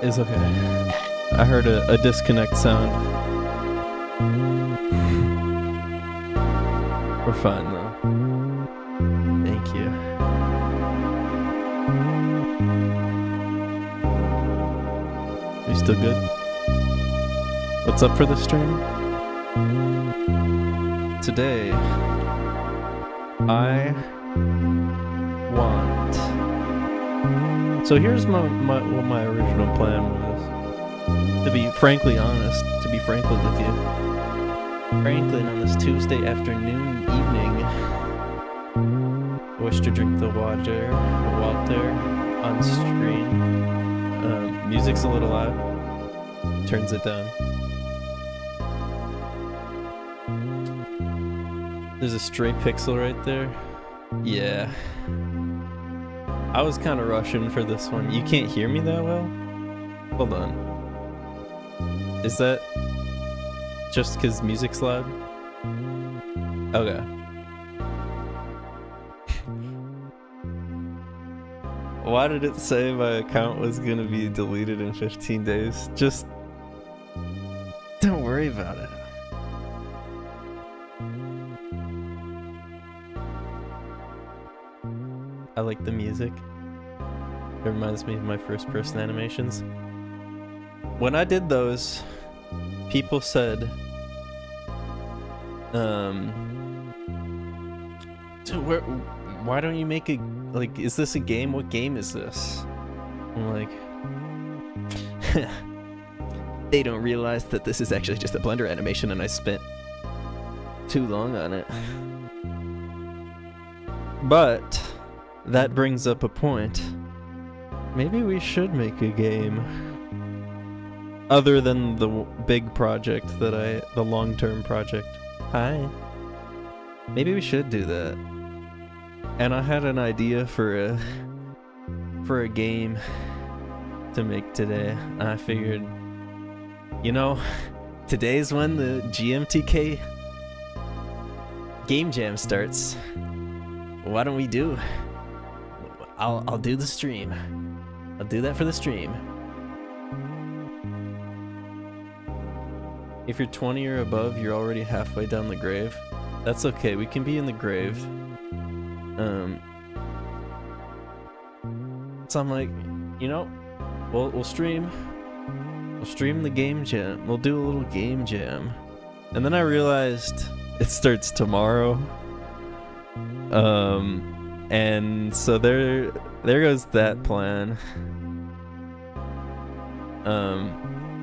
It's okay. I heard a disconnect sound. We're fine though. Thank you. Are you still good? What's up for the stream? Today, I want... So here's what my original plan was. To be frankly honest, to be franklin with you. Franklin on this Tuesday afternoon, evening. I wish to drink the water on screen. Music's a little loud. Turns it down. There's a stray pixel right there. Yeah. I was kind of rushing for this one. You can't hear me that well? Hold on. Is that just because music's loud? Okay. Why did it say my account was gonna be deleted in 15 days? Just don't worry about it. I like the music. It reminds me of my first person animations. When I did those, people said, dude, why don't you make a, like, is this a game? What game is this? I'm like, they don't realize that this is actually just a Blender animation and I spent too long on it. But that brings up a point. Maybe we should make a game other than the big project that the long-term project. Hi. Maybe we should do that. And I had an idea for a game to make today. And I figured, you know, today's when the GMTK Game Jam starts. Why don't we do? I'll do the stream. I'll do that for the stream. If you're 20 or above, you're already halfway down the grave. That's okay, we can be in the grave. So I'm like, you know, we'll stream the game jam. We'll do a little game jam And then I realized it starts tomorrow. And so there goes that plan.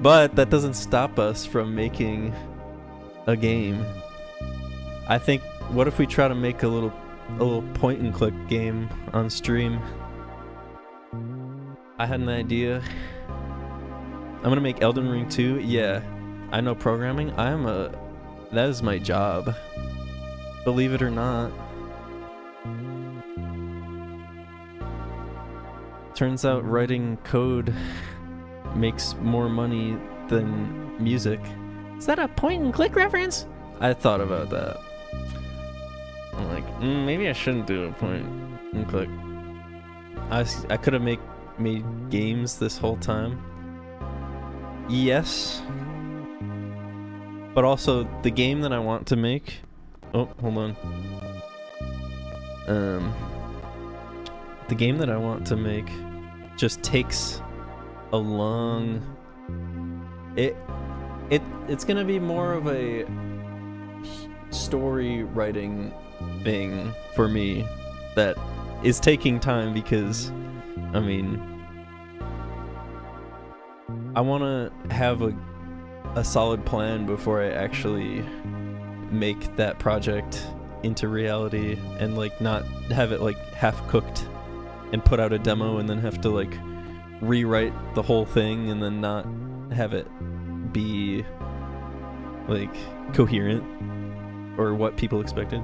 But that doesn't stop us from making a game. I think, what if we try to make a little point and click game on stream? I had an idea. I'm gonna make Elden Ring 2. Yeah, I know programming. That is my job. Believe it or not. Turns out writing code makes more money than music. Is that a point and click reference? I thought about that. I'm like, maybe I shouldn't do a point and click. I could have made games this whole time. Yes. But also, the game that I want to make... Oh, hold on. The game that I want to make just takes a long... It's gonna be more of a story writing thing for me that is taking time because, I mean, I want to have a solid plan before I actually make that project into reality and like not have it like half cooked and put out a demo and then have to like rewrite the whole thing and then not have it be like coherent or what people expected.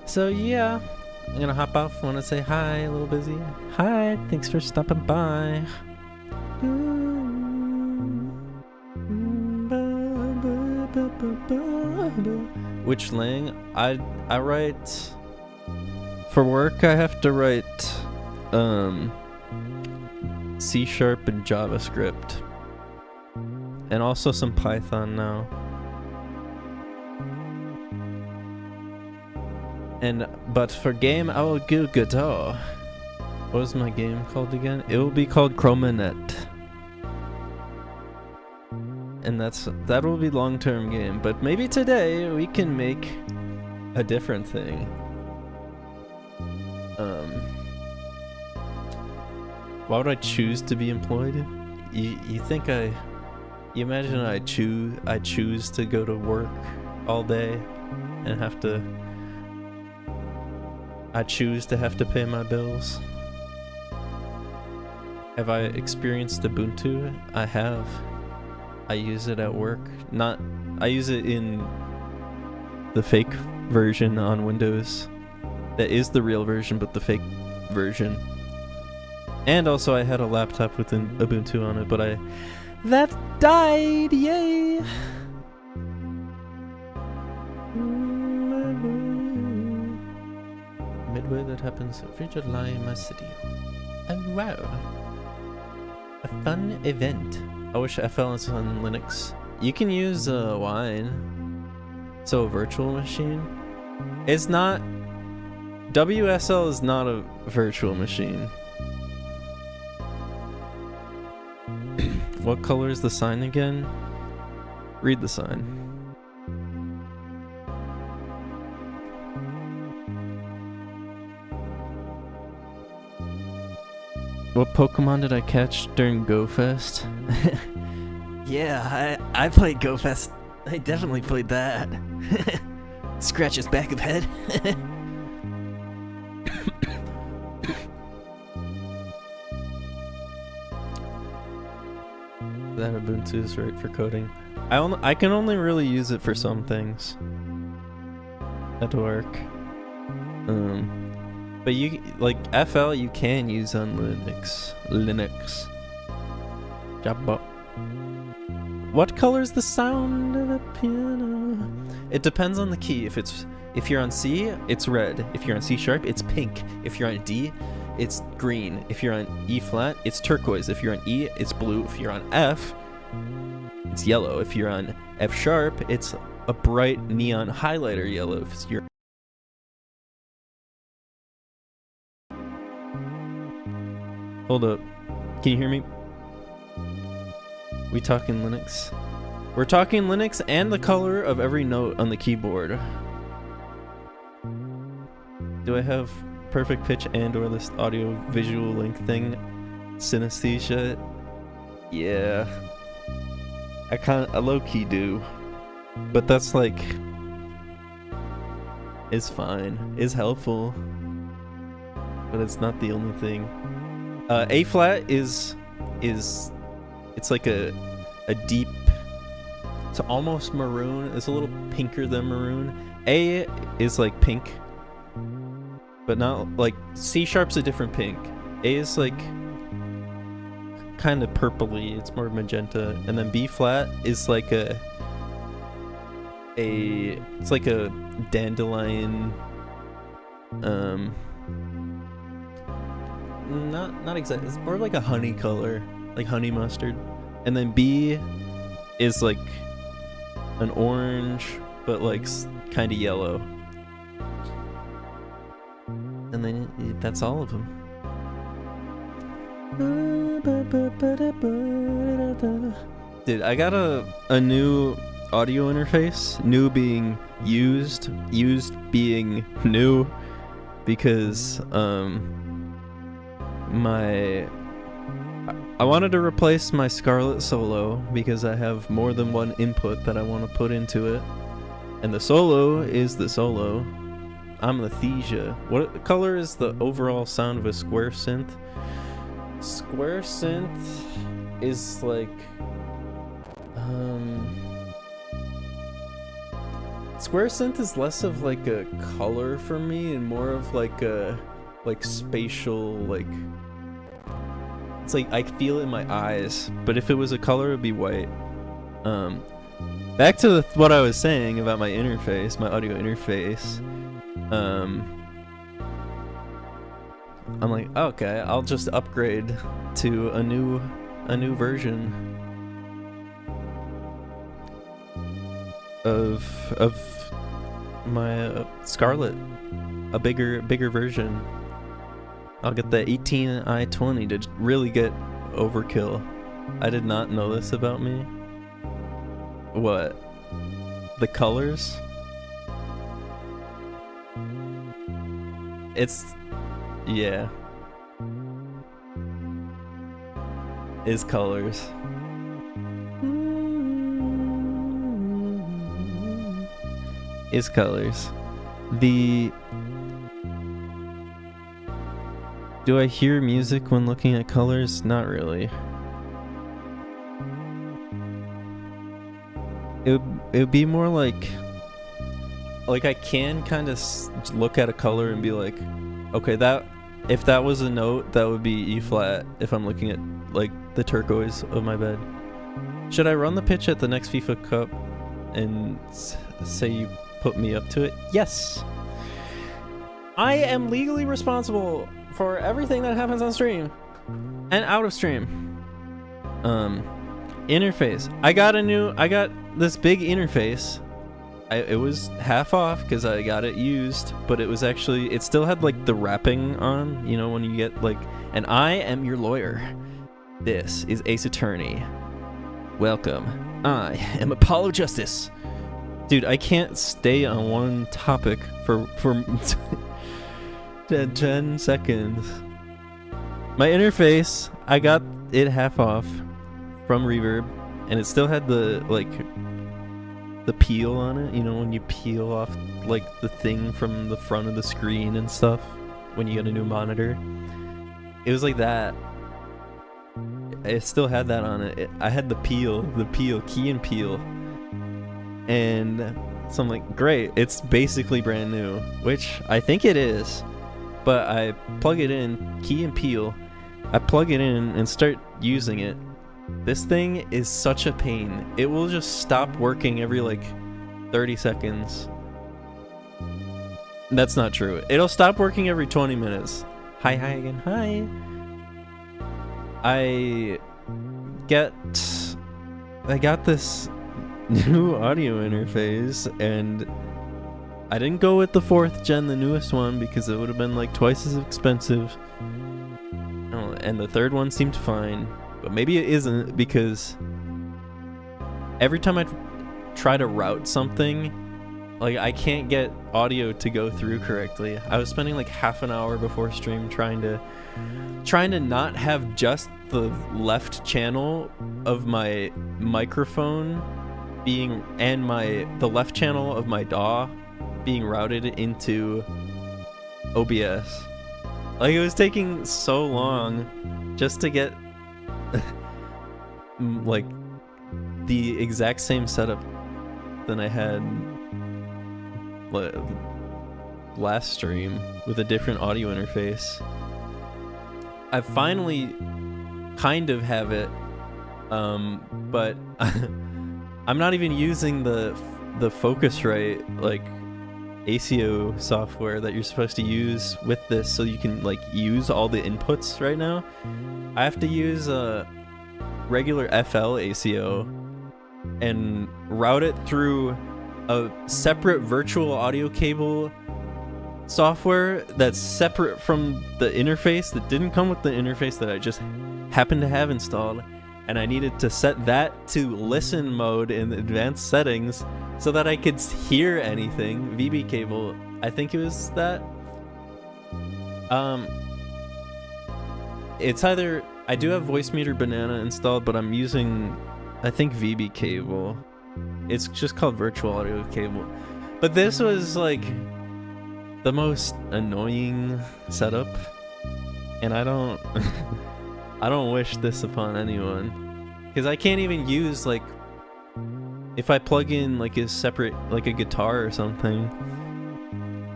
So yeah, I'm gonna hop off. Want to say hi, a little busy. Hi, thanks for stopping by. Which lang? I write for work. I have to write C# and JavaScript, and also some Python now. But for game, I will do guitar. What was my game called again? It will be called Chromanet. And that will be long-term game. But maybe today we can make a different thing. Why would I choose to be employed? You think you imagine I choose to go to work all day and I choose to have to pay my bills. Have I experienced Ubuntu? I have. I use it at work. I use it in the fake version on Windows. That is the real version, but the fake version. And also I had a laptop with an Ubuntu on it, but that died, yay! Midway that happens every July in my city. Oh wow. A fun event. I wish FL is on Linux. You can use Wine. So a virtual machine. It's not... WSL is not a virtual machine. What color is the sign again? Read the sign. What Pokemon did I catch during GoFest? Yeah, I played GoFest. I definitely played that. Scratch his back of head. That Ubuntu is right for coding. I can only really use it for some things at work. But you like FL you can use on Linux. Jabba. What color is the sound of a piano? It depends on the key. If you're on C, it's red. If you're on C#, it's pink. If you're on D, it's green. If you're on E flat, it's turquoise. If you're on E, it's blue. If you're on F, it's yellow. If you're on F#, it's a bright neon highlighter yellow. If you're Hold up. Can you hear me? We talking Linux? We're talking Linux and the color of every note on the keyboard. Do I have perfect pitch and or this audio visual link thing? Synesthesia? Yeah. I low-key do. But that's like... is fine. Is helpful. But it's not the only thing. A flat is it's like a deep, it's almost maroon. It's a little pinker than maroon. A is like pink, but not like C sharp's a different pink. A is like kind of purpley. It's more magenta, and then B flat is like it's like a dandelion. Not exactly. It's more like a honey color, like honey mustard. And then B is like an orange, but like kind of yellow. And then that's all of them. Dude, I got a new audio interface. New being used being new, because I wanted to replace my Scarlett Solo because I have more than one input that I want to put into it, and the Solo is the Solo. I'm the Thesia. What color is the overall sound of a square synth? Square synth is like square synth is less of like a color for me and more of like a spatial, like it's like I feel it in my eyes, but if it was a color, it'd be white. Back to what I was saying about my interface, my audio interface. I'm like, okay, I'll just upgrade to a new version of my Scarlett, a bigger version. I'll get the 18i20 to really get overkill. I did not know this about me. What? The colors? It's... yeah. Is colors. Is colors. Do I hear music when looking at colors? Not really. It would be more like I can kind of look at a color and be like, okay, that if that was a note, that would be E flat if I'm looking at like the turquoise of my bed. Should I run the pitch at the next FIFA Cup and say you put me up to it? Yes. I am legally responsible for everything that happens on stream and out of stream. Interface. I got this big interface. It was half off because I got it used, but it was actually, it still had like the wrapping on, you know, when you get like, and I am your lawyer. This is Ace Attorney. Welcome. I am Apollo Justice. Dude, I can't stay on one topic for 10 seconds. My interface, I got it half off from Reverb, and it still had the like the peel on it, you know, when you peel off like the thing from the front of the screen and stuff when you get a new monitor. It was like that. It still had that on it. I had the peel, key and peel. And so I'm like, great, it's basically brand new, which I think it is. But I plug it in, key and peel, I plug it in and start using it. This thing is such a pain. It will just stop working every like 30 seconds. That's not true. It'll stop working every 20 minutes. Hi again. Hi. I got this new audio interface, and I didn't go with the 4th gen, the newest one, because it would have been like twice as expensive. And the 3rd one seemed fine. But maybe it isn't, because every time I try to route something, like I can't get audio to go through correctly. I was spending like half an hour before stream trying to not have just the left channel of my microphone being and the left channel of my DAW being routed into OBS. Like, it was taking so long just to get like the exact same setup than I had last stream with a different audio interface. I finally kind of have it, but I'm not even using the Focusrite like ACO software that you're supposed to use with this, so you can like use all the inputs right now. I have to use a regular FL ACO and route it through a separate virtual audio cable software that's separate from the interface that didn't come with the interface that I just happened to have installed, and I needed to set that to listen mode in advanced settings so that I could hear anything. VB cable, I think it was that. It's either I do have Voicemeeter Banana installed, but I'm using, I think, VB cable. It's just called virtual audio cable. But this was like the most annoying setup, and I don't I don't wish this upon anyone, because I can't even use, like, if I plug in like a separate, like a guitar or something,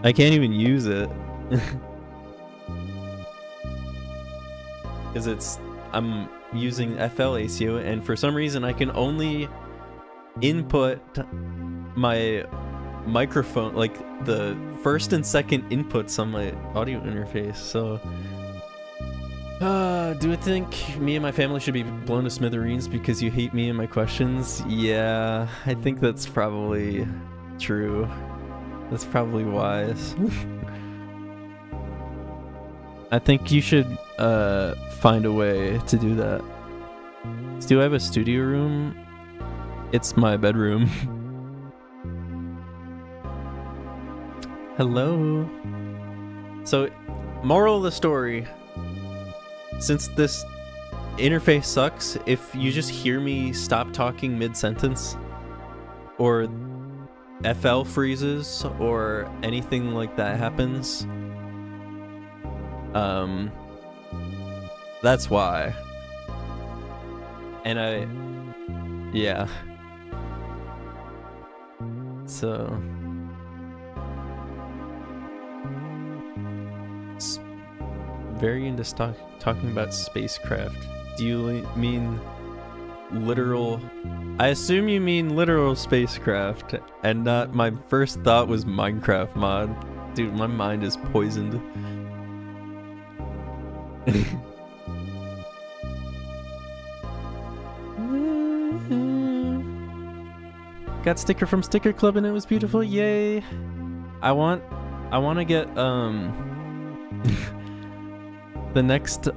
I can't even use it because I'm using FL ACO, and for some reason I can only input my microphone, like the first and second inputs on my audio interface. So do I think me and my family should be blown to smithereens because you hate me and my questions? Yeah, I think that's probably true. That's probably wise. I think you should find a way to do that. Do I have a studio room? It's my bedroom. Hello. So, moral of the story. Since this interface sucks, if you just hear me stop talking mid-sentence, or FL freezes, or anything like that happens, that's why. And yeah. So very into talking about spacecraft. Do you mean literal? I assume you mean literal spacecraft, and not, my first thought was Minecraft mod. Dude, my mind is poisoned. Got sticker from Sticker Club and it was beautiful. Yay! I want to get the next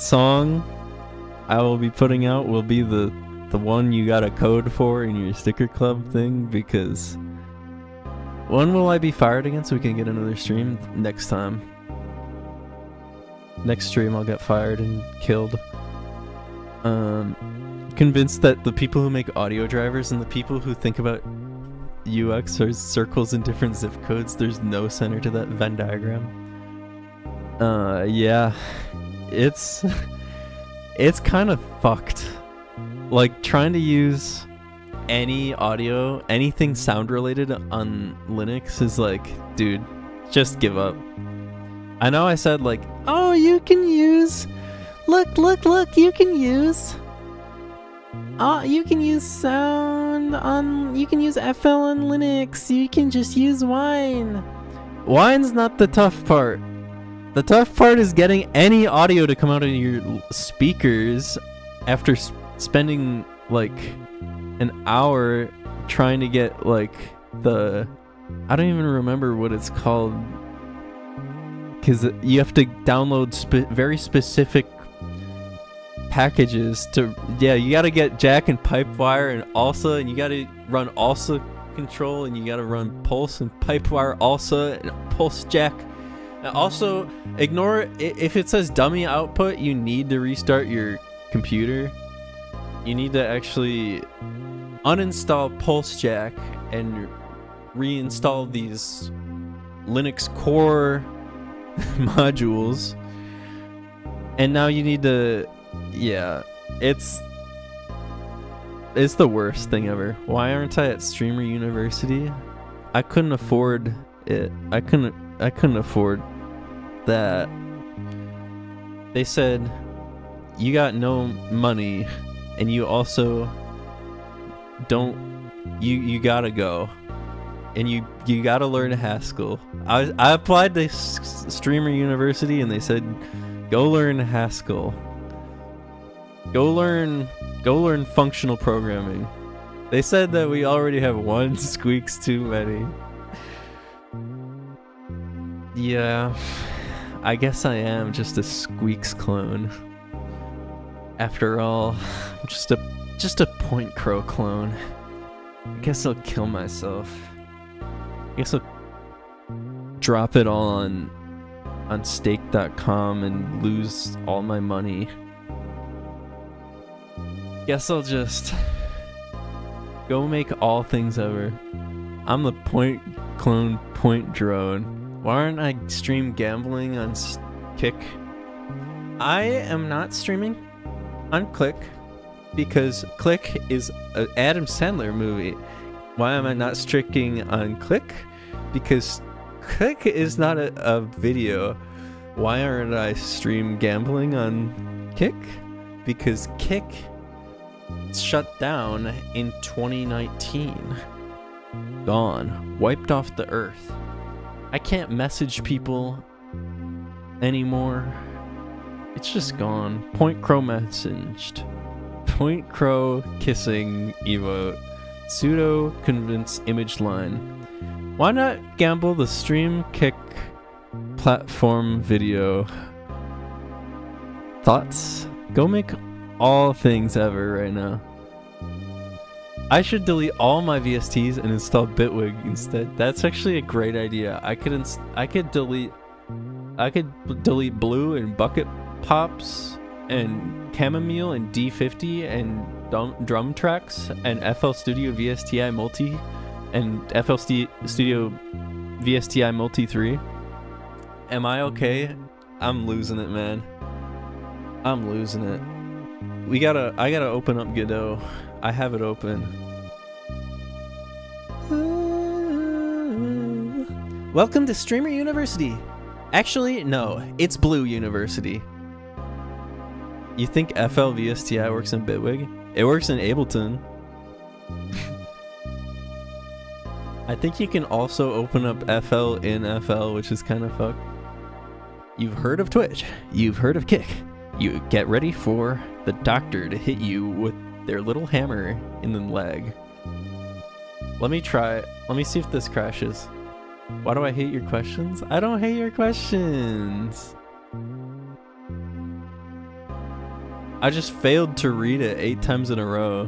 song I will be putting out will be the one you got a code for in your Sticker Club thing, because when will I be fired again so we can get another stream next time? Next stream I'll get fired and killed. Convinced that the people who make audio drivers and the people who think about UX are circles in different zip codes. There's no center to that Venn diagram. Yeah, it's kind of fucked. Like, trying to use any audio, anything sound related on Linux is like, dude, just give up. I know I said like, oh, you can use, look, you can use sound on, you can use FL on Linux, you can just use Wine. Wine's not the tough part. The tough part is getting any audio to come out of your speakers after spending like an hour trying to get like the, I don't even remember what it's called, because you have to download very specific packages to, yeah, you gotta get jack and pipe wire and ALSA, and you gotta run ALSA control, and you gotta run pulse and pipe wire ALSA and pulse jack. And also, ignore if it says dummy output. You need to restart your computer. You need to actually uninstall pulse jack and reinstall these Linux core modules. And now you need to, yeah, it's the worst thing ever. Why aren't I at Streamer University? I couldn't afford it. I couldn't afford that. They said you got no money and you also don't, you gotta go and you gotta learn Haskell. I applied to Streamer University and they said go learn Haskell. Go learn functional programming. They said that we already have one squeaks too many. Yeah, I guess I am just a Squeaks clone. After all, I'm just a Point Crow clone. I guess I'll kill myself. I guess I'll drop it all on stake.com and lose all my money. Guess I'll just go make all things ever. I'm the point clone point drone. Why aren't I stream gambling on Kick? I am not streaming on Click because Click is an Adam Sandler movie. Why am I not streaming on Click? Because Click is not a video. Why aren't I stream gambling on Kick? Because Kick shut down in 2019. Gone. Wiped off the earth. I can't message people anymore. It's just gone. Point Crow messaged. Point Crow kissing emote. Pseudo convince image line. Why not gamble the stream Kick platform video? Thoughts? Go make all things ever right now. I should delete all my VSTs and install Bitwig instead. That's actually a great idea. I could delete Blue and Bucket Pops and Chamomile and D50 and drum tracks and FL Studio VSTi Multi and FL Studio VSTi Multi 3. Am I okay? I'm losing it, man. I'm losing it. I gotta open up Godot. I have it open. Welcome to Streamer University. Actually, no, it's Blue University. You think FL VSTi works in Bitwig? It works in Ableton. I think you can also open up FL in FL, which is kind of fucked. You've heard of Twitch. You've heard of Kick. You get ready for the doctor to hit you with their little hammer in the leg. Let me try it. Let me see if this crashes. Why do I hate your questions? I don't hate your questions. I just failed to read it 8 times in a row.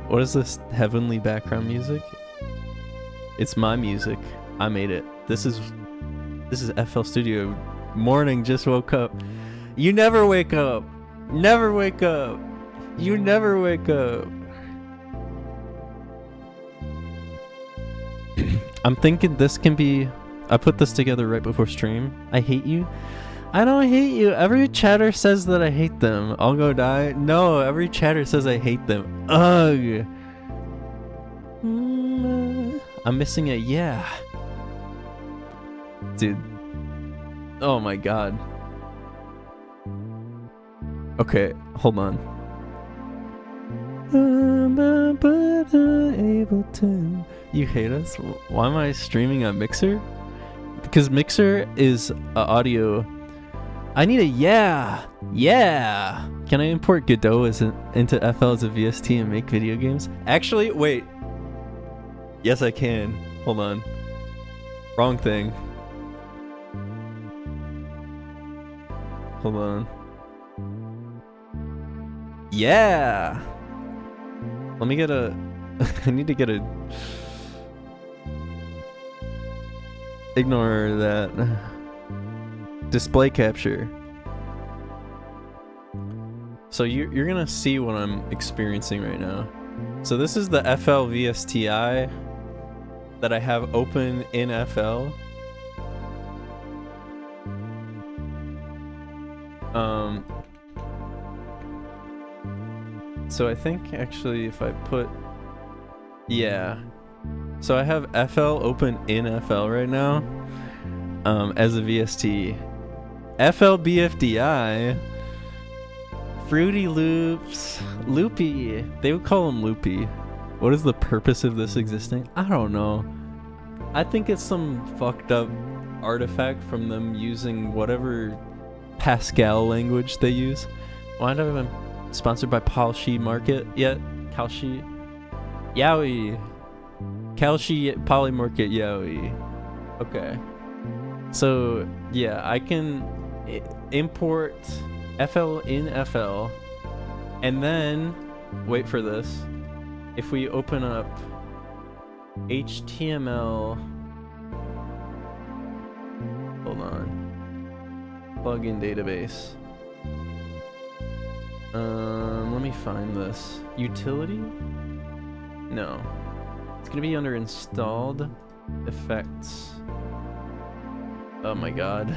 What is this heavenly background music? It's my music. I made it. This is FL Studio. Morning, just woke up. You never wake up. Never wake up. You never wake up. I'm thinking this can be... I put this together right before stream. I hate you. I don't hate you. Every chatter says that I hate them. I'll go die. No, every chatter says I hate them. Ugh. I'm missing a yeah. Dude. Oh my god. Okay, hold on. Ableton. You hate us? Why am I streaming on Mixer? Because Mixer is audio. I need a yeah. Yeah. Can I import Godot into FL as a VST and make video games? Actually, wait. Yes, I can. Hold on. Wrong thing. Hold on. Yeah. Let me get a. I need to get a. Ignore that. Display capture. So you're gonna see what I'm experiencing right now. So this is the FL VSTI that I have open in FL. So I think actually if I put, yeah. So I have FL open in FL right now, as a VST. FL BFDI, Fruity Loops, Loopy. They would call them Loopy. What is the purpose of this existing? I don't know. I think it's some fucked up artifact from them using whatever Pascal language they use. Why haven't I been sponsored by Kalshi Market yet? Kalshi? Yowie. Kalshi Polymarket Yowie. Okay. So, yeah, I can import FL in FL. And then, wait for this. If we open up HTML, hold on, plugin database. Let me find this. Utility? No. It's gonna be under installed effects. Oh my god.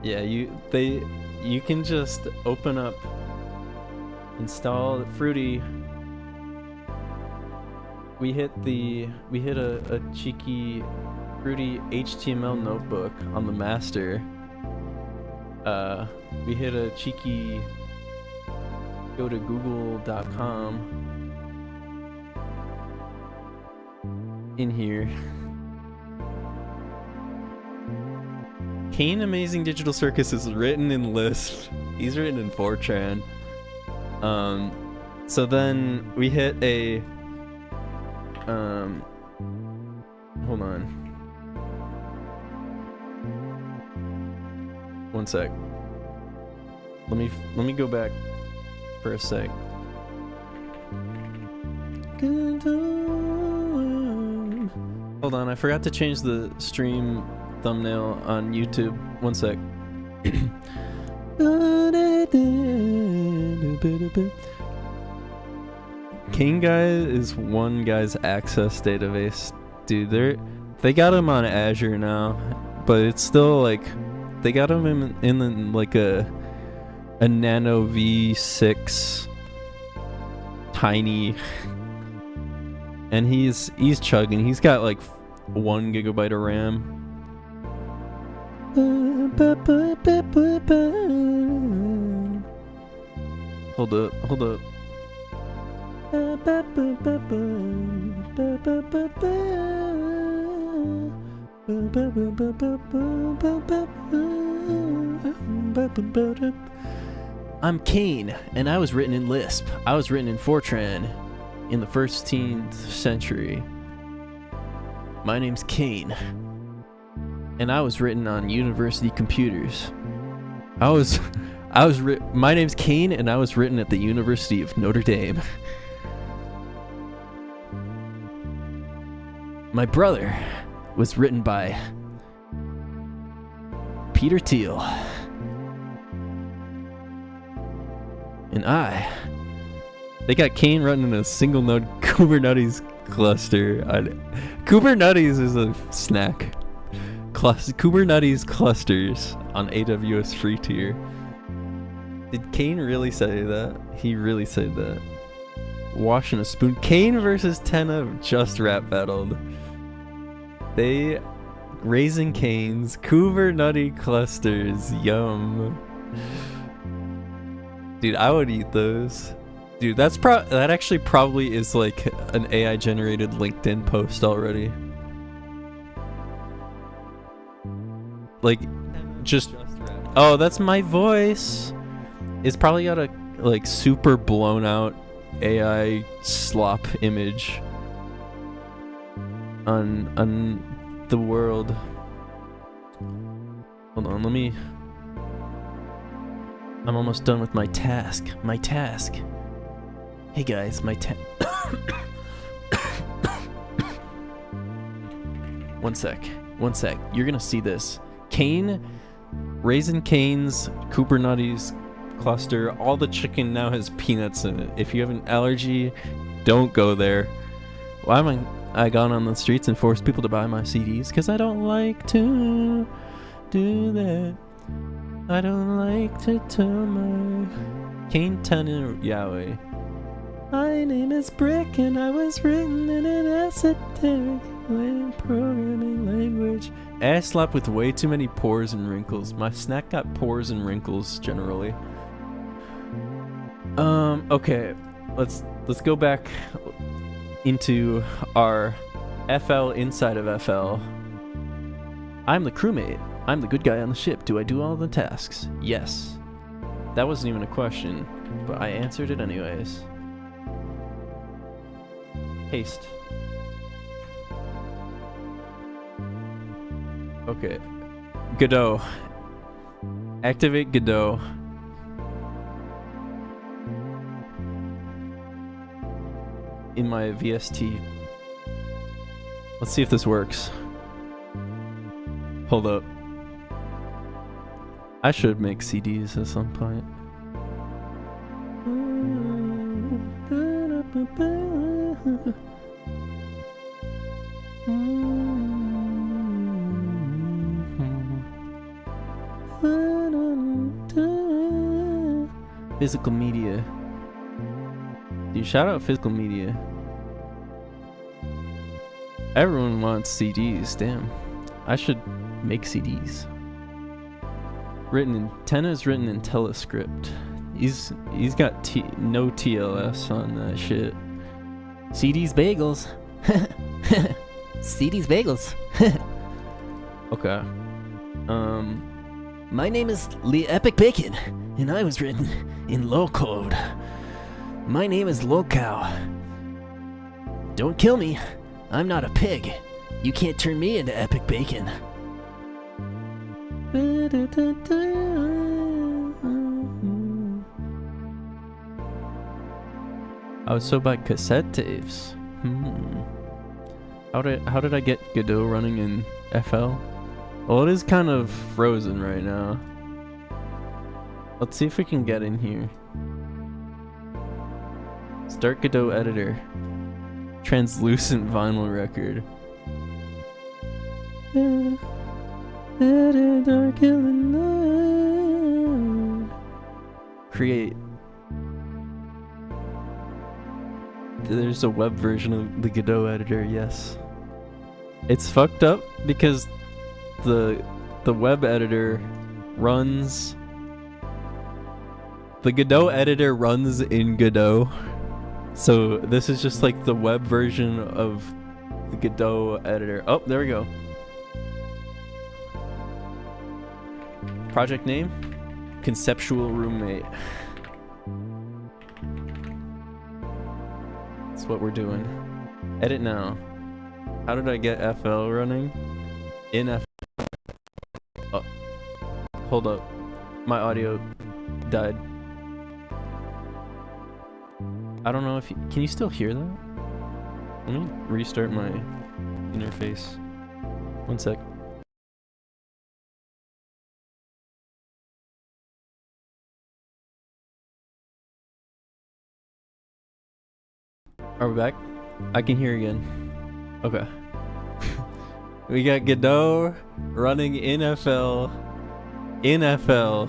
Yeah, you can just open up install Fruity. We hit a cheeky Fruity HTML notebook on the master. We hit a cheeky go to google.com in here. Kane Amazing Digital Circus is written in Lisp. He's written in Fortran. So then we hit a hold on. One sec. Let me go back for a sec. Hold on, I forgot to change the stream thumbnail on YouTube. One sec. King Guy is one guy's access database. Dude, they got him on Azure now, but it's still like they got him in like a Nano V6 tiny, and he's chugging. He's got like 1 gigabyte of RAM. Hold up. I'm Kane, and I was written in Lisp. I was written in Fortran in the 15th century. My name's Kane, and I was written on university computers. My name's Kane, and I was written at the University of Notre Dame. My brother was written by Peter Thiel. And they got Kane running in a single node Kubernetes cluster. Kubernetes is a snack. Kubernetes clusters on AWS free tier. Did Kane really say that? He really said that. Washing a spoon. Kane versus Tenna just rap battled. They Raising Cane's Kubernetes clusters. Yum. Dude, I would eat those. Dude, that actually probably is like an AI generated LinkedIn post already. Like, just, oh, that's my voice. It's probably got a like super blown out AI slop image on the world. Hold on, let me. I'm almost done with my task. Hey guys, One sec. You're gonna see this. Raisin Cane's Cooper Nutties cluster, all the chicken now has peanuts in it. If you have an allergy, don't go there. Why am I gone on the streets and forced people to buy my CDs? Because I don't like to do that. I don't like to tell my Cane Tanner Yahweh. My name is Brick and I was written in an esoteric programming language. Ass slap with way too many pores and wrinkles. My snack got pores and wrinkles generally. Okay. Let's go back into our FL inside of FL. I'm the crewmate. I'm the good guy on the ship. Do I do all the tasks? Yes. That wasn't even a question, but I answered it anyways. Haste. Okay. Godot. Activate Godot. In my VST. Let's see if this works. Hold up. I should make CDs at some point. Physical media. Dude, shout out physical media. Everyone wants CDs, damn. I should make CDs. Tenna's written in Telescript. He's got no TLS on that shit. CDs bagels. CDs bagels. Okay. My name is Lee Epic Bacon, and I was written in low code. My name is Locow. Don't kill me. I'm not a pig. You can't turn me into Epic Bacon. I was so about cassette tapes. How did I get Godot running in FL? Well, it is kind of frozen right now. Let's see if we can get in here. Start Godot editor. Translucent vinyl record. Create. There's a web version of the Godot editor, yes. It's fucked up because the web editor runs. The Godot editor runs in Godot. So this is just like the web version of the Godot editor. Oh, there we go. Project name? Conceptual Roommate. That's what we're doing. Edit now. How did I get FL running? In FL. Oh. Hold up. My audio died. I don't know if can you still hear that? Let me restart my interface. One sec. Are we back? I can hear again. Okay. We got Godot running in FL. In FL.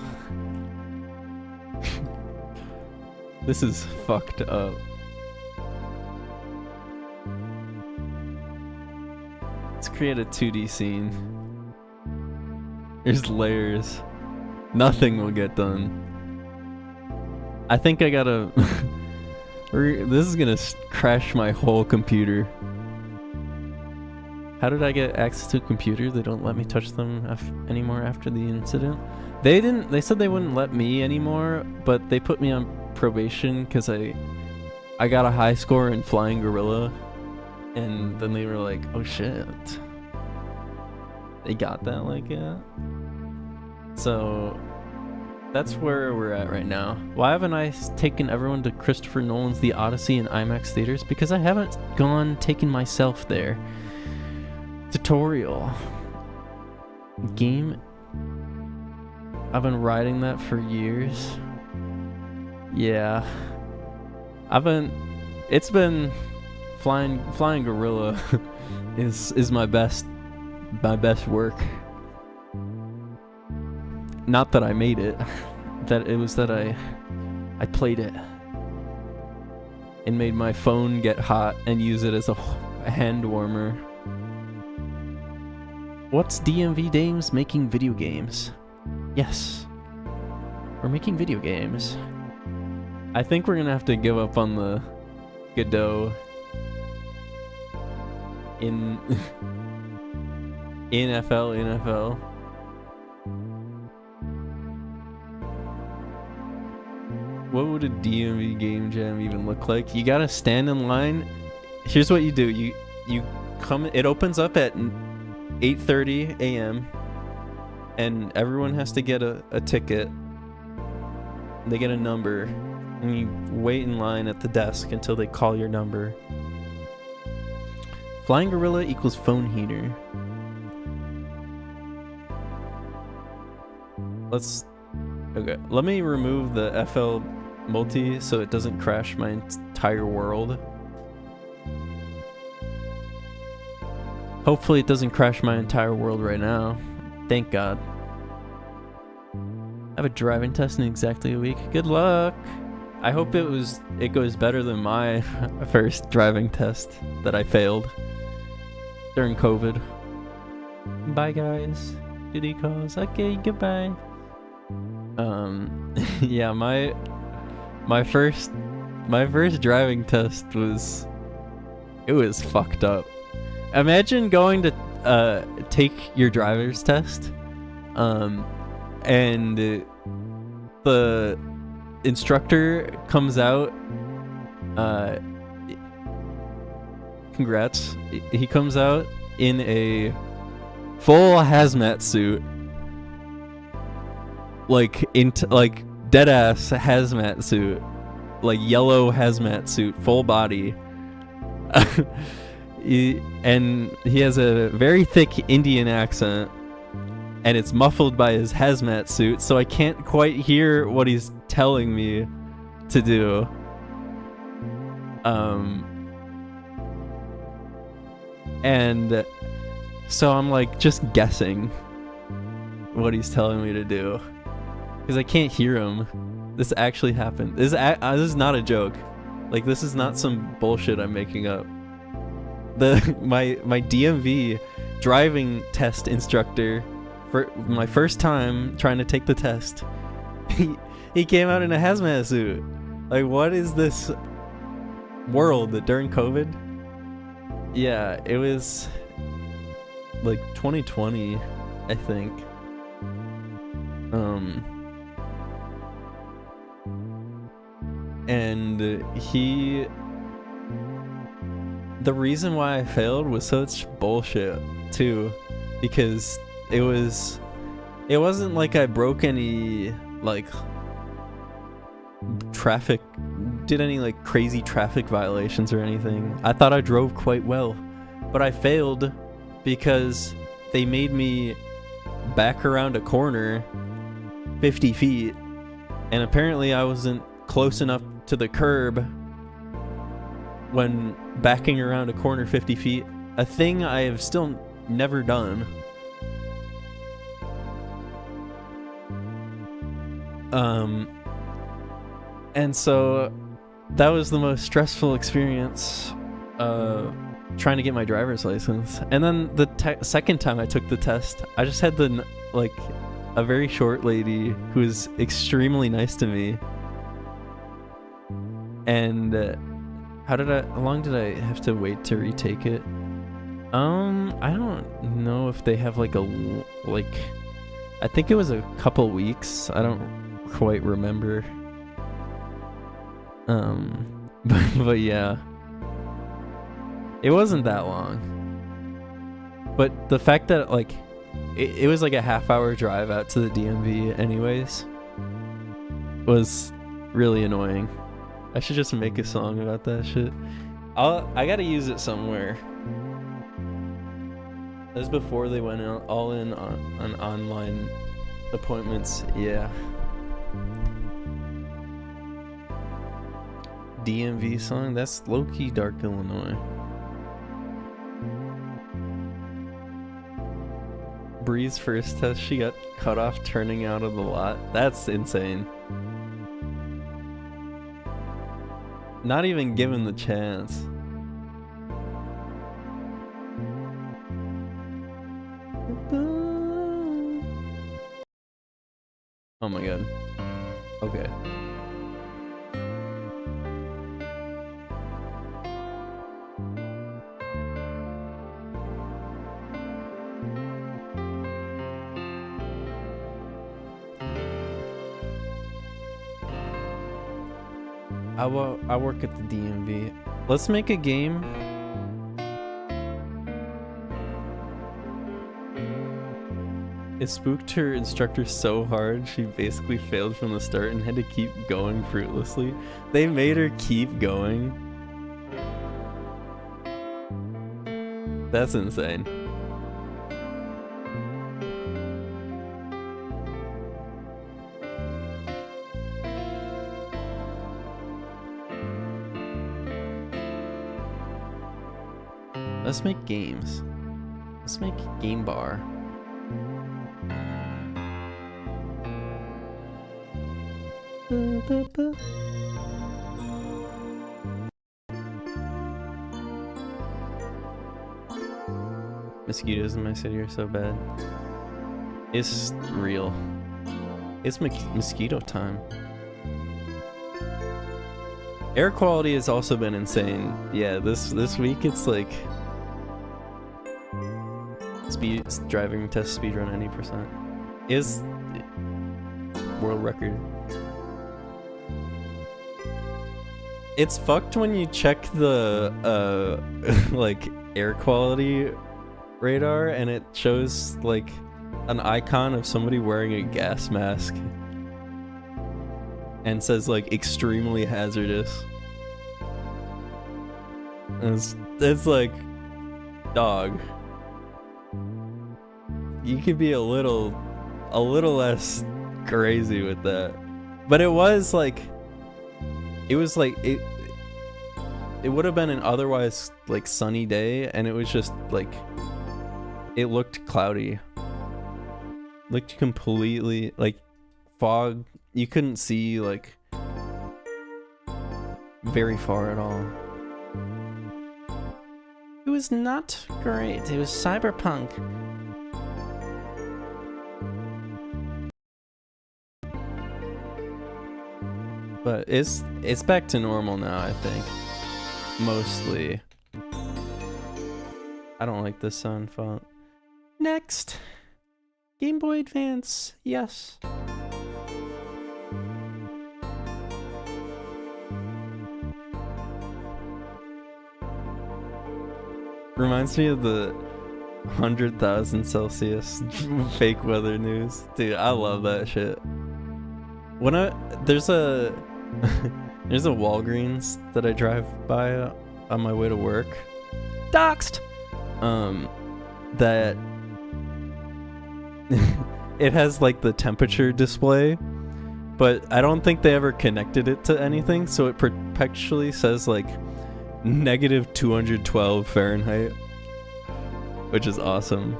This is fucked up. Let's create a 2D scene. There's layers. Nothing will get done. I think I gotta... This is gonna crash my whole computer. How did I get access to a computer? They don't let me touch them anymore after the incident. They said they wouldn't let me anymore, but they put me on probation because I got a high score in Flying Gorilla, and then they were like, oh shit, they got that like that. So That's where we're at right now. Why haven't I taken everyone to Christopher Nolan's The Odyssey in IMAX theaters? Because I haven't taken myself there. Tutorial. Game. I've been riding that for years. Yeah. It's been flying gorilla is my best work. Not that I made it, that it was that I played it and made my phone get hot and use it as a hand warmer. What's DMV Dames making video games? Yes, we're making video games. I think we're gonna have to give up on the Godot in NFL. What would a DMV game jam even look like? You gotta stand in line. Here's what you do. You come. It opens up at 8:30 a.m. and everyone has to get a ticket. They get a number, and you wait in line at the desk until they call your number. Flying gorilla equals phone heater. Okay, let me remove the FL multi so it doesn't crash my entire world. Hopefully it doesn't crash my entire world right now. Thank God. I have a driving test in exactly a week. Good luck. I hope it goes better than my first driving test that I failed during COVID. Bye guys. Duty calls. Okay, goodbye. Yeah, my first driving test was fucked up. Imagine going to take your driver's test, and the instructor comes out. Congrats. He comes out in a full hazmat suit. Like dead ass hazmat suit, like yellow hazmat suit, full body. And he has a very thick Indian accent, and it's muffled by his hazmat suit, so I can't quite hear what he's telling me to do. And so I'm like just guessing what he's telling me to do. Because I can't hear him. This actually happened. This is not a joke. Like, this is not some bullshit I'm making up. My DMV driving test instructor, for my first time trying to take the test, he came out in a hazmat suit. Like, what is this world during COVID? Yeah, it was like 2020, I think. And the reason why I failed was such bullshit too, because it wasn't like I broke any like did any like crazy traffic violations or anything. I thought I drove quite well, but I failed because they made me back around a corner 50 feet, and apparently I wasn't close enough to the curb when backing around a corner 50 feet, a thing I have still never done. And so that was the most stressful experience trying to get my driver's license. And then the second time I took the test, I just had a very short lady who was extremely nice to me. And how long did I have to wait to retake it? I don't know if they have I think it was a couple weeks. I don't quite remember. But yeah. It wasn't that long. But the fact that it was like a half-hour drive out to the DMV anyways. was really annoying. I should just make a song about that shit. I gotta use it somewhere. That was before they went all in on online appointments. Yeah. DMV song? That's low-key Dark Illinois. Bree's first test, she got cut off turning out of the lot. That's insane. Not even given the chance. Oh my god. Okay. I work at the DMV. Let's make a game. It spooked her instructor so hard she basically failed from the start and had to keep going fruitlessly. They made her keep going. That's insane. Let's make games. Let's make a game bar. Mosquitoes in my city are so bad. It's real. It's mosquito time. Air quality has also been insane. Yeah, this week it's like driving test speed run 90% is world record. It's fucked when you check the like air quality radar and it shows like an icon of somebody wearing a gas mask and says like extremely hazardous. And it's like, dog, you could be a little less crazy with that. But it was like it would have been an otherwise like sunny day and it was just like it looked cloudy. Looked completely like fog. You couldn't see like very far at all. It was not great. It was cyberpunk. But it's back to normal now, I think. Mostly. I don't like this sound font. Next. Game Boy Advance. Yes. Reminds me of the 100,000 Celsius fake weather news. Dude, I love that shit. There's a Walgreens that I drive by on my way to work. Doxed! That it has like the temperature display, but I don't think they ever connected it to anything, so it perpetually says like negative 212 Fahrenheit, which is awesome.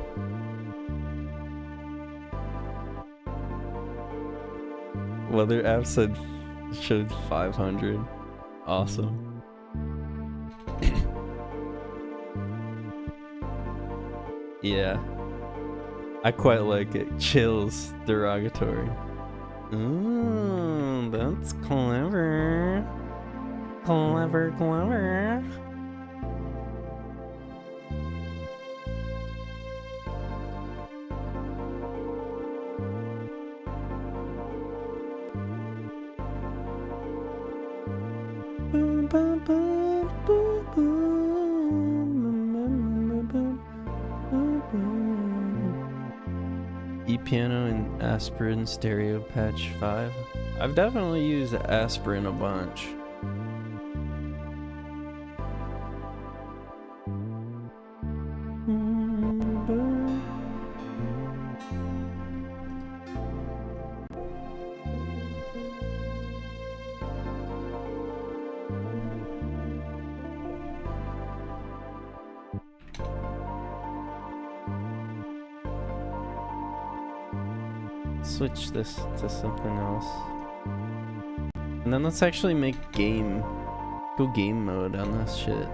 Weather app showed 500. Awesome. Yeah. I quite like it. Chills derogatory. Ooh, that's clever. Clever. E-piano and aspirin stereo patch 5. I've definitely used aspirin a bunch. Switch this to something else. And then let's actually make go game mode on this shit.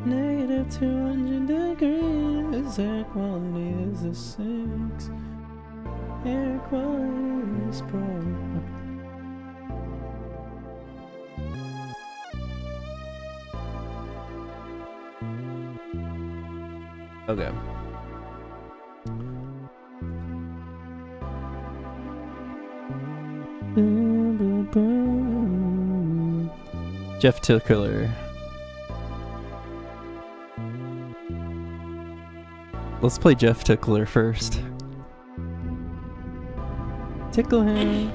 Negative 200 degrees, air quality is a 6. Air quality is poor. Okay. Jeff Tickler. Let's play Jeff Tickler first. Tickle him.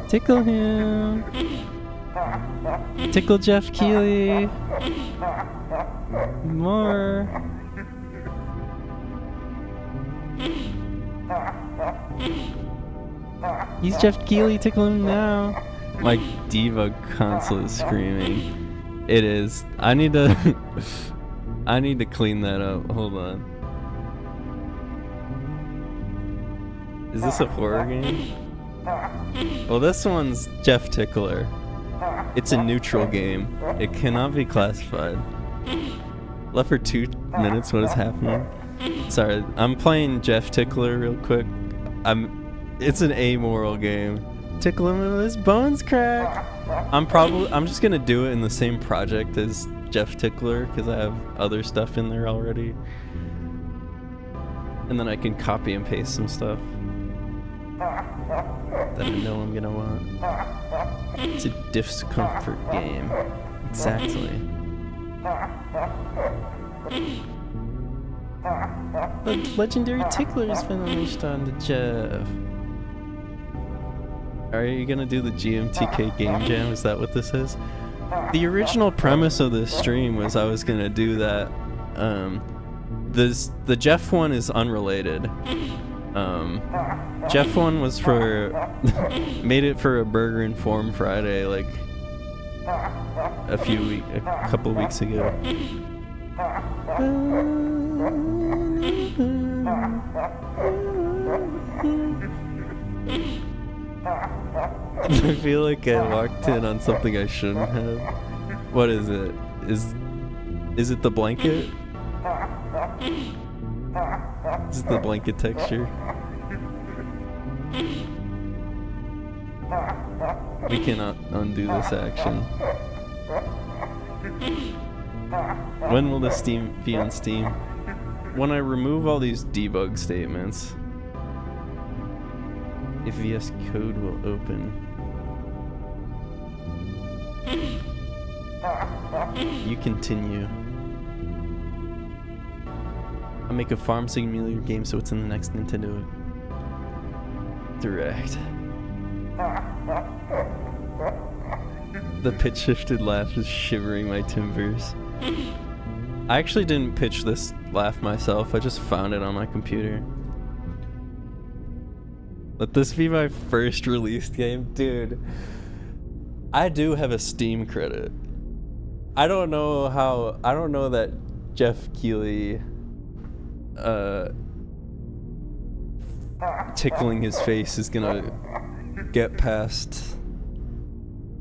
Tickle him. Tickle Jeff Keighley. More. He's Jeff Keighley, tickle him now. My debug console is screaming. It is. I need to I need to clean that up. Hold on. Is this a horror game? Well, this one's Jeff Tickler. It's a neutral game. It cannot be classified. Left for 2 minutes, what is happening? Sorry, I'm playing Jeff Tickler real quick. It's an amoral game. Tickle him until his bones crack. I'm just gonna do it in the same project as Jeff Tickler because I have other stuff in there already. And then I can copy and paste some stuff that I know I'm gonna want. It's a discomfort game. Exactly. The legendary tickler has been unleashed on the Jeff. Are you gonna do the GMTK game jam? Is that what this is? The original premise of this stream was I was gonna do that. The Jeff one is unrelated. Jeff one was for made it for a Burger Inform Friday like a couple weeks ago. I feel like I walked in on something I shouldn't have. What is it? Is it the blanket? Is it the blanket texture? We cannot undo this action. When will this be on Steam? When I remove all these debug statements. If VS Code will open. You continue. I'll make a farm simulator game so it's in the next Nintendo Direct. The pitch shifted laugh is shivering my timbers. I actually didn't pitch this laugh myself, I just found it on my computer. Let this be my first released game. Dude, I do have a Steam credit. I don't know that Jeff Keighley tickling his face is gonna get past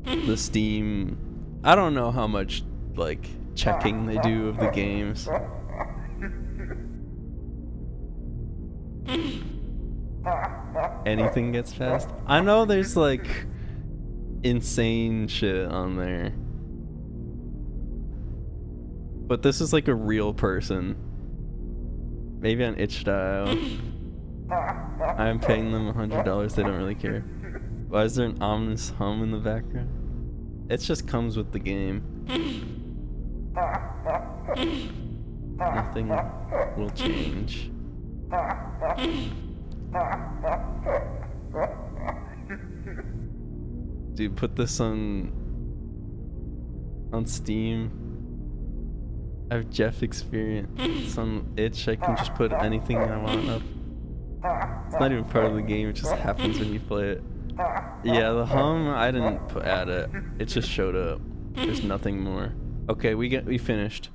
the Steam. I don't know how much like checking they do of the games. Anything gets past. I know there's like insane shit on there, but this is like a real person. Maybe on itch.io. I'm paying them $100. They don't really care. Why is there an ominous hum in the background? It just comes with the game. Nothing will change. Dude, put this on Steam. I have Jeff experience. It's on itch. I can just put anything I want up. It's not even part of the game. It just happens when you play it. Yeah, the hum I didn't add it. It just showed up. There's nothing more. Okay, we finished.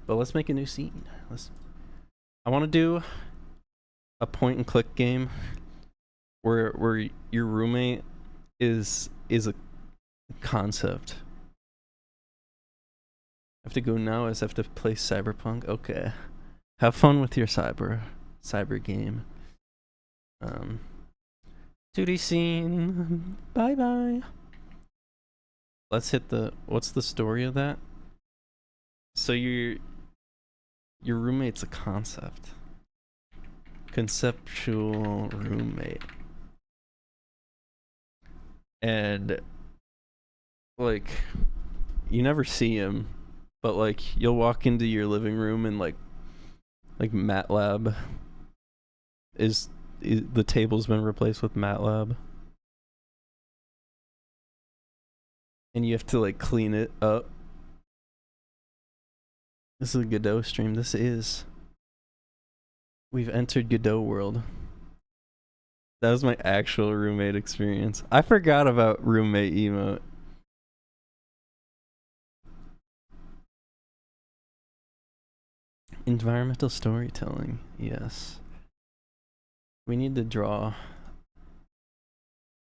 But let's make a new scene. I want to do a point and click game where your roommate is a concept. I have to go now. I have to play Cyberpunk. Okay. Have fun with your cyber game. 2D scene. Bye bye. Let's hit what's the story of that? So your roommate's a concept. Conceptual roommate. And like you never see him, but like you'll walk into your living room and like MATLAB is the table's been replaced with MATLAB. And you have to like clean it up. This is a Godot stream. We've entered Godot world. That was my actual roommate experience. I forgot about roommate emote. Environmental storytelling. Yes. We need to draw.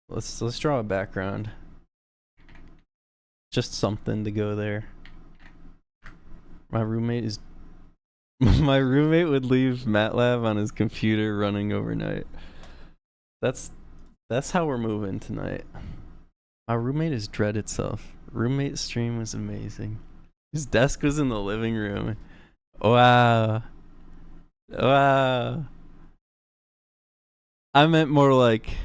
Let's draw a background. Just something to go there. My roommate would leave MATLAB on his computer running overnight. That's how we're moving tonight. My roommate is dread itself. Roommate stream was amazing. His desk was in the living room. Wow. I meant more like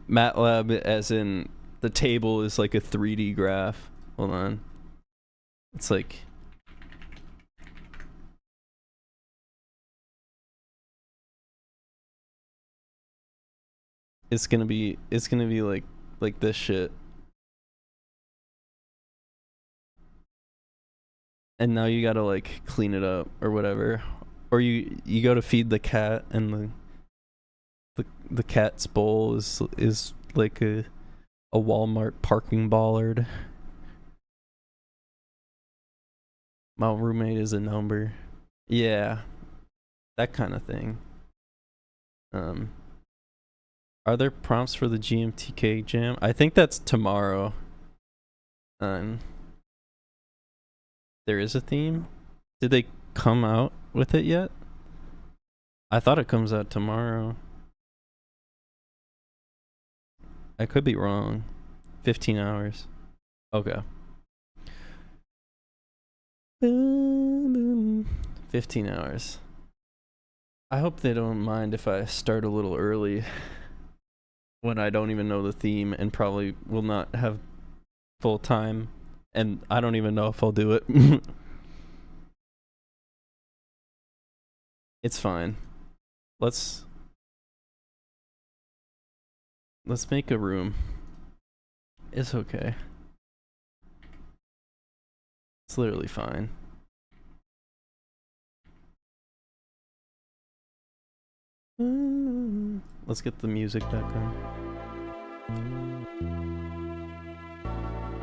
MATLAB as in the table is like a 3D graph. Hold on. It's like it's gonna be like this shit. And now you gotta like clean it up or whatever. Or you go to feed the cat and the cat's bowl is like a Walmart parking bollard. My roommate is a number. Yeah. That kind of thing. Are there prompts for the GMTK jam? I think that's tomorrow. There is a theme? Did they come out with it yet? I thought it comes out tomorrow. I could be wrong. 15 hours. Okay. 15 hours. I hope they don't mind if I start a little early when I don't even know the theme and probably will not have full time, and I don't even know if I'll do it. It's fine. Let's make a room. It's okay. It's literally fine. Let's get the music back on.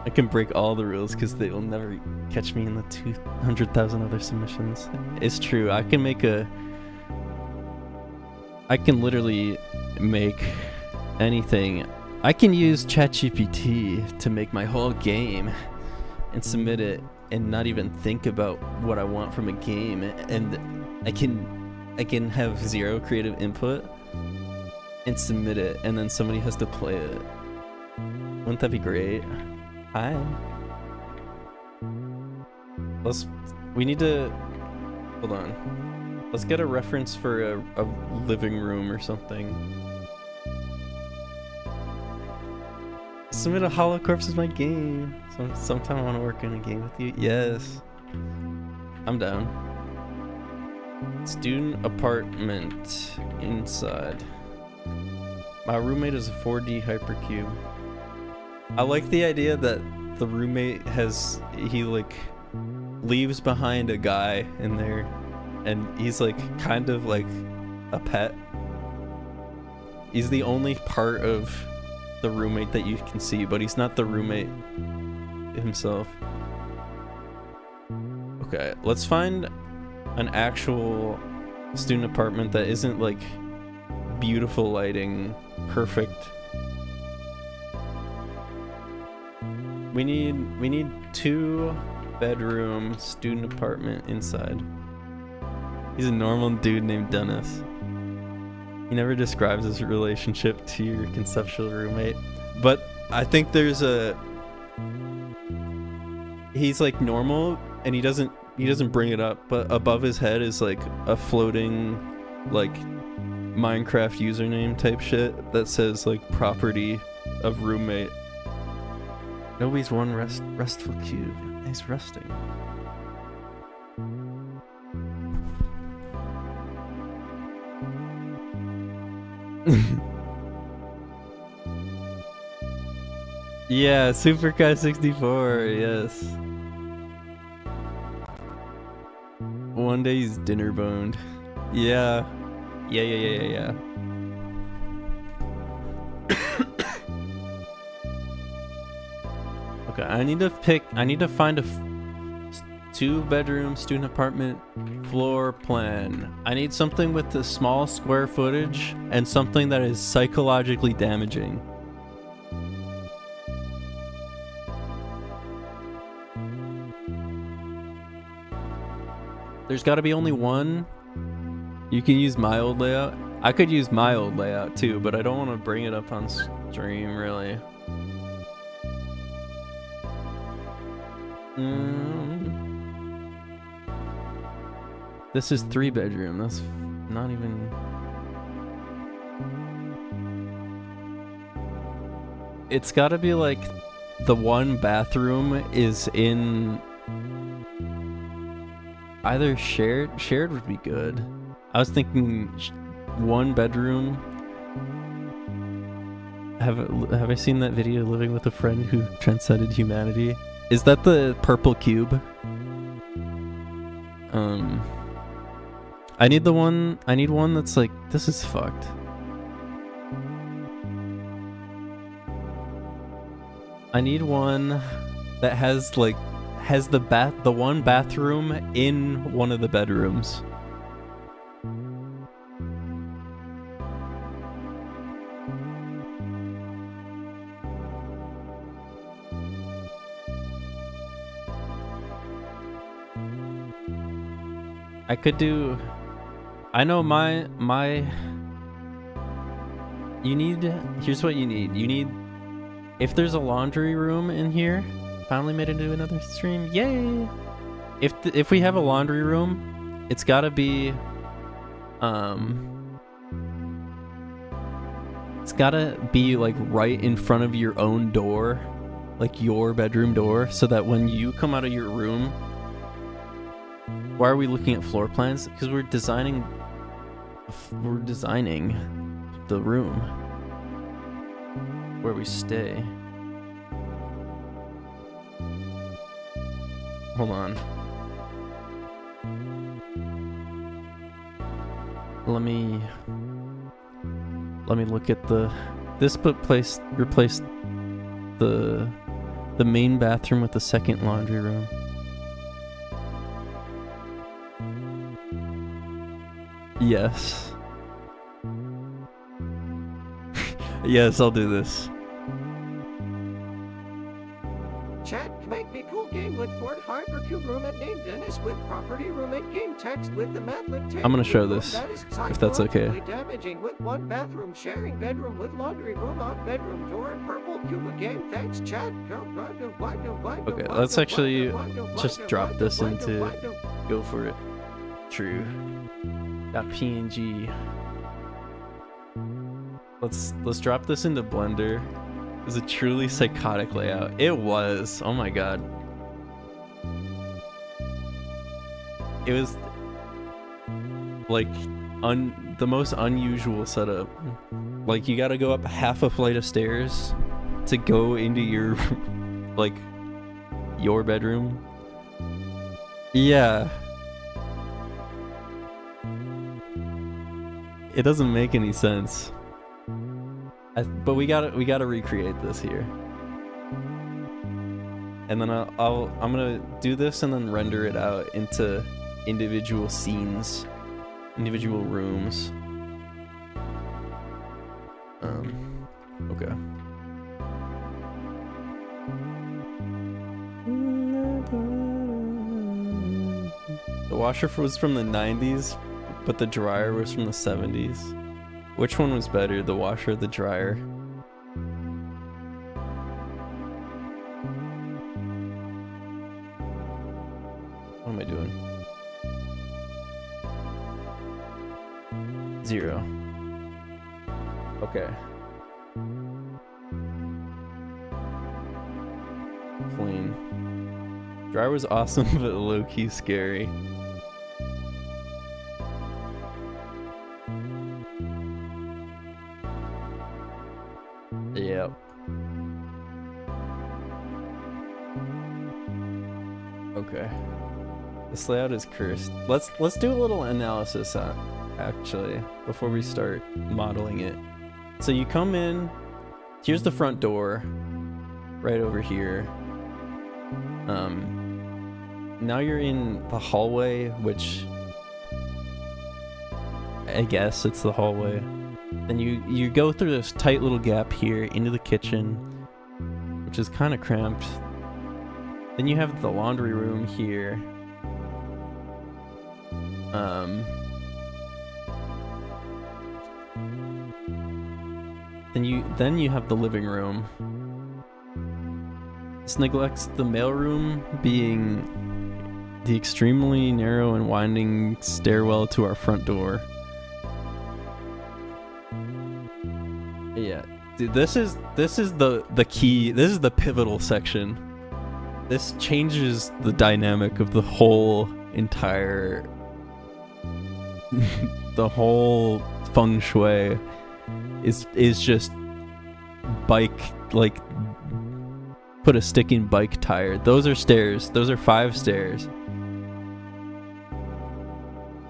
I can break all the rules because they will never catch me in the 200,000 other submissions. It's true. I can literally make anything. I can use ChatGPT to make my whole game and submit it and not even think about what I want from a game, and I can have zero creative input and submit it, and then somebody has to play it. Wouldn't that be great? Hi. We need to Hold on. Let's get a reference for a living room or something. Submit a Hollow Corpse is my game. Sometime I want to work in a game with you. Yes. I'm down. Student apartment inside. My roommate is a 4D hypercube. I like the idea that the roommate he like leaves behind a guy in there and he's like kind of like a pet. He's the only part of the roommate that you can see, but he's not the roommate himself. Okay, let's find an actual student apartment that isn't like beautiful lighting, perfect. We need 2-bedroom student apartment inside. He's a normal dude named Dennis. He never describes his relationship to your conceptual roommate, but I think he's like normal and he doesn't bring it up, but above his head is like a floating like Minecraft username type shit that says like property of roommate. Nobody's one restful cube. He's resting. Yeah, Supercar 64, yes. One day he's dinner boned. Yeah. Yeah. Okay, I need to find a 2-bedroom student apartment floor plan. I need something with a small square footage and something that is psychologically damaging. There's got to be only one. You can use my old layout. I could use my old layout too, but I don't want to bring it up on stream really. This is 3-bedroom. That's not even. It's got to be like the one bathroom is in either shared. Shared would be good. I was thinking 1 bedroom. Have I seen that video, Living with a Friend Who Transcended Humanity? Is that the purple cube? I need one that's like, this is fucked. I need one that has the one bathroom in one of the bedrooms. I could do. I know here's what you need. If there's a laundry room in here, finally made it into another stream. Yay! If we have a laundry room, it's gotta be like right in front of your own door, like your bedroom door, so that when you come out of your room. Why are we looking at floor plans? Because we're designing the room where we stay. Hold on. Let me look at replace the main bathroom with the second laundry room. Yes. Yes, I'll do this. Chat, make me cool game with Ford Hypercube roommate named Dennis with property roommate game text with the Madlib table. I'm gonna show this, if that's okay. Damaging with 1 bathroom, sharing bedroom with laundry room, out bedroom door, and purple cube game. Thanks, chat. Okay, let's actually just drop this into. Go for it. True. .png. Let's drop this into Blender. It was a truly psychotic layout. It was. Oh my god. It was like the most unusual setup. Like, you gotta go up half a flight of stairs to go into your like your bedroom. Yeah. It doesn't make any sense. But we gotta recreate this here. And then I'm gonna do this and then render it out into individual scenes, individual rooms. Okay. The washer was from the 90s, but the dryer was from the 70s. Which one was better, the washer or the dryer? What am I doing? 0. Okay. Clean. Dryer was awesome, but low-key scary. Yep. Okay. This layout is cursed. Let's do a little analysis actually before we start modeling it. So you come in, here's the front door, right over here. Now you're in the hallway, which I guess it's the hallway. Then you go through this tight little gap here into the kitchen, which is kind of cramped. Then you have the laundry room here. Then you have the living room. This neglects the mailroom being the extremely narrow and winding stairwell to our front door. Yeah, dude, this is the key. This is the pivotal section. This changes the dynamic of the whole entire the whole feng shui is just bike, like, put a sticking bike tire. Those are stairs. Those are 5 stairs.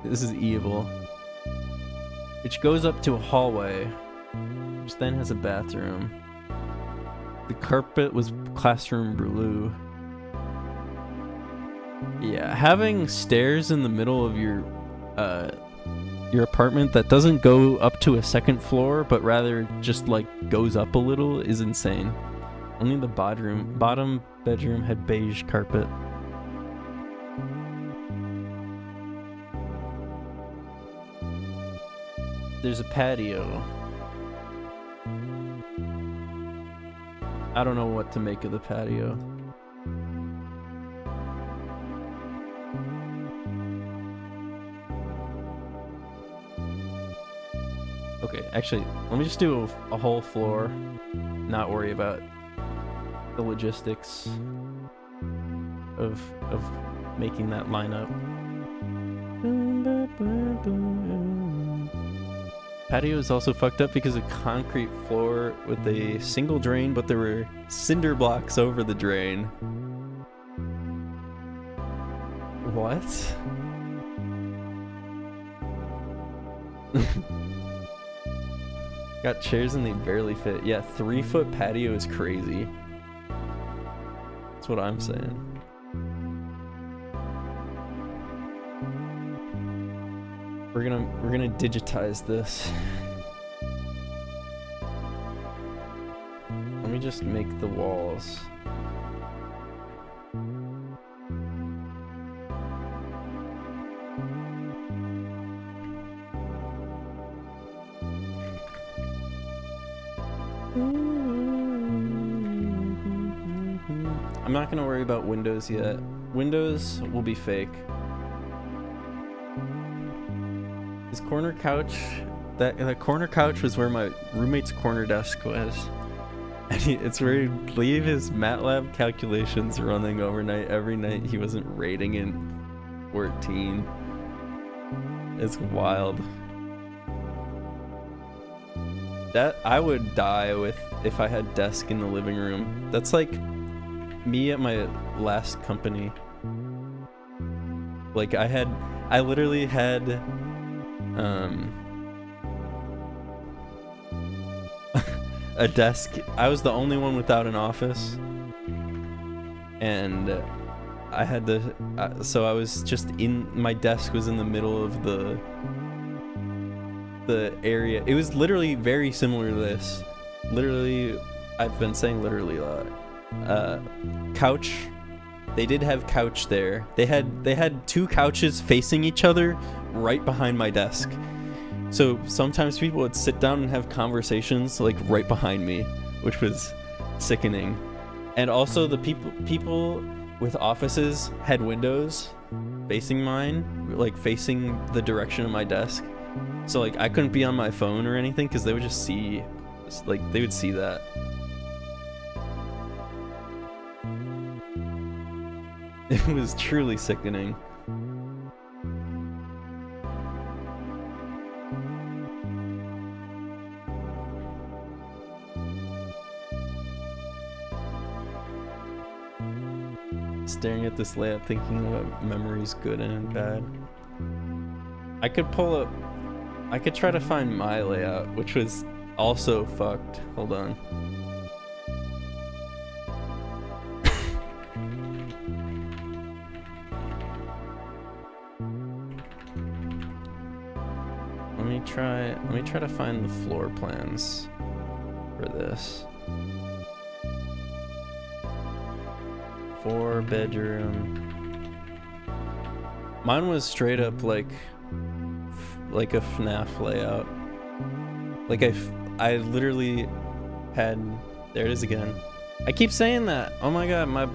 This is evil. Which goes up to a hallway, which then has a bathroom. The carpet was classroom blue. Yeah, having stairs in the middle of your apartment that doesn't go up to a second floor, but rather just like goes up a little, is insane. Only the bottom bedroom had beige carpet. There's a patio. I don't know what to make of the patio. Okay, actually, let me just do a whole floor, not worry about the logistics of making that line up. Patio is also fucked up because of concrete floor with a single drain, but there were cinder blocks over the drain. What? Got chairs and they barely fit. Yeah, 3-foot patio is crazy. That's what I'm saying. We're gonna digitize this. Let me just make the walls. I'm not gonna worry about windows yet. Windows will be fake. his corner couch. That corner couch was where my roommate's corner desk was. And it's where he'd leave his MATLAB calculations running overnight every night he wasn't rating in 14. It's wild. That I would die with if I had desk in the living room. That's like me at my last company. Like I literally had a desk. I was the only one without an office, and I had to so I was just in my desk was in the middle of the area. It was literally very similar to this. Literally, I've been saying literally a lot. Couch. They did have couch there. They had two couches facing each other right behind my desk. So sometimes people would sit down and have conversations like right behind me, which was sickening. And also the people with offices had windows facing mine, like facing the direction of my desk. So like I couldn't be on my phone or anything because they would just see, like they would see that. It was truly sickening. Staring at this layout, thinking about memories, good and bad. I could try to find my layout, which was also fucked. Hold on. Let me try to find the floor plans for this. 4-bedroom. Mine was straight up like a FNAF layout. Like I literally had, there it is again. I keep saying that. Oh my god, my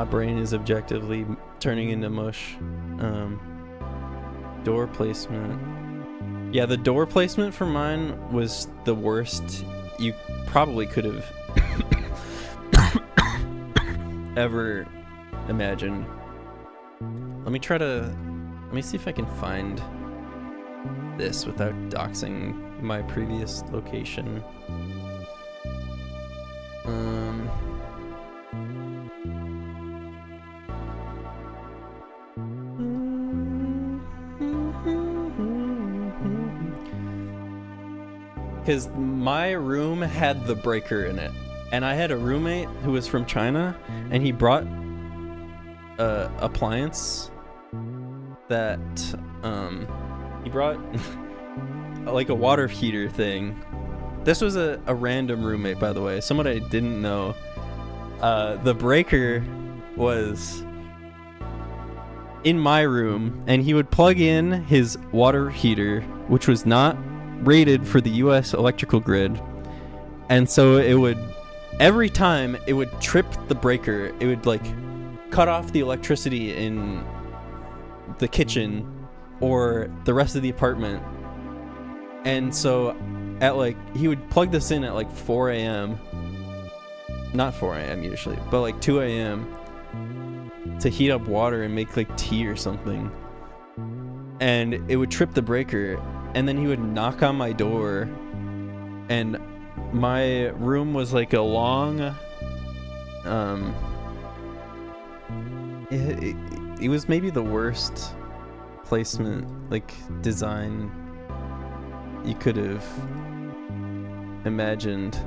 brain is objectively turning into mush. Door placement. Yeah, the door placement for mine was the worst you probably could have ever imagined. Let me see if I can find this without doxing my previous location. Because my room had the breaker in it, and I had a roommate who was from China, and he brought appliance that he brought like a water heater thing. This was a random roommate, by the way, someone I didn't know. The breaker was in my room, and he would plug in his water heater, which was not rated for the US electrical grid, and so it would, every time it would trip the breaker, it would like cut off the electricity in the kitchen or the rest of the apartment. And so at like, he would plug this in at like 4 a.m. Not 4 a.m. usually, but like 2 a.m. to heat up water and make like tea or something. And it would trip the breaker, and then he would knock on my door, and my room was like a long it was maybe the worst placement, like design you could have imagined.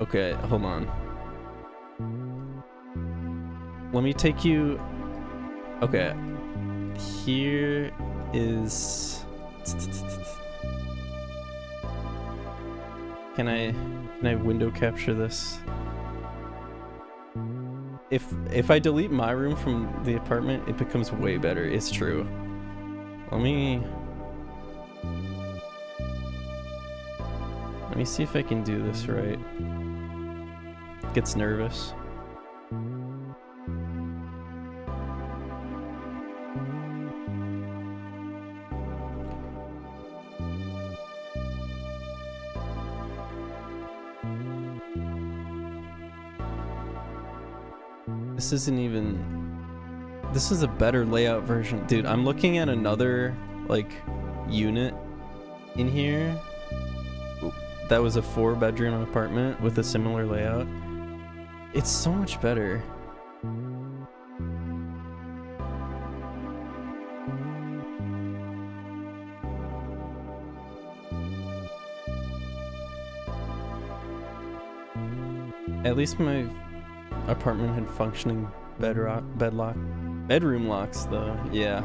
Okay, hold on. Let me take you. Okay. Here is. Can I window capture this? If I delete my room from the apartment, it becomes way better. It's true. Let me see if I can do this right. gets nervous. This isn't even... This is a better layout version. Dude, I'm looking at another, like, unit in here. That was a 4-bedroom apartment with a similar layout. It's so much better. At least my apartment had functioning bedroom locks though. Yeah.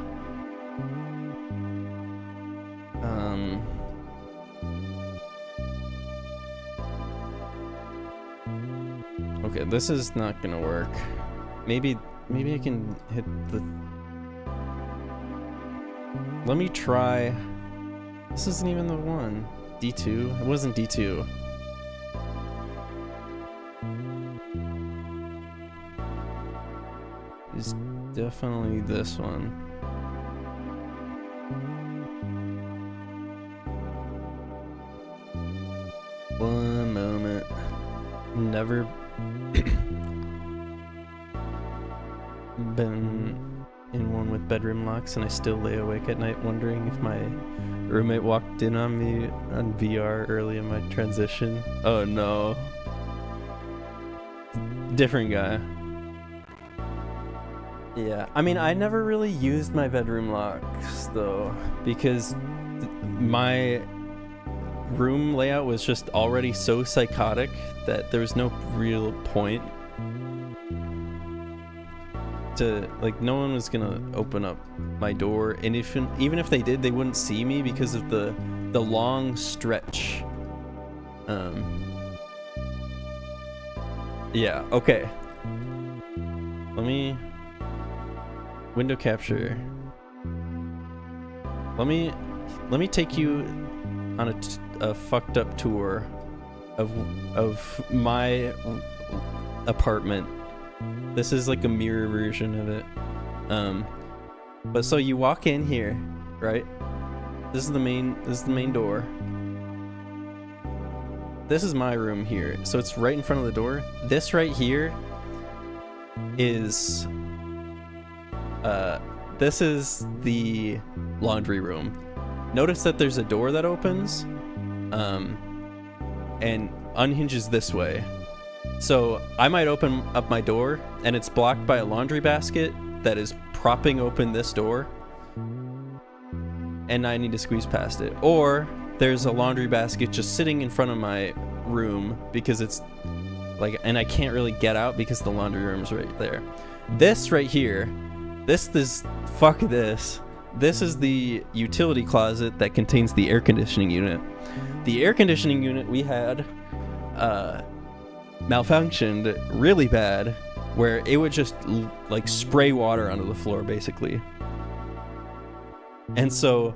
Okay, this is not gonna work. Maybe I can hit the... Let me try... This isn't even the one. D2? It wasn't D2. It's definitely this one. One moment. Never been in one with bedroom locks, and I still lay awake at night wondering if my roommate walked in on me on VR early in my transition. Oh no. Different guy. Yeah, I mean, I never really used my bedroom locks though, because my room layout was just already so psychotic that there was no real point to, like, no one was gonna open up my door, and even if they did, they wouldn't see me because of the long stretch. Yeah, okay. Let me window capture. Let me take you on a fucked up tour of my apartment. This is like a mirror version of it. But so you walk in here, right? This is the main door. This is my room here. So it's right in front of the door. This right here is this is the laundry room. Notice that there's a door that opens and unhinges this way. So I might open up my door and it's blocked by a laundry basket that is propping open this door, and I need to squeeze past it. Or there's a laundry basket just sitting in front of my room because it's like, and I can't really get out because the laundry room's right there. This right here, fuck this. This is the utility closet that contains the air conditioning unit. The air conditioning unit we had malfunctioned really bad, where it would just like spray water onto the floor basically. And so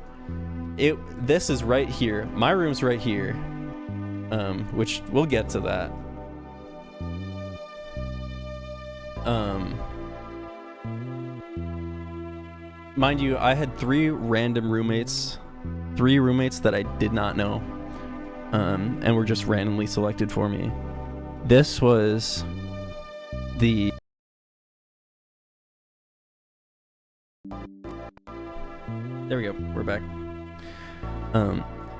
this is right here. My room's right here, which we'll get to that. Mind you, I had 3 random roommates, 3 roommates that I did not know, and were just randomly selected for me. This was the... There we go, we're back.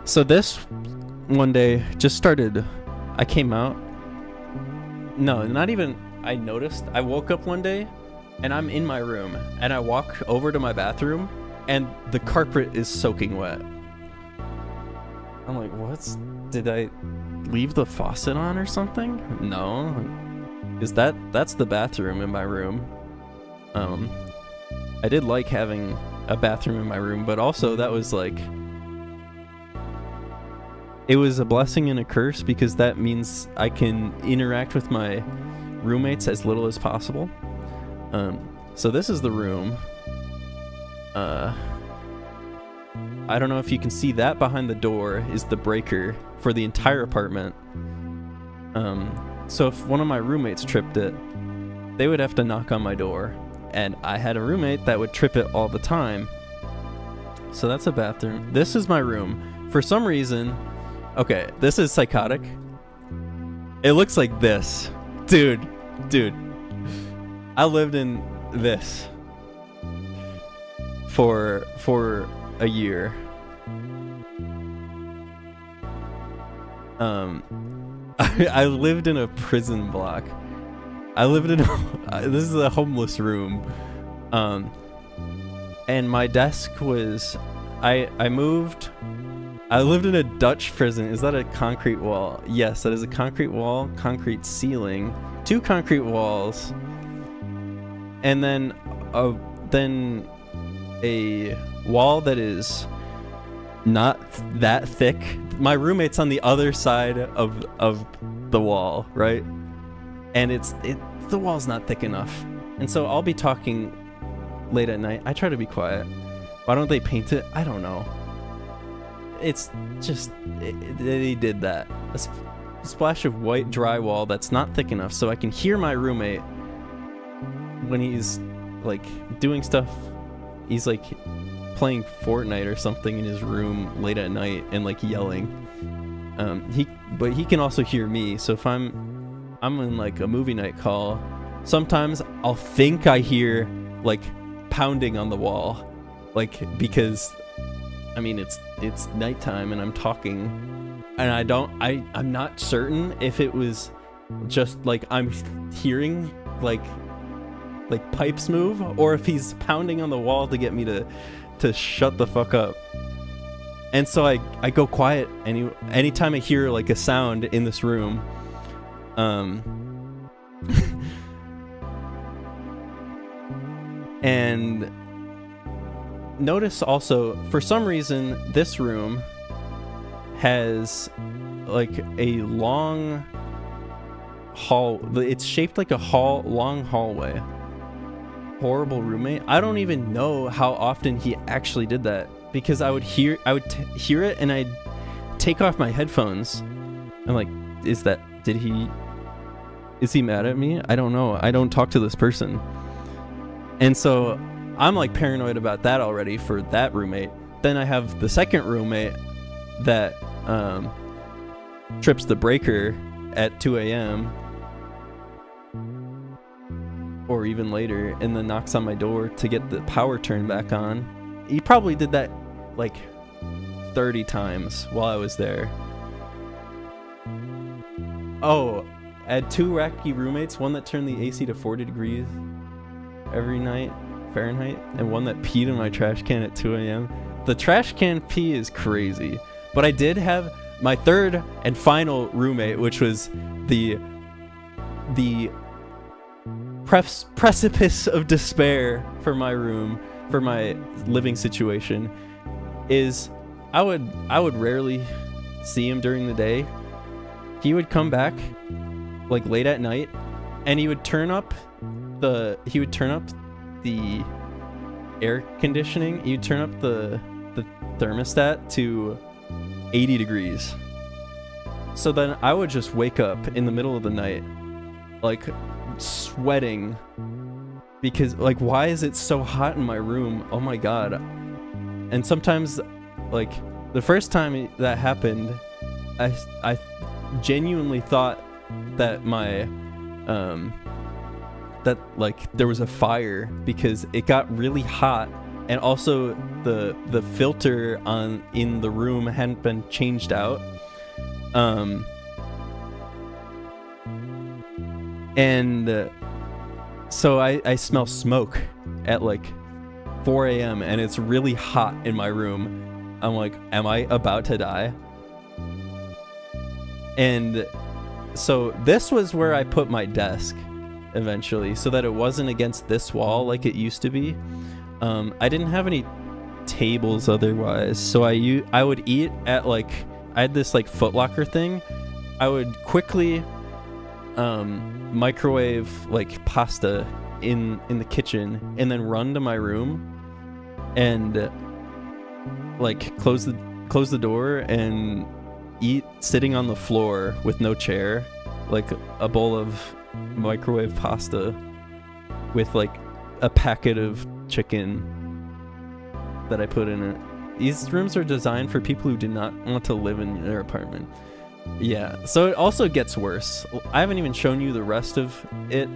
So this one day just started, I came out, no, not even, I noticed, I woke up one day and I'm in my room and I walk over to my bathroom and the carpet is soaking wet. I'm like, did I leave the faucet on or something? No, is that's the bathroom in my room. I did like having a bathroom in my room, but also that was like, it was a blessing and a curse because that means I can interact with my roommates as little as possible. So this is the room. I don't know if you can see that behind the door is the breaker for the entire apartment. So if one of my roommates tripped it, they would have to knock on my door. And I had a roommate that would trip it all the time. So that's a bathroom. This is my room. For some reason, okay, this is psychotic. It looks like this. Dude. I lived in this for a year. I lived in a prison block. I lived in this is a homeless room. And my desk was I lived in a Dutch prison. Is that a concrete wall? Yes, that is a concrete wall, concrete ceiling, 2 concrete walls, and then a wall that is not that thick. My roommate's on the other side of the wall, right? And the wall's not thick enough. And so I'll be talking late at night. I try to be quiet. Why don't they paint it? I don't know. It's just they did that. A splash of white drywall that's not thick enough so I can hear my roommate when he's like doing stuff. He's like playing Fortnite or something in his room late at night and like yelling. But he can also hear me. So if I'm in like a movie night call, sometimes I'll think I hear like pounding on the wall, like because I mean it's nighttime and I'm talking, and I'm not certain if it was just like I'm hearing like pipes move, or if he's pounding on the wall to get me to shut the fuck up. And so I go quiet anytime I hear like a sound in this room. And notice also, for some reason, this room has like a long hall. It's shaped like a long hallway. Horrible roommate. I don't even know how often he actually did that, because I would hear it and I'd take off my headphones. I'm like, is he mad at me? I don't know. I don't talk to this person. And so I'm like paranoid about that already for that roommate. Then I have the second roommate that trips the breaker at 2 a.m. or even later, and then knocks on my door to get the power turned back on. He probably did that like 30 times while I was there. Oh, I had 2 wacky roommates, one that turned the AC to 40 degrees every night, Fahrenheit, and one that peed in my trash can at 2 a.m. The trash can pee is crazy. But I did have my third and final roommate, which was the precipice of despair for my room, for my living situation, is I would rarely see him during the day. He would come back like late at night, and he would turn up the air conditioning. He would turn up the thermostat to 80 degrees. So then I would just wake up in the middle of the night like sweating, because like, why is it so hot in my room? Oh my god. And sometimes, like, the first time that happened, I genuinely thought that that like there was a fire, because it got really hot, and also the filter in the room hadn't been changed out. And so I smell smoke at like 4 a.m. and it's really hot in my room. I'm like, am I about to die? And so this was where I put my desk eventually, so that it wasn't against this wall like it used to be. I didn't have any tables otherwise, so I would eat at like, I had this like Foot Locker thing. I would quickly microwave like pasta in the kitchen, and then run to my room and like close the door and eat sitting on the floor with no chair, like a bowl of microwave pasta with like a packet of chicken that I put in it. These rooms are designed for people who do not want to live in their apartment. Yeah, so it also gets worse. I haven't even shown you the rest of it.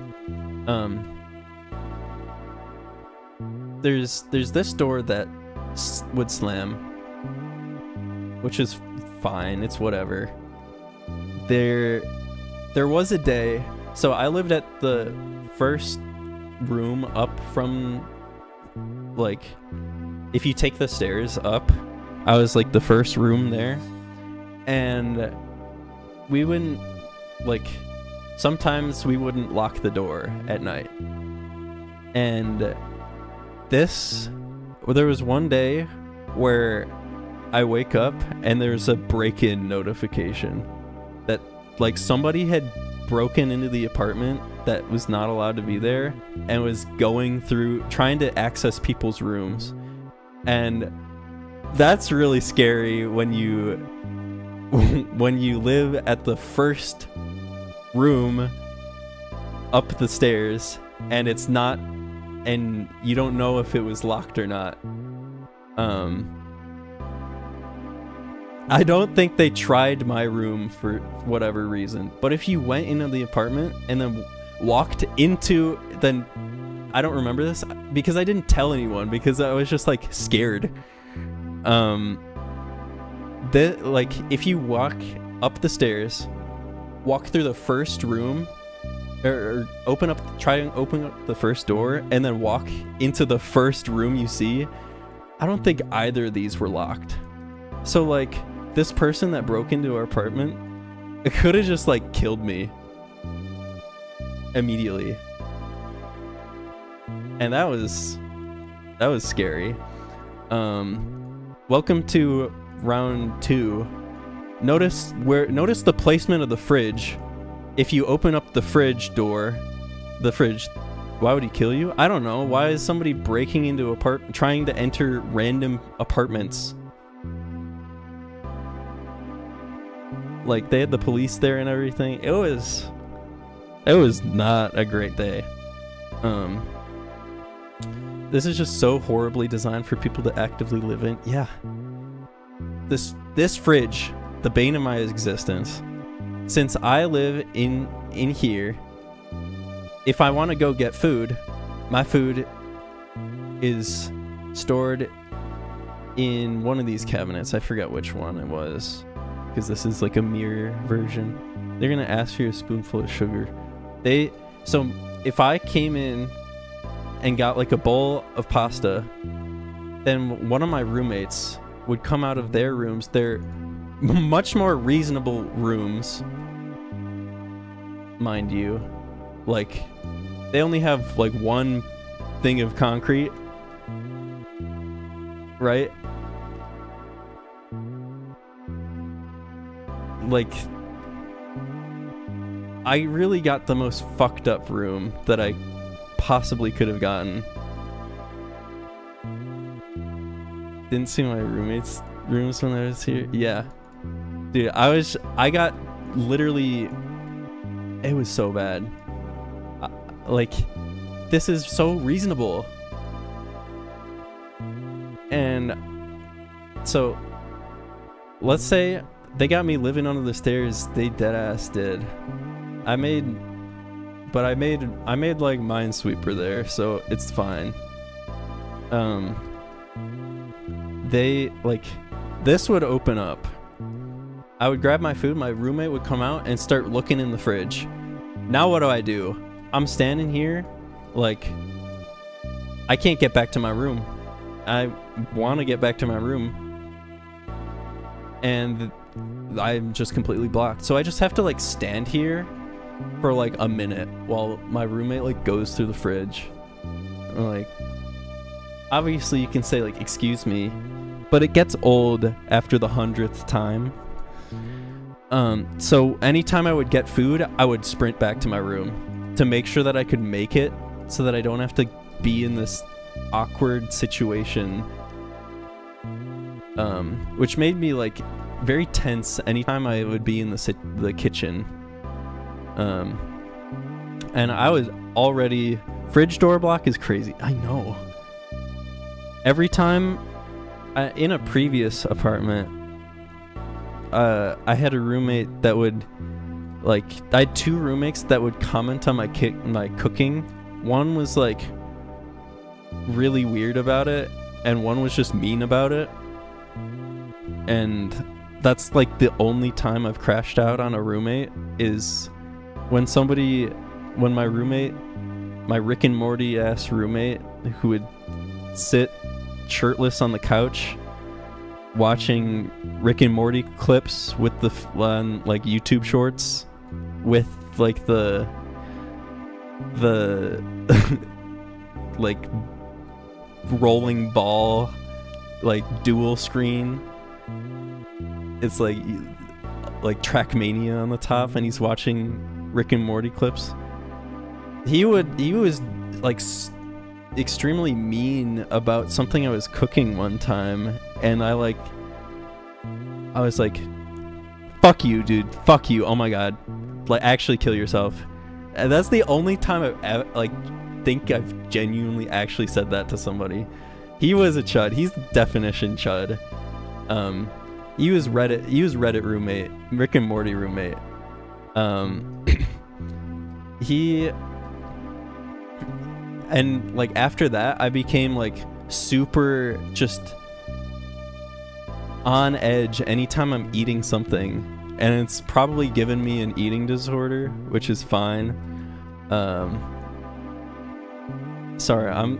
There's this door that would slam, which is fine. It's whatever. There was a day. So I lived at the first room up from, like, if you take the stairs up, I was like the first room there, and we wouldn't, like, sometimes we wouldn't lock the door at night. And there was one day where I wake up and there's a break-in notification that, like, somebody had broken into the apartment that was not allowed to be there and was going through, trying to access people's rooms. And that's really scary when you live at the first room up the stairs and it's not, and you don't know if it was locked or not. I don't think they tried my room for whatever reason, but if you went into the apartment and then walked into, then I don't remember this because I didn't tell anyone because I was just like scared. Like, if you walk up the stairs, walk through the first room, or try and open up the first door, and then walk into the first room you see, I don't think either of these were locked. So, like, this person that broke into our apartment, it could have just, like, killed me immediately. And that was scary. Welcome to round 2. Notice the placement of the fridge. If you open up the fridge door, why would he kill you? I don't know. Why is somebody breaking into trying to enter random apartments? Like, they had the police there and everything. It was not a great day. This is just so horribly designed for people to actively live in. Yeah. This fridge, the bane of my existence. Since I live in here, if I want to go get food, my food is stored in one of these cabinets. I forgot which one it was, because this is like a mirror version. They're gonna ask for a spoonful of sugar. So if I came in and got like a bowl of pasta, then one of my roommates would come out of their rooms. They're much more reasonable rooms, mind you. Like, they only have like one thing of concrete, right? Like, I really got the most fucked up room that I possibly could have gotten. Didn't see my roommates' rooms when I was here. Yeah. Dude, I got literally, it was so bad. Like, this is so reasonable. And so, let's say they got me living under the stairs. They deadass did. I made like Minesweeper there, so it's fine. They, like, this would open up. I would grab my food, my roommate would come out and start looking in the fridge. Now what do? I'm standing here, like, I can't get back to my room. I want to get back to my room, and I'm just completely blocked. So I just have to, like, stand here for like a minute while my roommate like goes through the fridge. Like, obviously you can say like, excuse me, but it gets old after the 100th time. So anytime I would get food, I would sprint back to my room to make sure that I could make it, so that I don't have to be in this awkward situation, which made me like very tense anytime I would be in the kitchen. And I was already... Fridge door block is crazy. I know. Every time... in a previous apartment, I had a roommate that would... Like, I had 2 roommates that would comment on my cooking. One was, like, really weird about it, and one was just mean about it. And that's, like, the only time I've crashed out on a roommate is when my roommate, my Rick and Morty ass roommate, who would sit shirtless on the couch watching Rick and Morty clips with like YouTube shorts with like the like rolling ball like dual screen. It's like Trackmania on the top, and he's watching Rick and Morty clips. He was like extremely mean about something I was cooking one time, and I was like, fuck you, dude, fuck you, oh my god, like, actually kill yourself. And that's the only time I've ever, think I've genuinely actually said that to somebody. He was a chud. He's the definition chud. He was Reddit roommate, Rick and Morty roommate. And like after that, I became like super just on edge anytime I'm eating something, and it's probably given me an eating disorder, which is fine. Sorry, I'm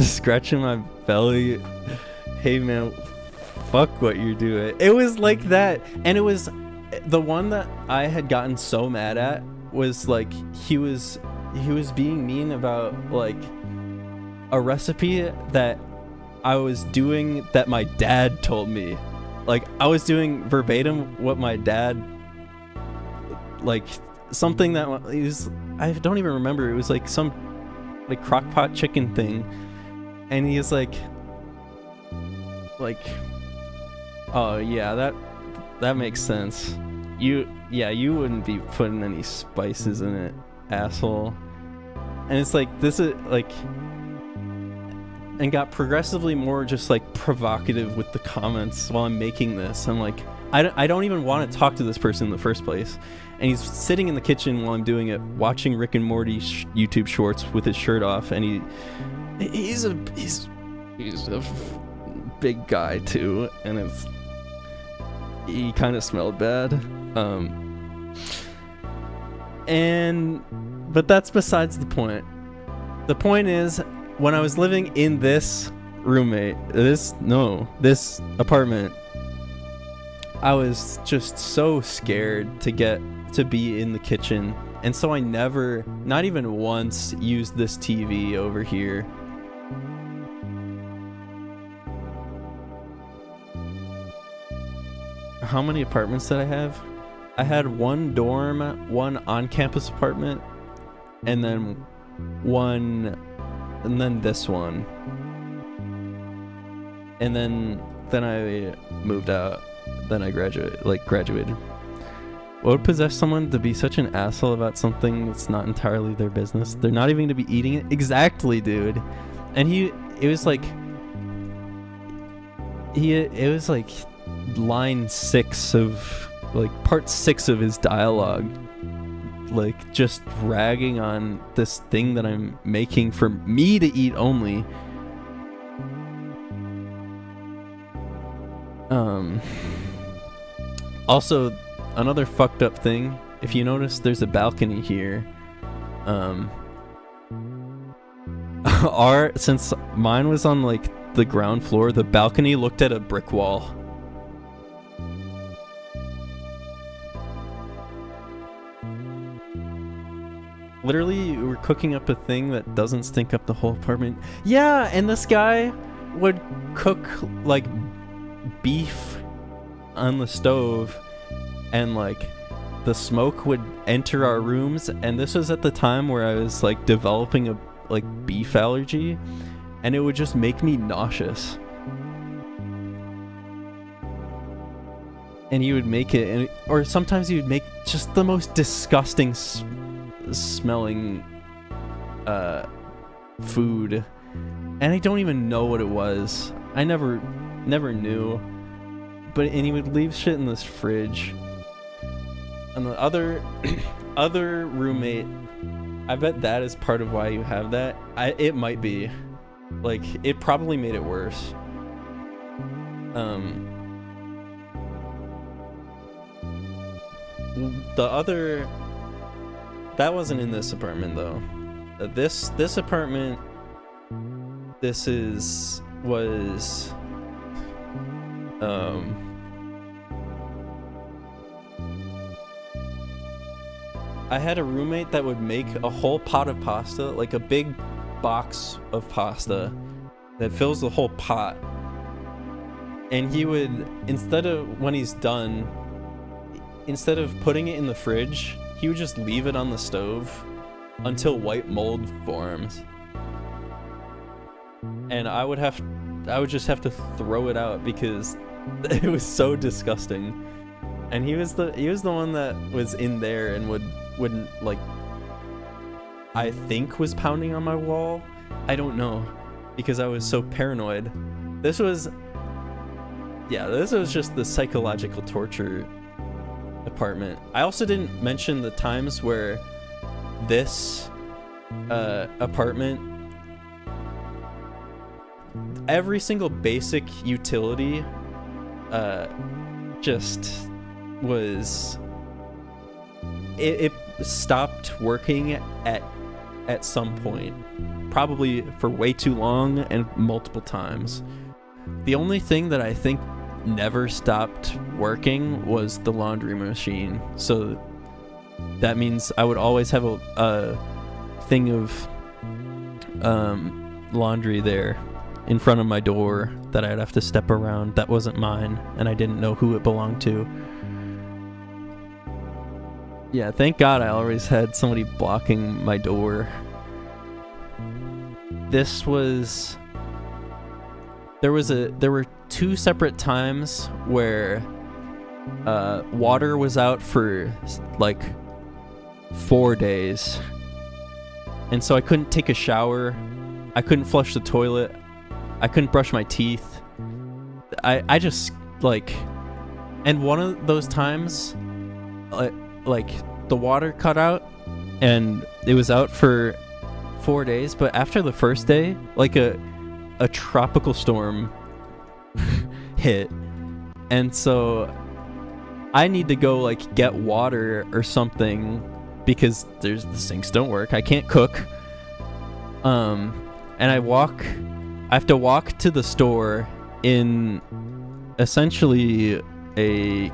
scratching my belly. Hey man, fuck what you're doing. It was like that, and it was the one that I had gotten so mad at was like he was being mean about like a recipe that I was doing that my dad told me. Like I was doing verbatim what my dad, like something that I don't even remember. It was like some like crock-pot chicken thing, and he's like, oh yeah, that makes sense. You wouldn't be putting any spices in it, asshole. And it's like, this is like, and got progressively more just like provocative with the comments while I'm making this. I'm like, I don't even want to talk to this person in the first place. And he's sitting in the kitchen while I'm doing it, watching Rick and Morty YouTube shorts with his shirt off, and he's a big guy too, and he kind of smelled bad. But that's besides the point. The point is, when I was living in this apartment, I was just so scared to be in the kitchen, and so I never, not even once, used this TV over here. How many apartments did I have? I had one dorm, one on-campus apartment, and then this one. And then I moved out. Then I graduated. What would possess someone to be such an asshole about something that's not entirely their business? They're not even going to be eating it. Exactly, dude. And it was like line 6 of like part 6 of his dialogue, like just ragging on this thing that I'm making for me to eat only. Also, another fucked up thing, if you notice, there's a balcony here. Since mine was on like the ground floor, the balcony looked at a brick wall. Literally, we're cooking up a thing that doesn't stink up the whole apartment. Yeah, and this guy would cook like beef on the stove, and like the smoke would enter our rooms, and this was at the time where I was like developing a like beef allergy, and it would just make me nauseous. and he would make it, or sometimes he would make just the most disgusting smelling food, and I don't even know what it was. I never knew, and he would leave shit in this fridge. And the other roommate, I bet that is part of why you have that. It might be, like, it probably made it worse. The other, that wasn't in this apartment though. This apartment, was I had a roommate that would make a whole pot of pasta, like a big box of pasta that fills the whole pot. And he would, instead of putting it in the fridge, he would just leave it on the stove until white mold forms. And I would just have to throw it out because it was so disgusting. And he was the one that was in there and wouldn't, like, I think was pounding on my wall. I don't know, because I was so paranoid. This was just the psychological torture apartment. I also didn't mention the times where this apartment, every single basic utility just was, it stopped working at some point, probably for way too long and multiple times. The only thing that I think never stopped working was the laundry machine. So that means I would always have a thing of laundry there in front of my door that I'd have to step around. That wasn't mine, and I didn't know who it belonged to. Yeah, thank God I always had somebody blocking my door. There were two separate times where water was out for like 4 days, and so I couldn't take a shower, I couldn't flush the toilet, I couldn't brush my teeth. I just, like, and one of those times, like, the water cut out and it was out for 4 days, but after the first day, like, a tropical storm hit, and so I need to go, like, get water or something because the sinks don't work. I can't cook. And I have to walk to the store in essentially a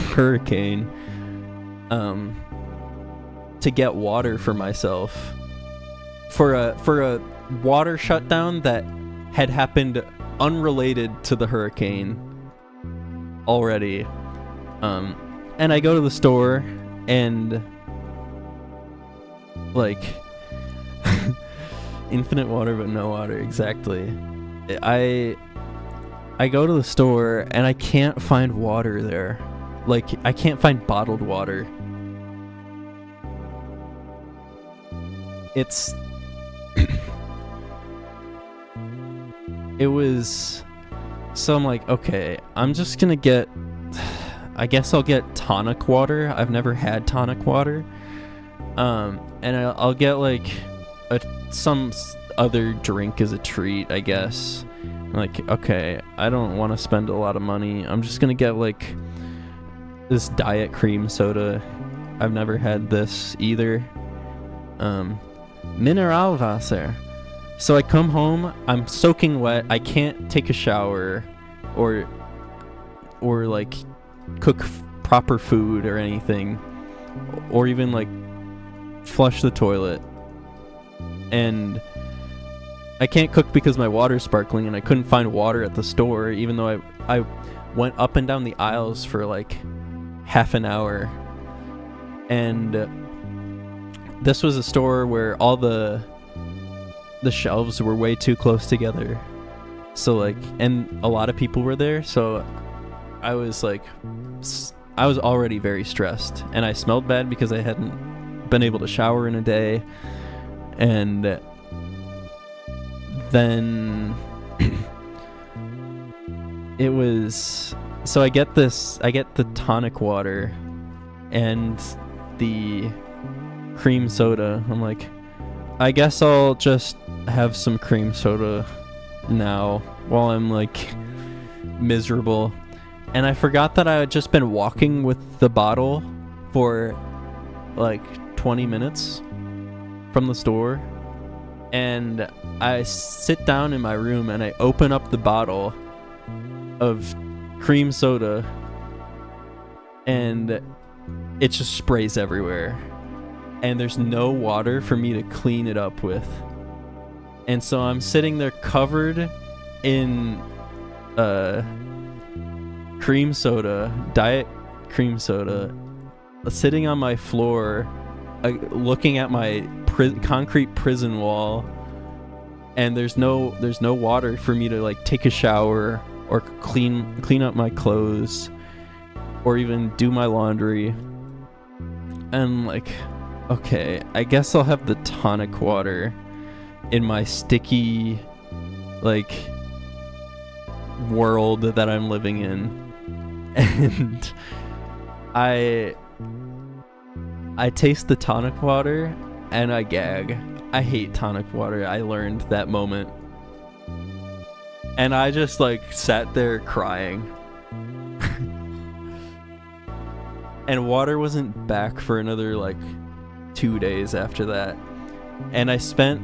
hurricane to get water for myself for a water shutdown that had happened unrelated to the hurricane already. And I go to the store and, like, infinite water but no water, exactly. I go to the store and I can't find water there. Like, I can't find bottled water. It was, so I'm like, okay, I'm just gonna I guess I'll get tonic water. I've never had tonic water. And I'll get, like, some other drink as a treat, I guess. Like, okay, I don't want to spend a lot of money. I'm just gonna get, like, this diet cream soda. I've never had this either. Mineralwasser. So I come home, I'm soaking wet, I can't take a shower or like cook proper food or anything, or even, like, flush the toilet. And I can't cook because my water's sparkling, and I couldn't find water at the store, even though I went up and down the aisles for, like, half an hour. And this was a store where all the shelves were way too close together. So, like, and a lot of people were there, so I was like, I was already very stressed, and I smelled bad because I hadn't been able to shower in a day, and then it was, so I get the tonic water and the cream soda. I'm like, I guess I'll just have some cream soda now while I'm like miserable. And I forgot that I had just been walking with the bottle for like 20 minutes from the store. And I sit down in my room and I open up the bottle of cream soda and it just sprays everywhere. And there's no water for me to clean it up with. And so I'm sitting there covered in cream soda, diet cream soda, sitting on my floor, looking at my concrete prison wall, and there's no water for me to like take a shower or clean up my clothes or even do my laundry. And like, okay, I guess I'll have the tonic water in my sticky like world that I'm living in. And I taste the tonic water and I gag. I hate tonic water. I learned that moment. And I just like sat there crying. And water wasn't back for another like 2 days after that. And I spent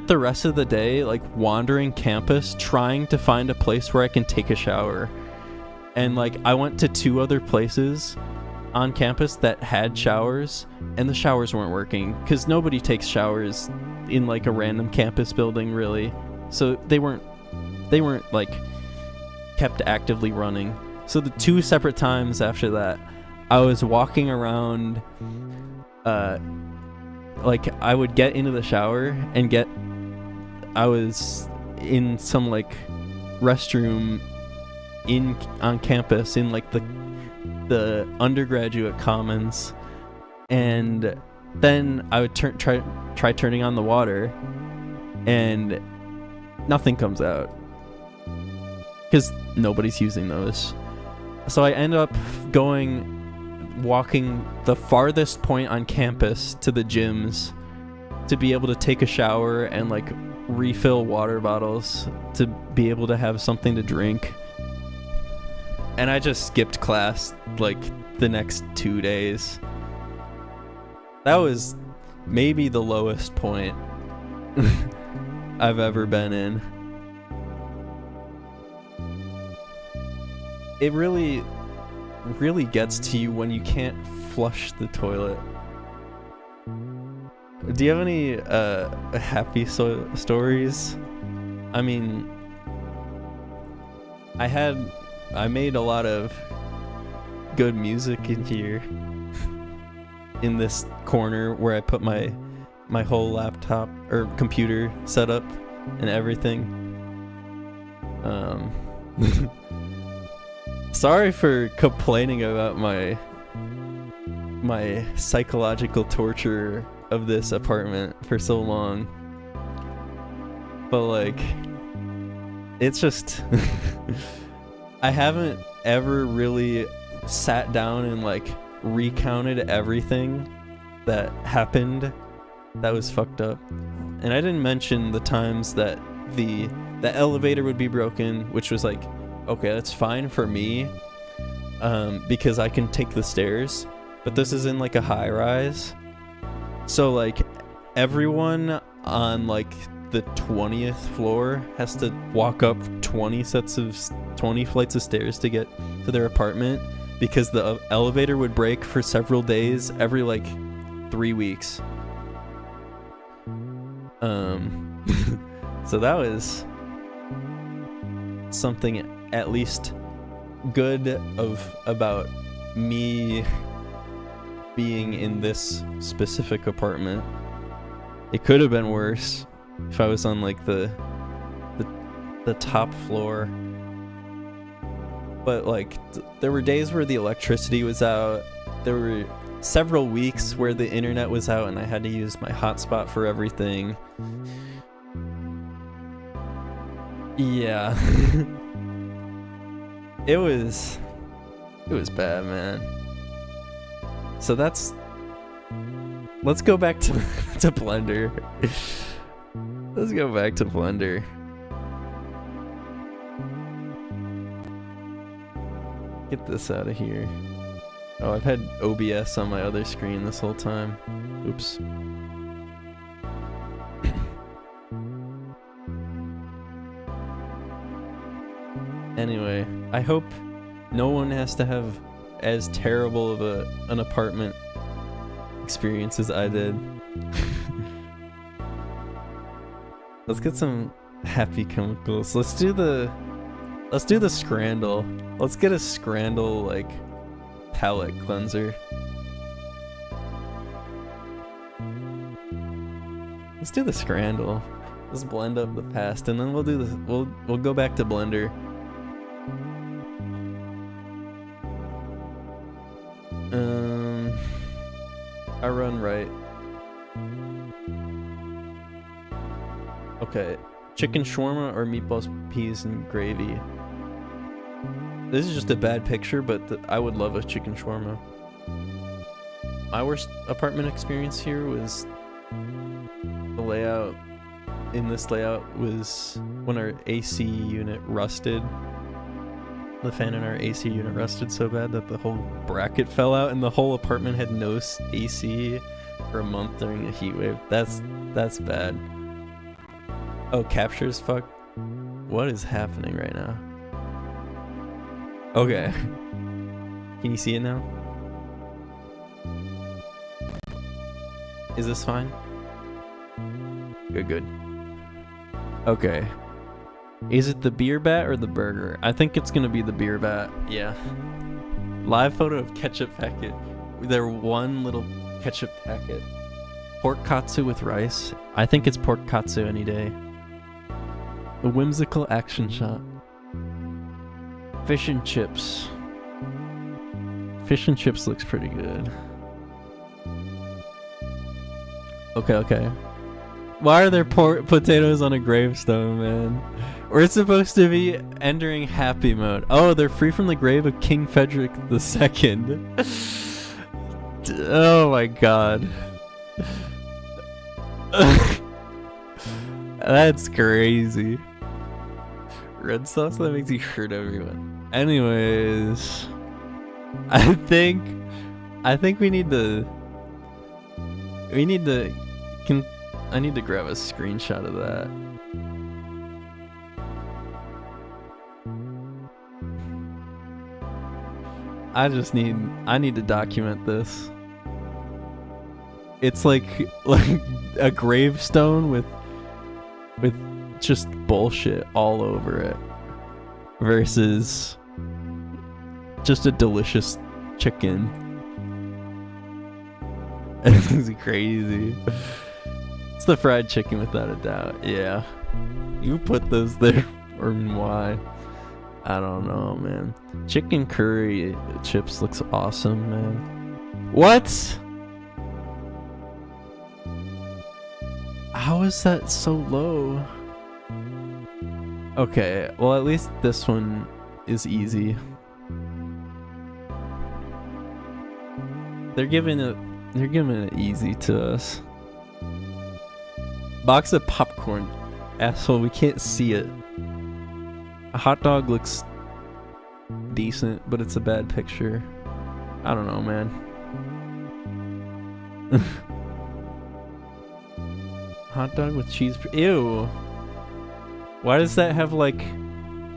the rest of the day like wandering campus trying to find a place where I can take a shower. And like I went to 2 other places on campus that had showers, and the showers weren't working because nobody takes showers in like a random campus building really. So they weren't like kept actively running. So the 2 separate times after that, I was walking around, like I would get into the shower and I was in some like restroom on campus in like the undergraduate commons, and then I would try turning on the water and nothing comes out because nobody's using those. So I end up walking the farthest point on campus to the gyms to be able to take a shower and like refill water bottles to be able to have something to drink. And I just skipped class like the next 2 days. That was maybe the lowest point I've ever been in. It really gets to you when you can't flush the toilet. Do you have any happy stories? I mean, I made a lot of good music in here, in this corner where I put my whole laptop or computer setup and everything. Sorry for complaining about my psychological torture of this apartment for so long, but like, it's just I haven't ever really sat down and like recounted everything that happened that was fucked up. And I didn't mention the times that the elevator would be broken, which was like, okay, that's fine for me, because I can take the stairs, but this is in like a high rise, so like everyone on like the 20th floor has to walk up 20 flights of stairs to get to their apartment, because the elevator would break for several days every like 3 weeks. So that was something at least good about me being in this specific apartment. It could have been worse if I was on like the top floor. But like there were days where the electricity was out. There were several weeks where the internet was out and I had to use my hotspot for everything. Yeah. It was bad, man. So let's go back to Blender. Let's go back to Blender. Get this out of here. Oh, I've had OBS on my other screen this whole time. Oops. Anyway, I hope no one has to have as terrible of an apartment experience as I did. Let's get some happy chemicals. Let's do the Scrandle. Let's get a Scrandle like palette cleanser. Let's do the Scrandle. Let's blend up the past and then we'll do this. We'll go back to Blender. I run right. Okay, chicken shawarma or meatballs, peas, and gravy. This is just a bad picture, but I would love a chicken shawarma. My worst apartment experience here was the layout. In this layout was when our AC unit rusted. The fan in our AC unit rusted so bad that the whole bracket fell out and the whole apartment had no AC for a month during a heat wave. That's bad. Oh, captures fuck. What is happening right now? Okay. Can you see it now? Is this fine? Good. Okay. Is it the beer bat or the burger? I think it's gonna be the beer bat. Yeah. Live photo of ketchup packet. They're one little ketchup packet. Pork katsu with rice. I think it's pork katsu any day. A whimsical action shot. Fish and chips. Fish and chips looks pretty good. Okay. Why are there potatoes on a gravestone, man? We're supposed to be entering happy mode. Oh, they're free from the grave of King Frederick II. Oh my god. That's crazy. Red sauce that makes you hurt everyone. Anyways, I think we need to. I need to grab a screenshot of that. I need to document this. It's like a gravestone with just bullshit all over it versus just a delicious chicken. This is crazy. It's the fried chicken without a doubt. Yeah. You put those there or why? I don't know, man. Chicken curry chips looks awesome, man. What? How is that so low? Okay, well at least this one is easy. They're giving it easy to us. Box of popcorn. Asshole, we can't see it. A hot dog looks decent, but it's a bad picture. I don't know, man. Hot dog with cheese. Ew. Why does that have like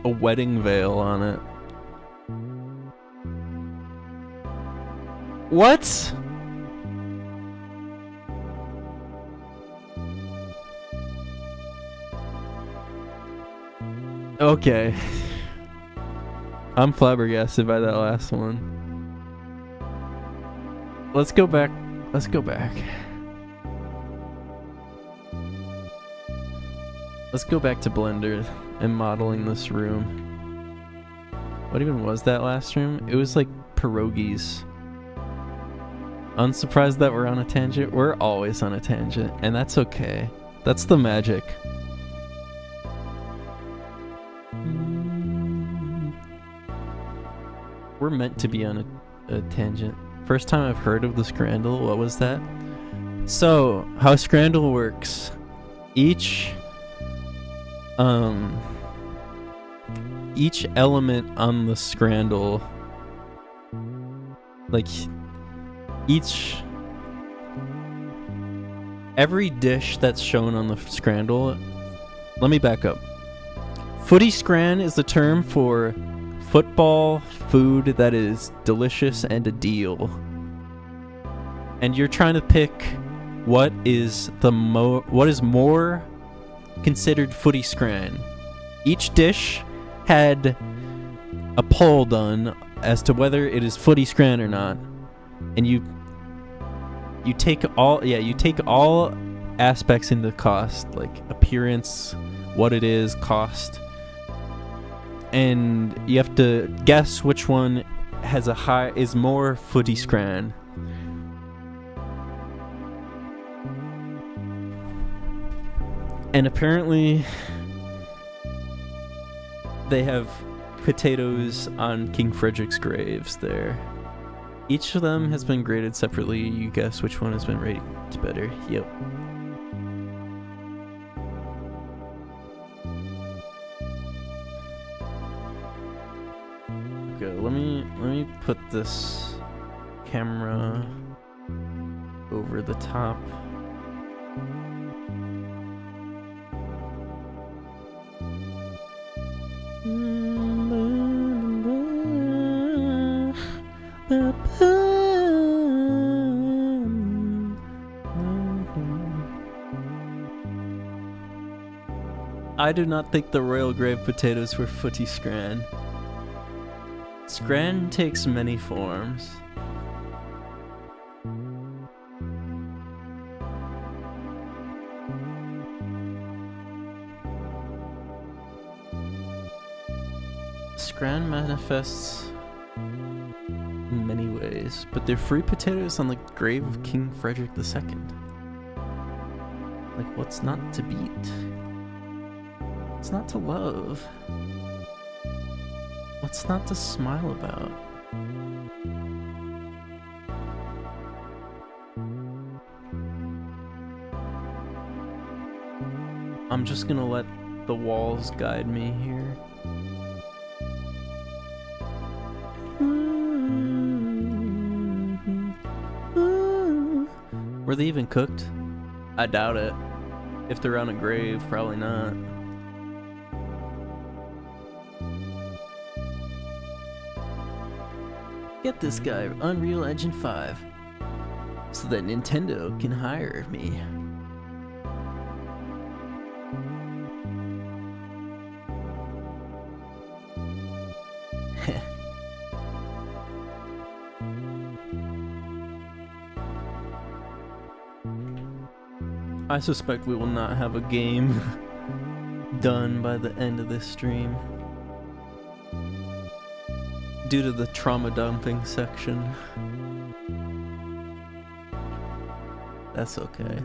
a wedding veil on it? What? Okay. I'm flabbergasted by that last one. Let's go back. Let's go back to Blender and modeling this room. What even was that last room? It was like pierogies. Unsurprised that we're on a tangent? We're always on a tangent, and that's okay. That's the magic. We're meant to be on a tangent. First time I've heard of the Scrandle, what was that? So, how Scrandle works. Each element on the Scrandle, like every dish that's shown on the Scrandle, let me back up. Footy Scran is the term for football food that is delicious and a deal. And you're trying to pick what is more considered footy scran. Each dish had a poll done as to whether it is footy scran or not. And you take all aspects into cost, like appearance, what it is, cost. And you have to guess which one is more footy scran. And apparently they have potatoes on King Frederick's graves there. Each of them has been graded separately. You guess which one has been rated better. Yep. Okay, let me put this camera over the top. I do not think the royal grave potatoes were footy scran. Scran takes many forms. Scran manifests in many ways, but they're free potatoes on the grave of King Frederick II. Like, what's not to beat? What's not to love? What's not to smile about? I'm just gonna let the walls guide me here. Were they even cooked? I doubt it. If they're on a grave, probably not. Get this guy Unreal Engine 5 so that Nintendo can hire me. I suspect we will not have a game done by the end of this stream due to the trauma dumping section. That's okay.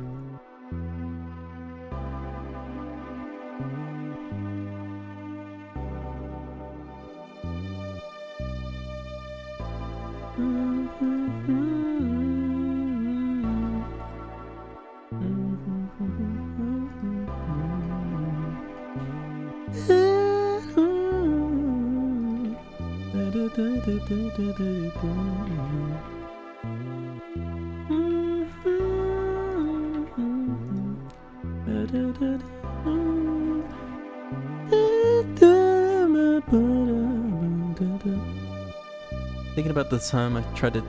Thinking about the time I tried to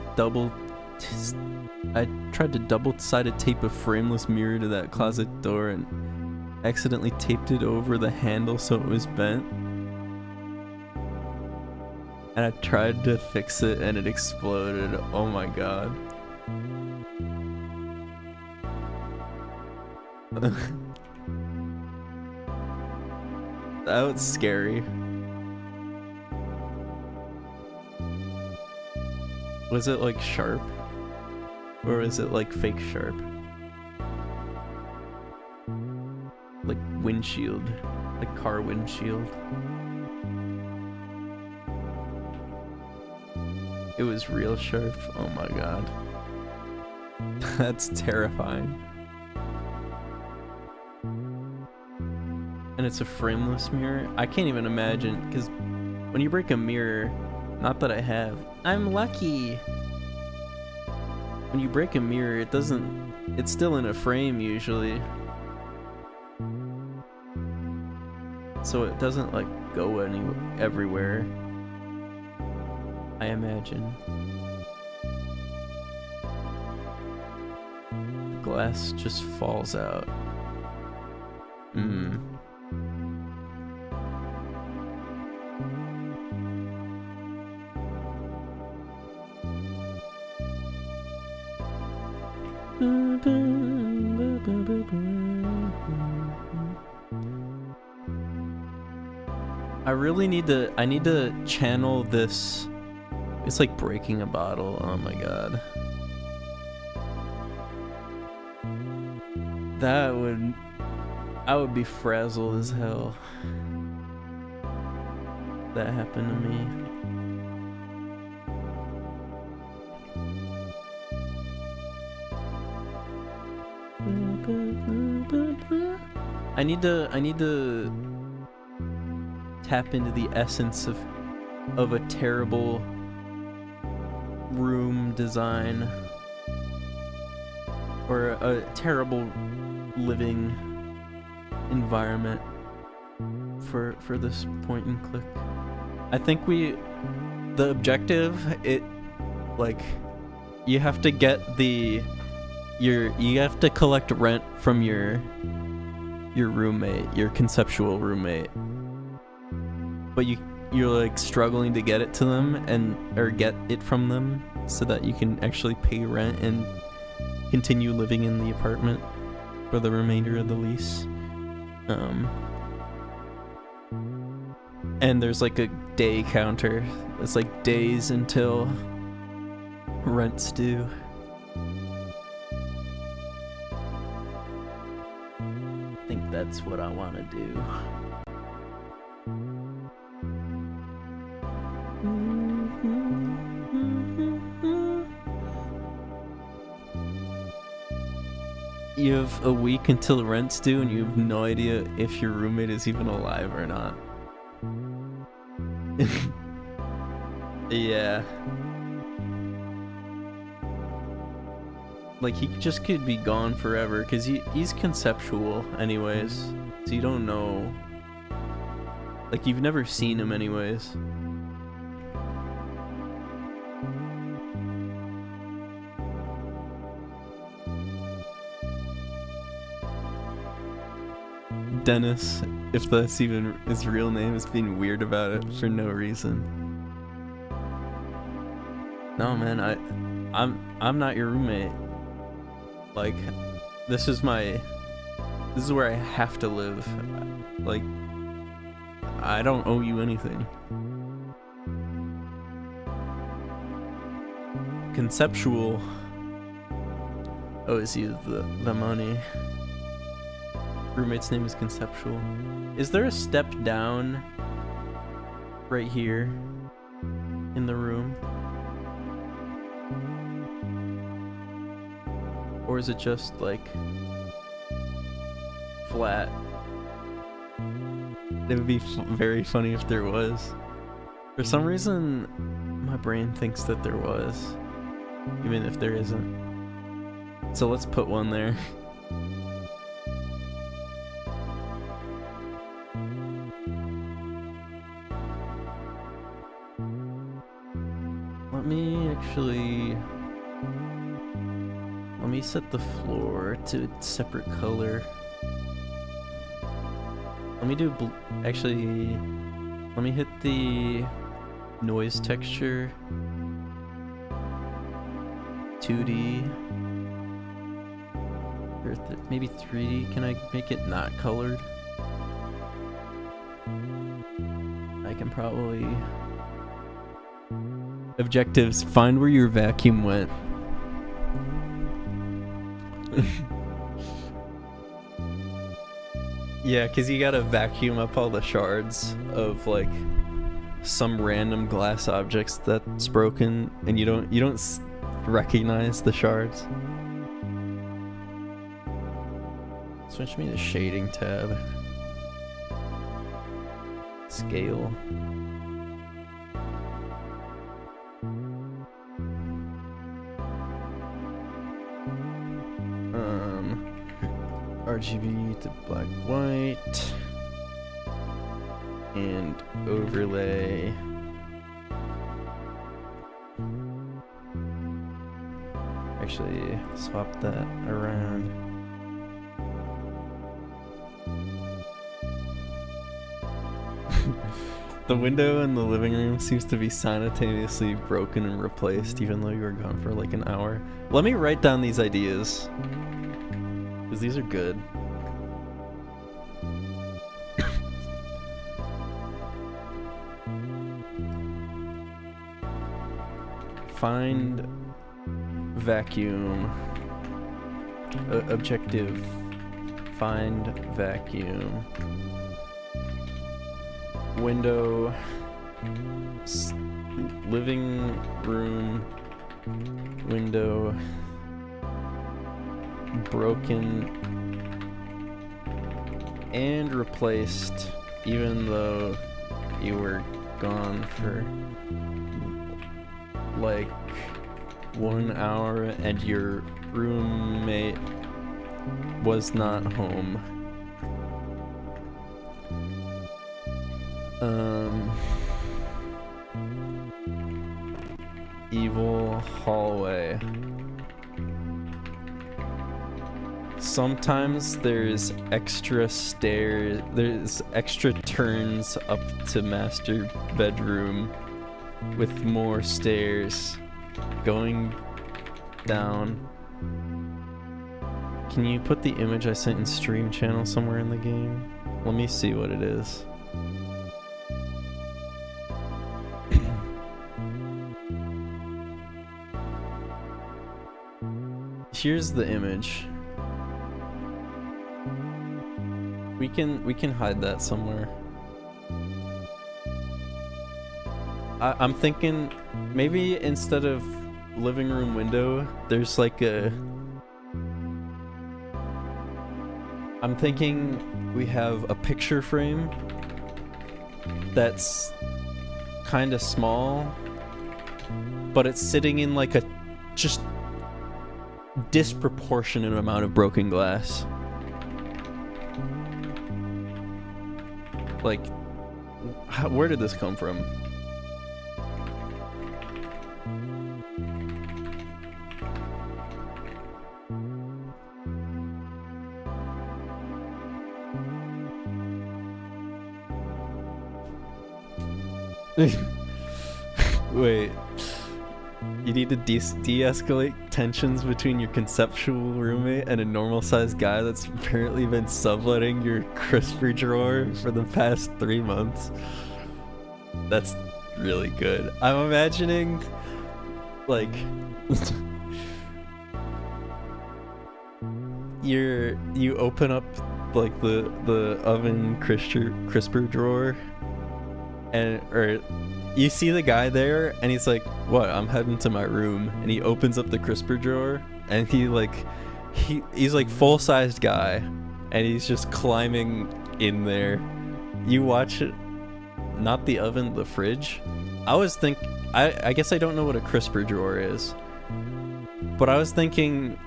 double-sided tape a frameless mirror to that closet door and accidentally taped it over the handle so it was bent. And I tried to fix it and it exploded. Oh my god. That was scary. Was it like sharp? Or was it like fake sharp? Like windshield. Like car windshield. It was real sharp. Oh my god. That's terrifying. And it's a frameless mirror. I can't even imagine, because when you break a mirror, not that I have, I'm lucky. When you break a mirror, it's still in a frame usually. So it doesn't like go everywhere, I imagine. The glass just falls out. I need to channel this. It's like breaking a bottle. Oh my god. I would be frazzled as hell. That happened to me. I need to tap into the essence of a terrible room design or a terrible living environment for this point and click. I think the objective, you have to get you have to collect rent from your roommate, your conceptual roommate, but you're like struggling to get it to them or get it from them so that you can actually pay rent and continue living in the apartment for the remainder of the lease. And there's like a day counter. It's like days until rent's due. I think that's what I want to do. You have a week until rent's due and you have no idea if your roommate is even alive or not. Yeah. Like, he just could be gone forever, because he's conceptual anyways, so you don't know. Like, you've never seen him anyways. Dennis, if that's even his real name, is being weird about it for no reason. No, man, I'm not your roommate. Like, this is where I have to live. Like, I don't owe you anything. Conceptual owes you the money. Roommate's name is Conceptual. Is there a step down right here in the room? Or is it just like flat? It would be very funny if there was. For some reason, my brain thinks that there was, even if there isn't. So let's put one there. Let me set the floor to a separate color. Let me do actually, let me hit the noise texture 2D or maybe 3D. Can I make it not colored? I can probably Objectives: find where your vacuum went. Yeah, because you gotta vacuum up all the shards of like some random glass objects that's broken, and you don't recognize the shards. Switch me to shading tab. Scale. RGB to black white and overlay. Actually, swap that around. The window in the living room seems to be simultaneously broken and replaced, even though you were gone for like an hour. Let me write down these ideas, because these are good. Find vacuum. Objective. Find vacuum. Window. Living room. Window. Broken and replaced, even though you were gone for like 1 hour and your roommate was not home. Evil hallway. Sometimes there's extra stairs, there's extra turns up to master bedroom with more stairs going down. Can you put the image I sent in stream channel somewhere in the game? Let me see what it is. Here's the image. We can hide that somewhere. I'm thinking maybe instead of living room window, there's like a... I'm thinking we have a picture frame that's kind of small, but it's sitting in like a just disproportionate amount of broken glass. Like, where did this come from? Wait. You need to de-escalate tensions between your conceptual roommate and a normal-sized guy that's apparently been subletting your crisper drawer for the past 3 months. That's really good. I'm imagining, like, you open up like the oven crisper drawer, or you see the guy there, and he's like, "What? I'm heading to my room." And he opens up the crisper drawer, and he's like full-sized guy, and he's just climbing in there. You watch it, not the oven, the fridge. I guess I don't know what a crisper drawer is, but I was thinking,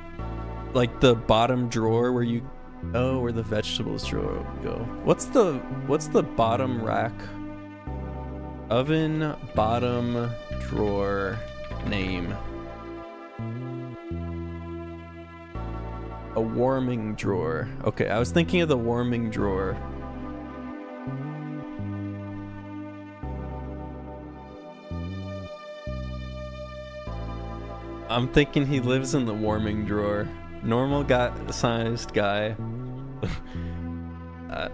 like the bottom drawer where where the vegetables drawer go. What's the bottom rack? Oven bottom drawer name. A warming drawer. Okay, I was thinking of the warming drawer. I'm thinking he lives in the warming drawer. Normal sized guy.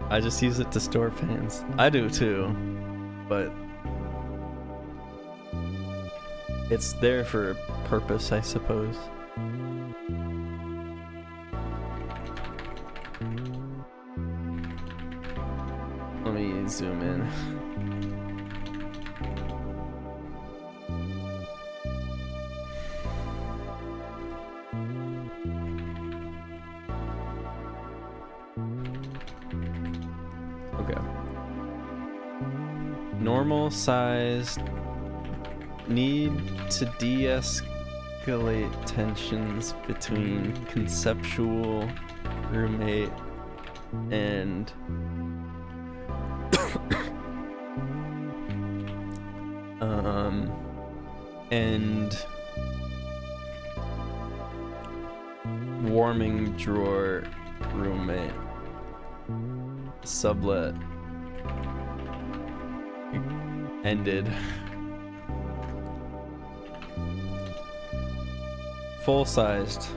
I just use it to store pans. I do too, but It's there for a purpose, I suppose. Let me zoom in. Okay. Normal sized. Need to de-escalate tensions between conceptual roommate and and warming drawer roommate. Sublet ended. Full-sized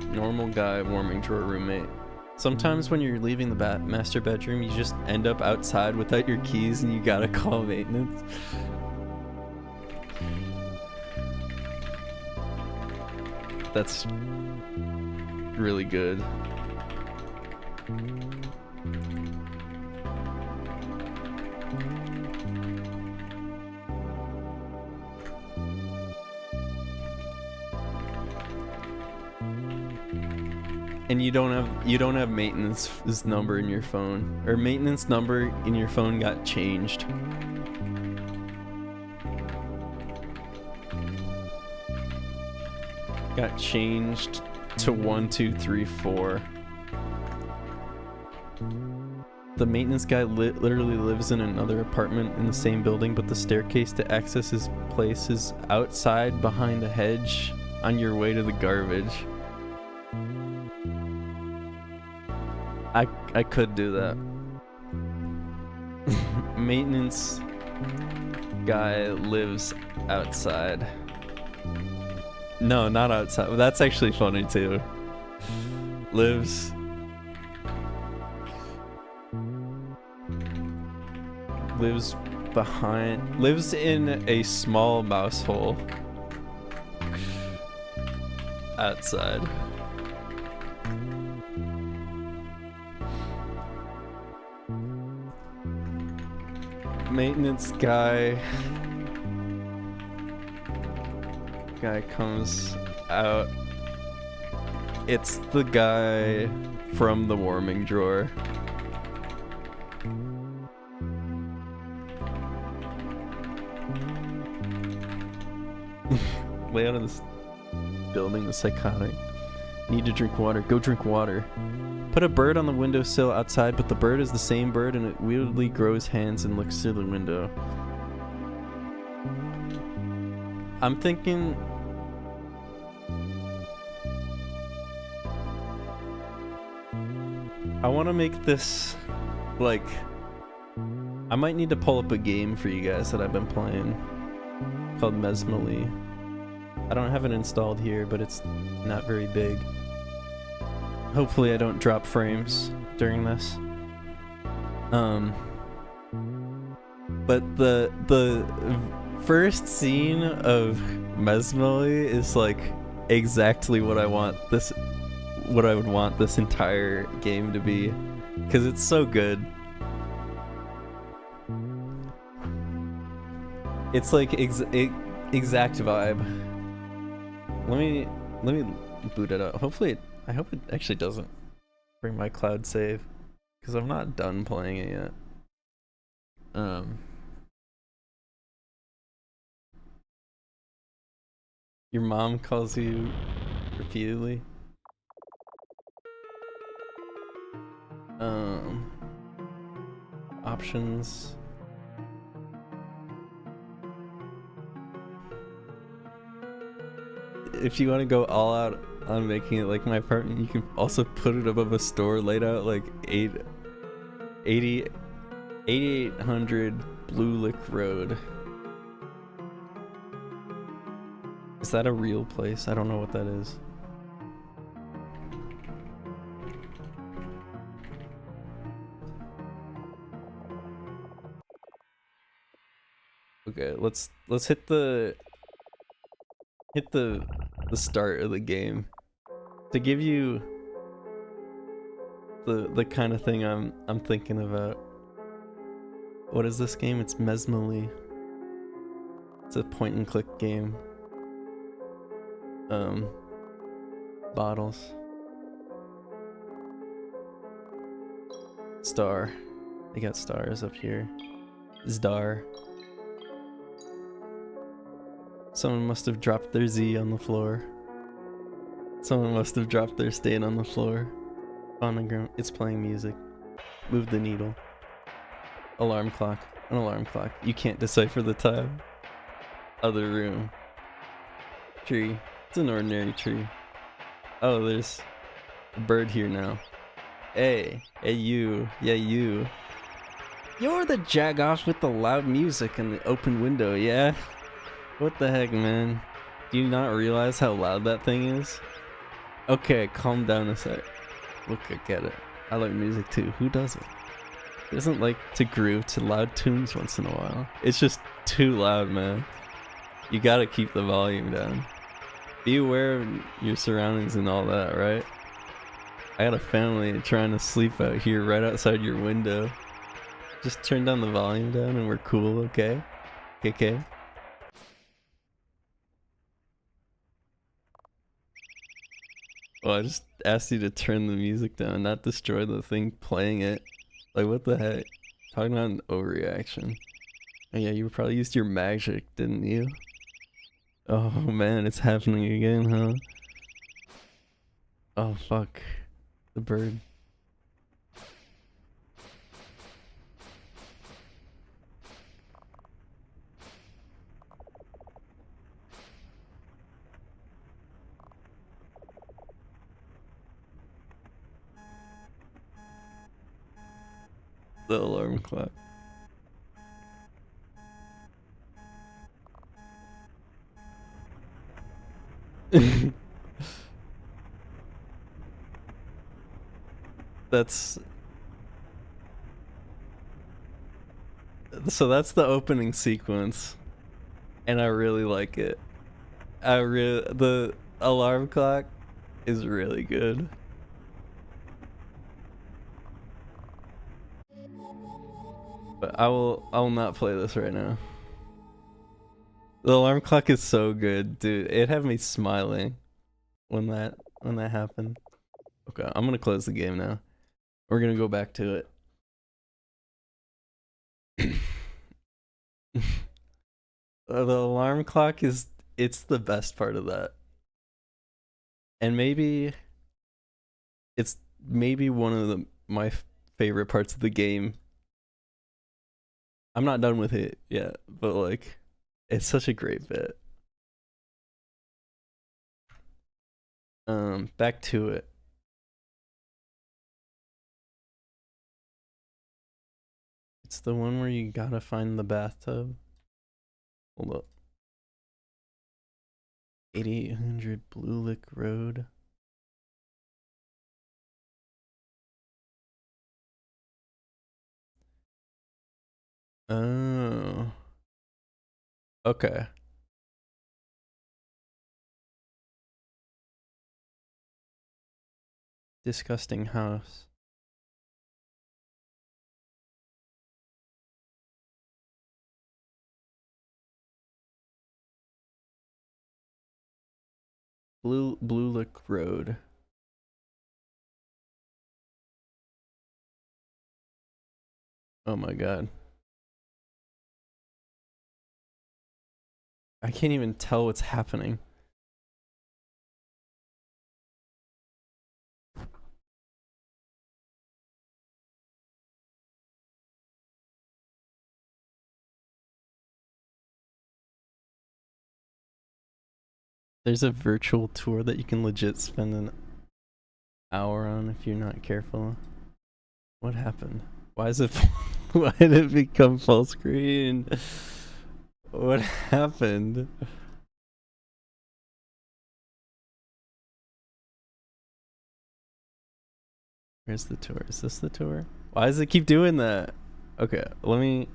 normal guy warming drawer roommate. Sometimes when you're leaving the master bedroom, you just end up outside without your keys and you gotta call maintenance. That's really good. And you don't have maintenance's number in your phone, or maintenance number in your phone got changed. Got changed to 1234. The maintenance guy literally lives in another apartment in the same building, but the staircase to access his place is outside behind a hedge on your way to the garbage. I could do that. Maintenance guy lives outside. No, not outside. That's actually funny too. Lives in a small mouse hole outside. Maintenance guy comes out. It's the guy from the warming drawer. Layout of this building is psychotic. Need to drink water. Go drink water. Put a bird on the windowsill outside, but the bird is the same bird and it weirdly grows hands and looks through the window. I'm thinking... I want to make this, like... I might need to pull up a game for you guys that I've been playing called Mesmally. I don't have it installed here, but it's not very big. Hopefully I don't drop frames during this. But the first scene of Mesmally is like exactly what I would want this entire game to be, because it's so good. It's like exact vibe. Let me boot it up. Hopefully I hope it actually doesn't bring my cloud save, because I'm not done playing it yet. Your mom calls you repeatedly. Options. If you want to go all out on making it like my apartment, you can also put it above a store laid out like 8800 Blue Lick Road. Is that a real place? I don't know what that is. Okay, let's hit the start of the game to give you the kind of thing I'm thinking about. What is this game? It's Mesmally. It's a point and click game. Bottles. Star. They got stars up here. Zdar. Someone must have dropped their Z on the floor. Someone must have dropped their stain on the floor. Phonogram. It's playing music. Move the needle. Alarm clock. An alarm clock. You can't decipher the time. Other room. Tree. It's an ordinary tree. Oh, there's a bird here now. Hey. Hey you. Yeah, you. You're the jagoff with the loud music and the open window, yeah? What the heck, man? Do you not realize how loud that thing is? Okay, calm down a sec. Look, I get it. I like music too. Who doesn't? It doesn't like to groove to loud tunes once in a while. It's just too loud, man. You gotta keep the volume down. Be aware of your surroundings and all that, right? I got a family trying to sleep out here right outside your window. Just turn down the volume down and we're cool, okay? Okay? Well, I just asked you to turn the music down, not destroy the thing playing it. Like, what the heck? Talking about an overreaction. Oh yeah, you probably used your magic, didn't you? Oh man, it's happening again, huh? Oh fuck. The bird. The alarm clock. That's the opening sequence, and I really like it. The alarm clock is really good. But I will not play this right now. The alarm clock is so good, dude. It had me smiling when that happened. Okay, I'm gonna close the game now. We're gonna go back to it. The alarm clock it's the best part of that. And maybe it's one of my favorite parts of the game. I'm not done with it yet, but like it's such a great bit. Back to it. It's the one where you gotta find the bathtub. Hold up. 8800 Blue Lick Road. Oh. Okay. Disgusting house. Blue Lick Road. Oh my god. I can't even tell what's happening. There's a virtual tour that you can legit spend an hour on if you're not careful. What happened? Why is it why did it become full screen? What happened? Where's the tour? Is this the tour? Why does it keep doing that? Okay, let me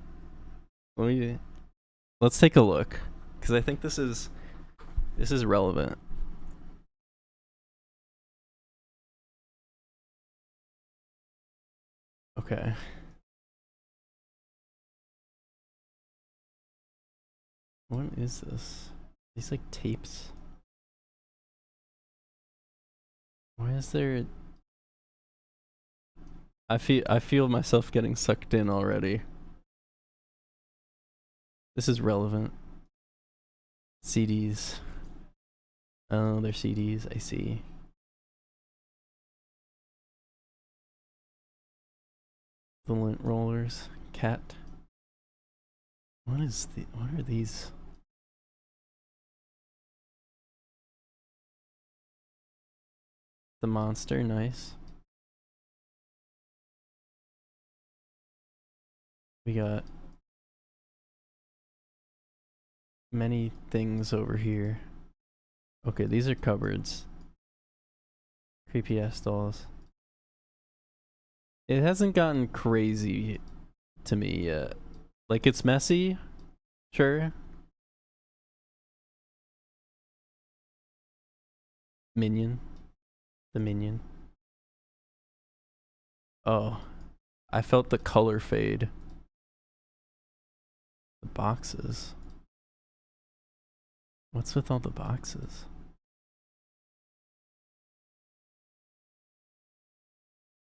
Let's take a look, because I think this is relevant. Okay. What is this? These like tapes. Why is there? I feel myself getting sucked in already. This is relevant. CDs. Oh, they're CDs. I see. The lint rollers. Cat. What are these? The monster, nice. We got many things over here. Okay, these are cupboards. Creepy ass dolls. It hasn't gotten crazy to me yet. Like, it's messy, sure. Minion. The minion. Oh, I felt the color fade. The boxes. What's with all the boxes?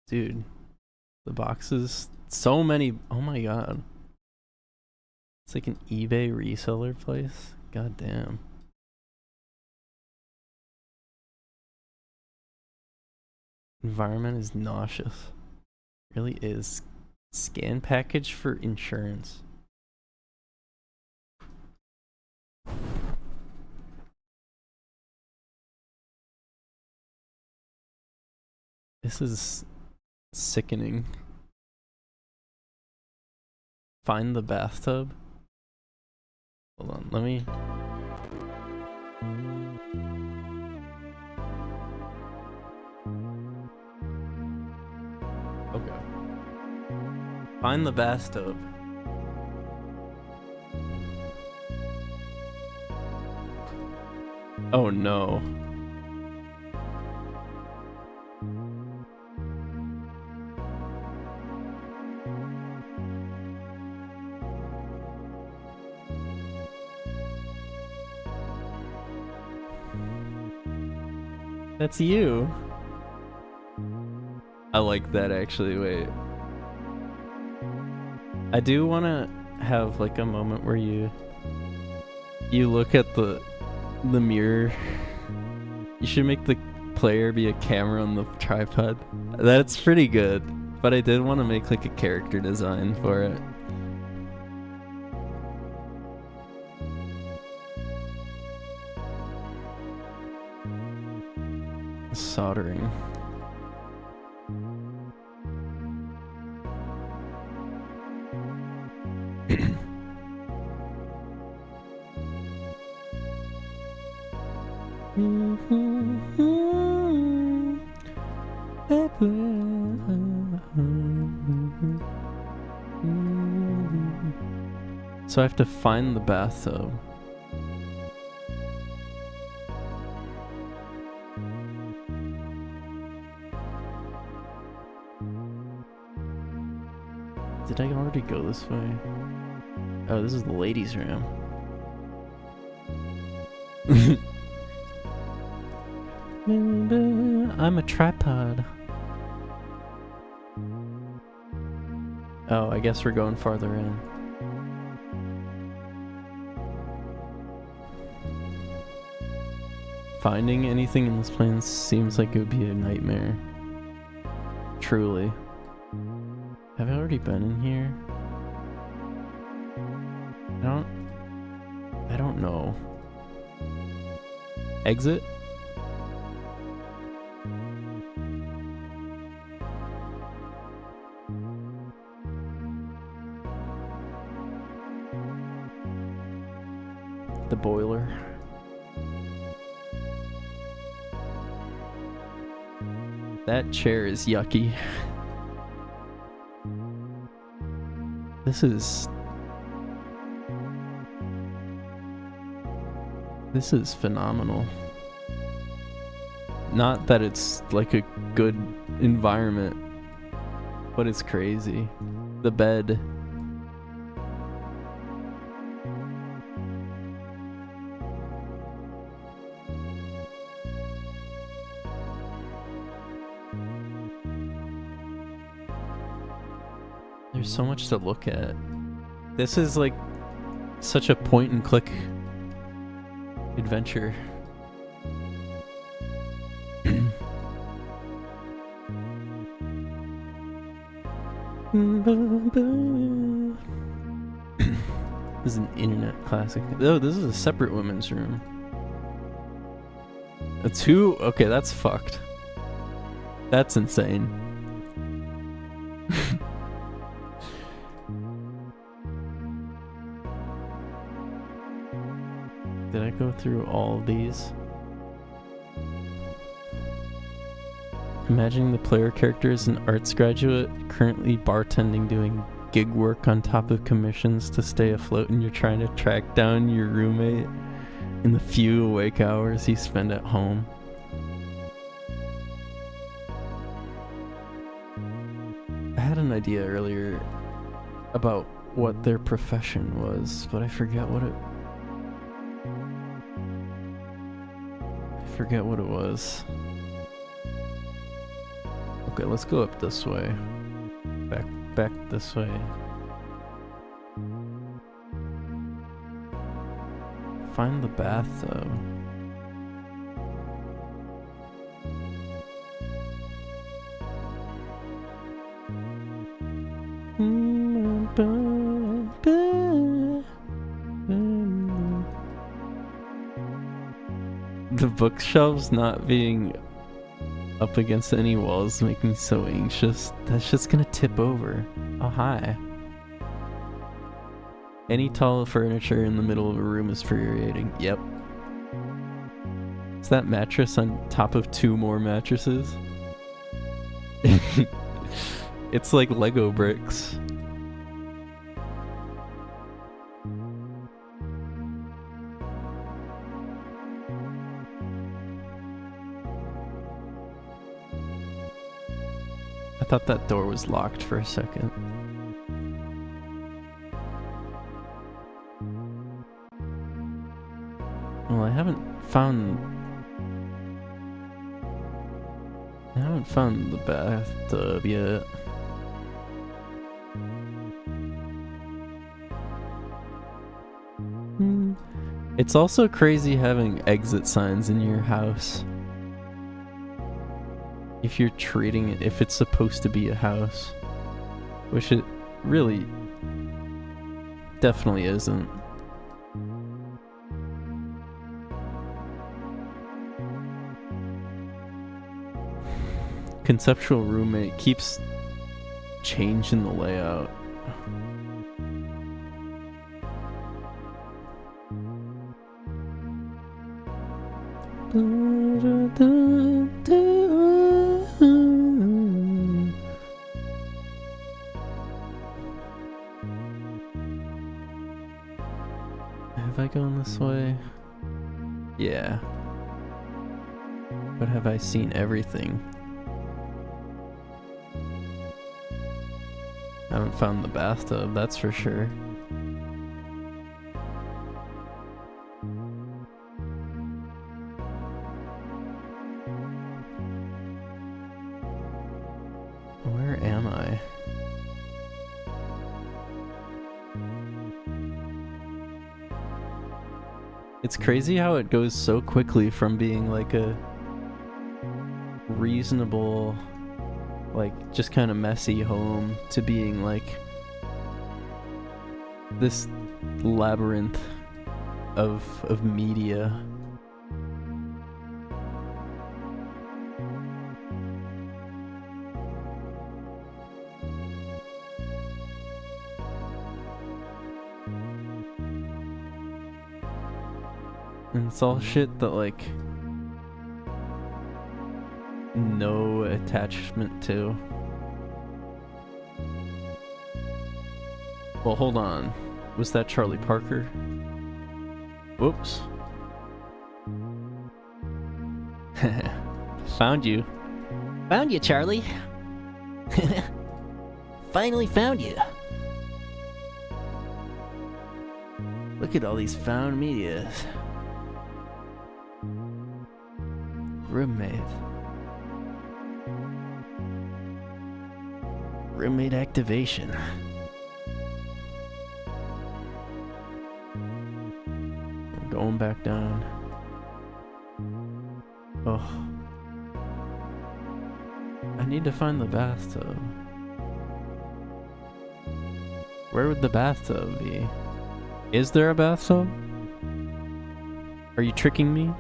Dude, the boxes, so many. Oh my god. It's like an eBay reseller place. God damn. Environment is nauseous. Really is. Scan package for insurance. This is sickening. Find the bathtub. Hold on, let me. Okay. Find the bathtub. Oh no. That's you. I like that actually, wait. I do want to have like a moment where you look at the mirror. You should make the player be a camera on the tripod. That's pretty good, but I did want to make like a character design for it. Soldering. So I have to find the bathtub. Did I already go this way? Oh, this is the ladies' room. I'm a tripod. Oh, I guess we're going farther in. Finding anything in this place seems like it would be a nightmare. Truly. Have I already been in here? I don't know. Exit? The boiler. That chair is yucky. This is This is phenomenal. Not that it's like a good environment, but it's crazy. The bed. There's so much to look at. This is like such a point and click adventure. This is an internet classic. Oh, this is a separate women's room. A two? Okay, that's fucked. That's insane. Did I go through all of these? Imagining the player character is an arts graduate, currently bartending, doing gig work on top of commissions to stay afloat, and you're trying to track down your roommate in the few awake hours you spend at home. I had an idea earlier about what their profession was, but I forget what it was. Okay, let's go up this way. Back this way. Find the bathtub. The bookshelves not being up against any walls make me so anxious. That's just gonna tip over. Oh, hi. Any tall furniture in the middle of a room is infuriating. Yep. Is that mattress on top of two more mattresses? It's like Lego bricks. I thought that door was locked for a second. Well, I haven't found the bathtub yet. It's also crazy having exit signs in your house. If you're treating it, if it's supposed to be a house, which it really definitely isn't. Conceptual roommate keeps changing the layout. Have I gone this way? Yeah. But have I seen everything? I haven't found the bathtub, that's for sure. Where am I? It's crazy how it goes so quickly from being like a reasonable, like just kind of messy home to being like this labyrinth of media. And it's all shit that like no attachment to. Well, hold on. Was that Charlie Parker? Whoops. Found you. Found you, Charlie. Finally found you. Look at all these found medias. Roommate. Roommate activation. We're going back down. Oh. I need to find the bathtub. Where would the bathtub be? Is there a bathtub? Are you tricking me?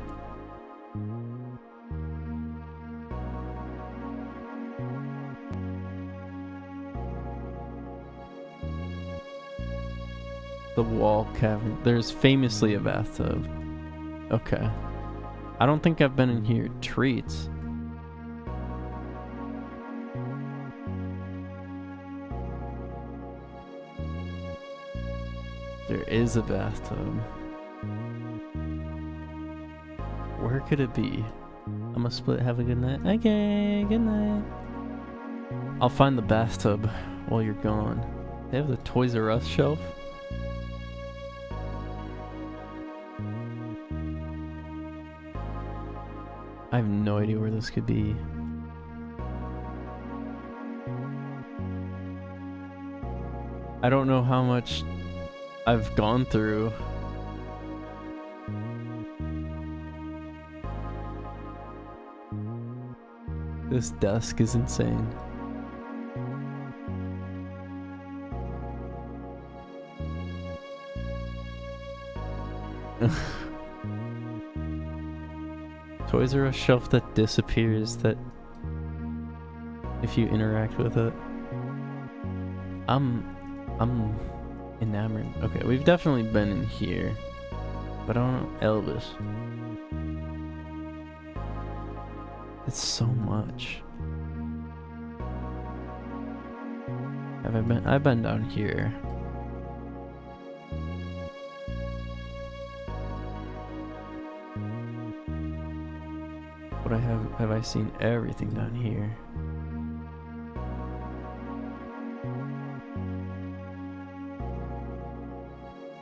The wall cavern. There's famously a bathtub. Okay. I don't think I've been in here. Treats. There is a bathtub. Where could it be? I'm gonna split. Have a good night. Okay, good night. I'll find the bathtub while you're gone. They have the Toys R Us shelf. I have no idea where this could be. I don't know how much I've gone through. This desk is insane. Toys R Us shelf that disappears that if you interact with it. I'm enamored. Okay, we've definitely been in here. But I don't know. Elvis. It's so much. Have I been? I've been down here. But have I seen everything down here?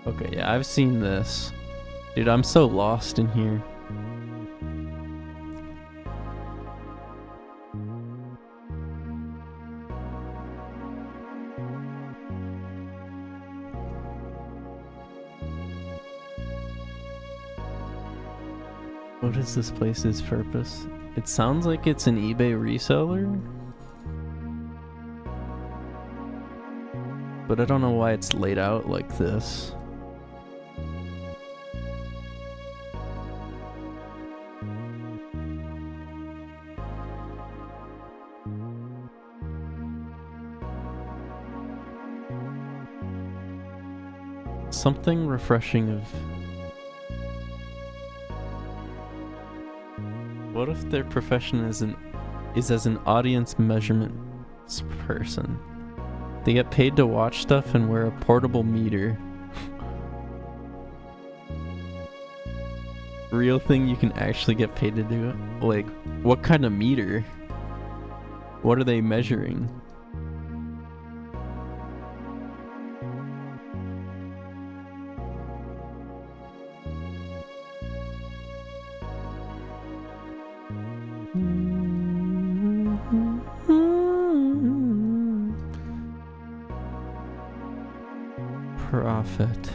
Okay, yeah, I've seen this. Dude, I'm so lost in here. What is this place's purpose? It sounds like it's an eBay reseller. But I don't know why it's laid out like this. Something refreshing of... What if their profession is as an audience measurement person? They get paid to watch stuff and wear a portable meter. Real thing you can actually get paid to do it? Like, what kind of meter? What are they measuring? Profit.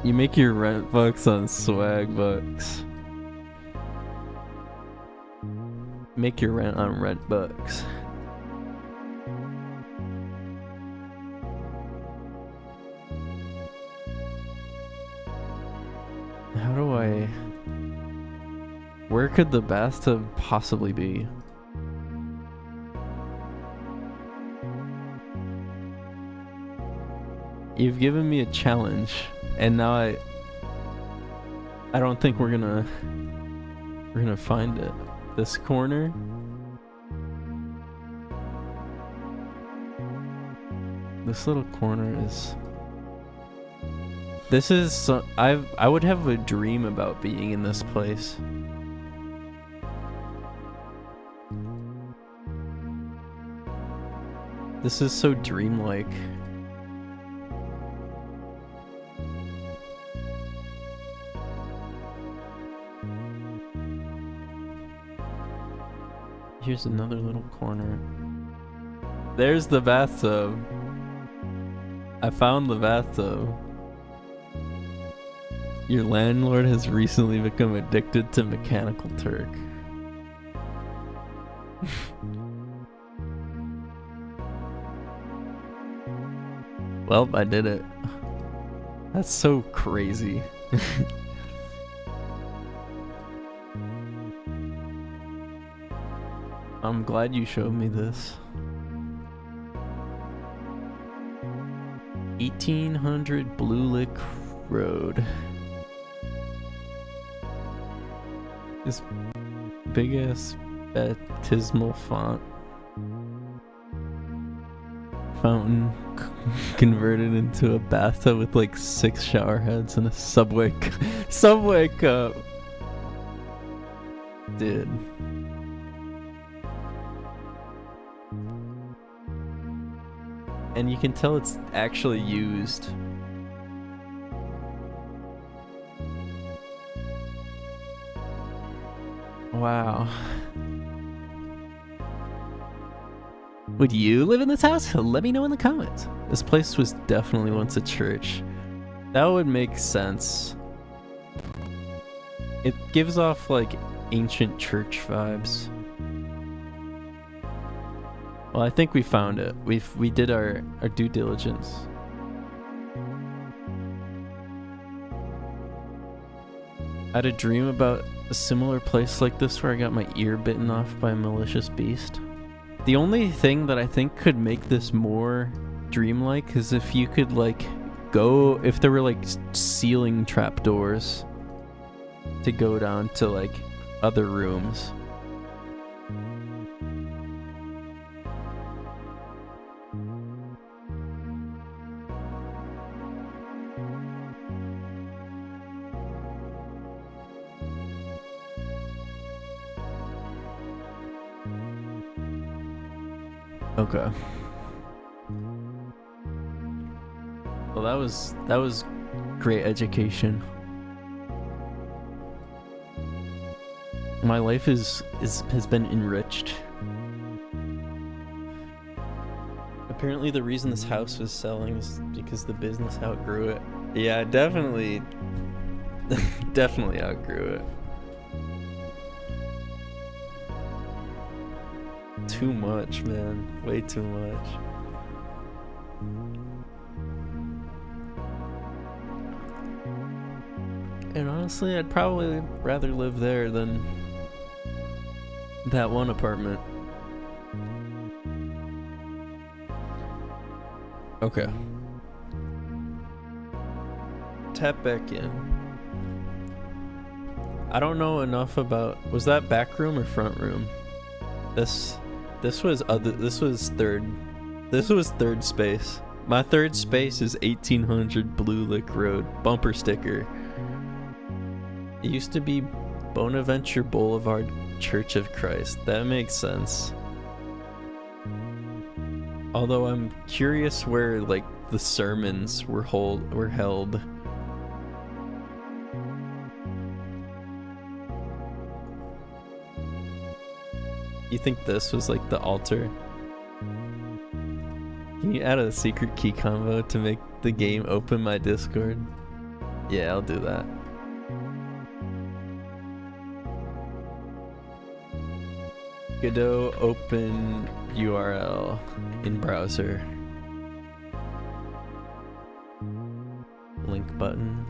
You make your rent bucks on swag bucks. Make your rent on rent bucks. How do I... Where could the bathtub possibly be? You've given me a challenge, and now I don't think we're gonna find it. This corner. This little corner is This is I would have a dream about being in this place. This is so dreamlike. Here's another little corner. There's the bathtub. I found the bathtub. Your landlord has recently become addicted to Mechanical Turk. Well, I did it. That's so crazy. I'm glad you showed me this. 1800 Blue Lick Road. This big ass baptismal font. Fountain converted into a bathtub with like 6 shower heads and a subway cup. Dude. And you can tell it's actually used. Wow. Would you live in this house? Let me know in the comments. This place was definitely once a church. That would make sense. It gives off like ancient church vibes. Well, I think we found it. We did our due diligence. I had a dream about a similar place like this where I got my ear bitten off by a malicious beast. The only thing that I think could make this more dreamlike is if you could like go, if there were like ceiling trapdoors to go down to like other rooms. Okay. Well, that was great education. My life has been enriched. Apparently the reason this house was selling is because the business outgrew it. Yeah, definitely outgrew it. Too much, man. Way too much. And honestly, I'd probably rather live there than that one apartment. Okay. Tap back in. I don't know enough about... Was that back room or front room? This was third space. My third space is 1800 Blue Lick Road. Bumper sticker. It used to be Bonaventure Boulevard Church of Christ. That makes sense. Although I'm curious where like the sermons were held. You think this was like the altar? Can you add a secret key combo to make the game open my Discord? Yeah, I'll do that. Godot open URL in browser. Link button.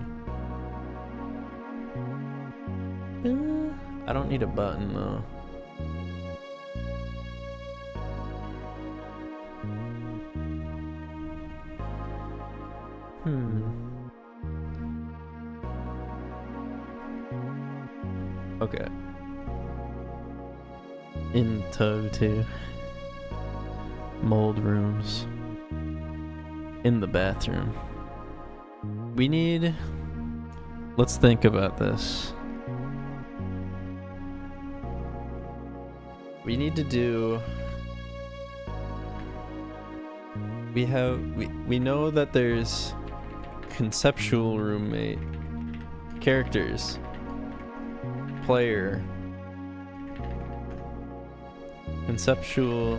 I don't need a button though. Okay. In tub 2. Mold rooms. In the bathroom. We need... Let's think about this. We need to do... We know that there's conceptual roommate, characters, player, conceptual.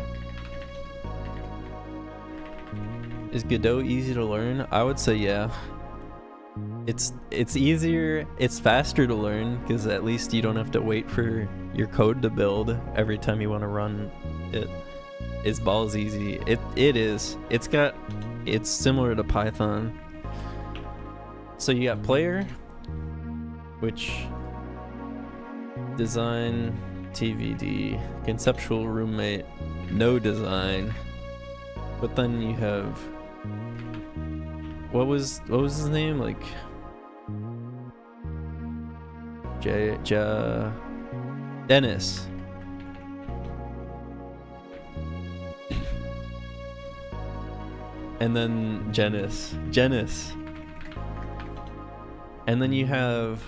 Is Godot easy to learn? I would say yeah. It's easier, it's faster to learn because at least you don't have to wait for your code to build every time you want to run it. It's balls easy. It is. It's similar to Python. So you got player, which design, TVD, conceptual roommate, no design. But then you have what was his name? Like Dennis. And then Janice. And then you have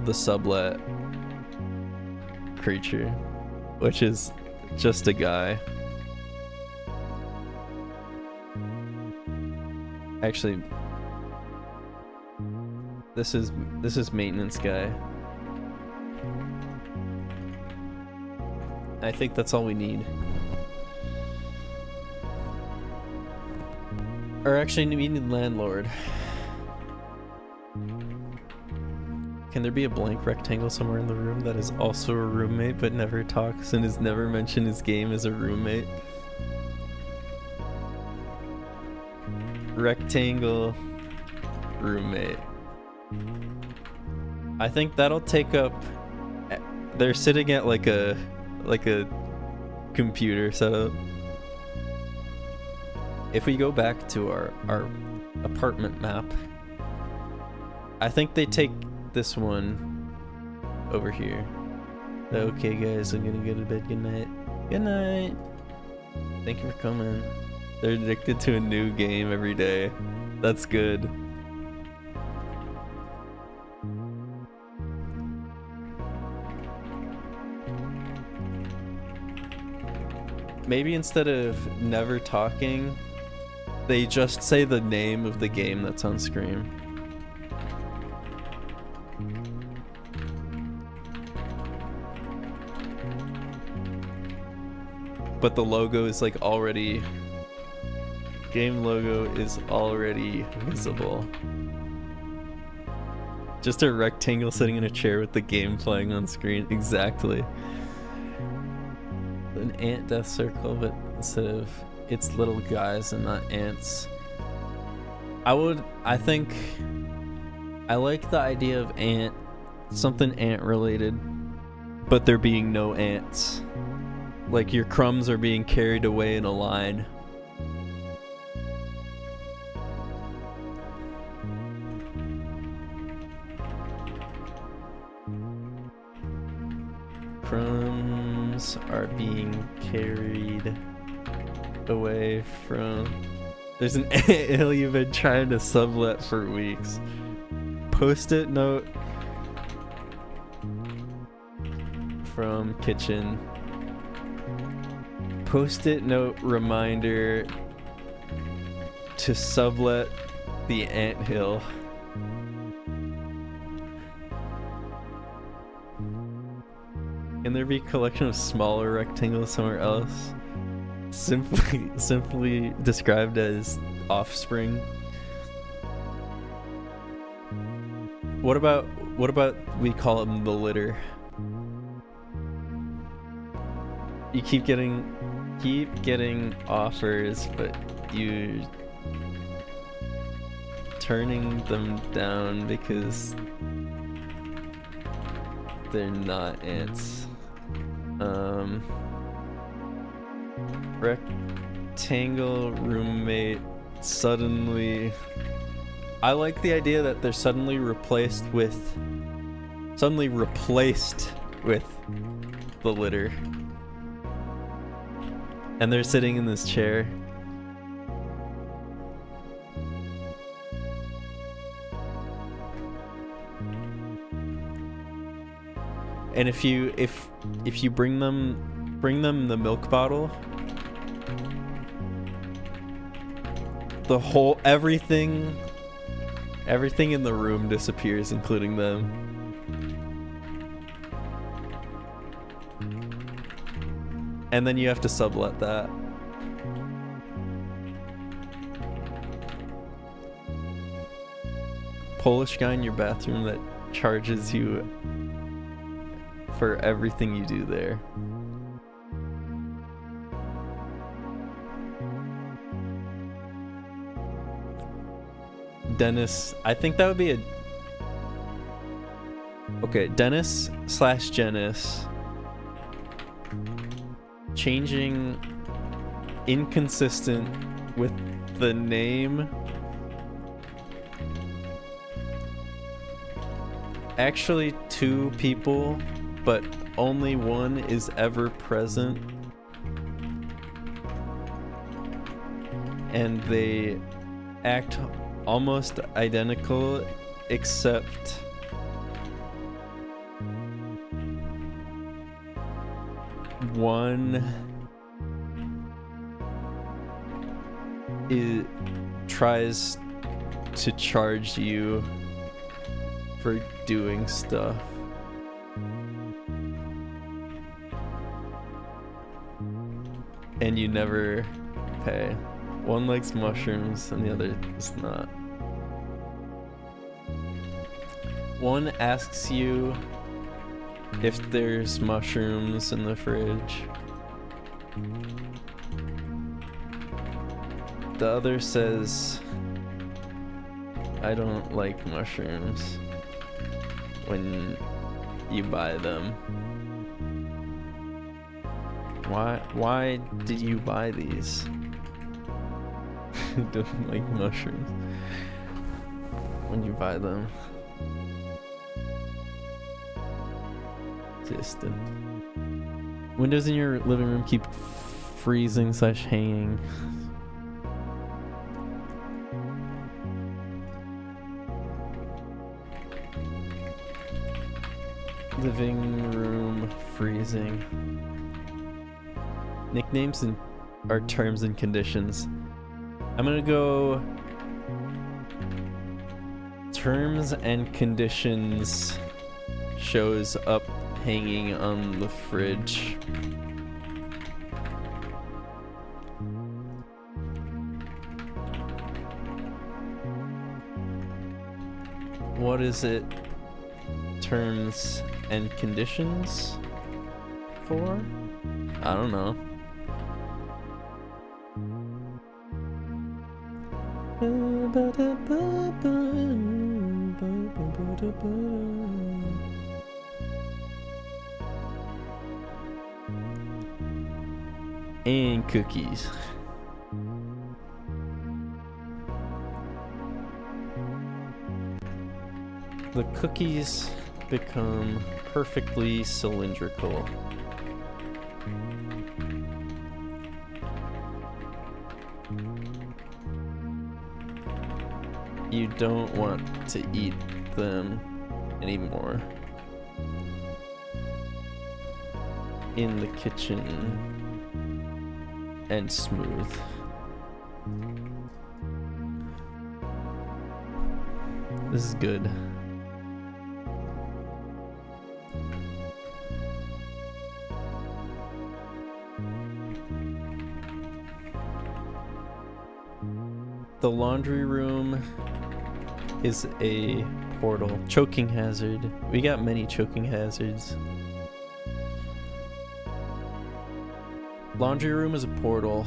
the sublet creature, which is just a guy. Actually, this is maintenance guy. I think that's all we need. Or actually, we need landlord. Can there be a blank rectangle somewhere in the room that is also a roommate but never talks and is never mentioned his game as a roommate? Rectangle roommate. I think that'll take up... They're sitting at like a computer setup. If we go back to our apartment map, I think they take this one over here. Okay guys, I'm gonna go to bed. Good night. Good night. Thank you for coming. They're addicted to a new game every day. That's good. Maybe instead of never talking, they just say the name of the game that's on screen. But the logo is like already... Game logo is already visible. Just a rectangle sitting in a chair with the game playing on screen. Exactly. An ant death circle, but instead of... It's little guys and not ants. I like the idea of ant, something ant related, but there being no ants. Like your crumbs are being carried away in a line. Crumbs are being carried away from... There's an ale you've been trying to sublet for weeks. Post-it note from kitchen. Post-it note reminder to sublet the anthill. Can there be a collection of smaller rectangles somewhere else? Simply described as offspring. What about we call them the litter? You keep getting offers, but you turning them down because they're not ants. Rectangle roommate suddenly... I like the idea that they're suddenly replaced with the litter. And they're sitting in this chair. And if you bring them the milk bottle, the whole everything in the room disappears, including them. And then you have to sublet that. Polish guy in your bathroom that charges you for everything you do there. Dennis, I think that would be a... Okay, Dennis / Janice. Changing inconsistent with the name. Actually 2 people, but only one is ever present. And they act almost identical, except one tries to charge you for doing stuff. And you never pay. One likes mushrooms and the other is not. One asks you if there's mushrooms in the fridge. The other says, I don't like mushrooms when you buy them. Why did you buy these? Don't like mushrooms when you buy them. Distant. Windows in your living room keep freezing / hanging. Living room freezing. Nicknames are terms and conditions. I'm gonna go terms and conditions shows up hanging on the fridge. What is it? Terms and conditions for? I don't know. And cookies. The cookies become perfectly cylindrical. You don't want to eat them anymore. In the kitchen and smooth. This is good. The laundry room is a portal. Choking hazard. We got many choking hazards. Laundry room is a portal.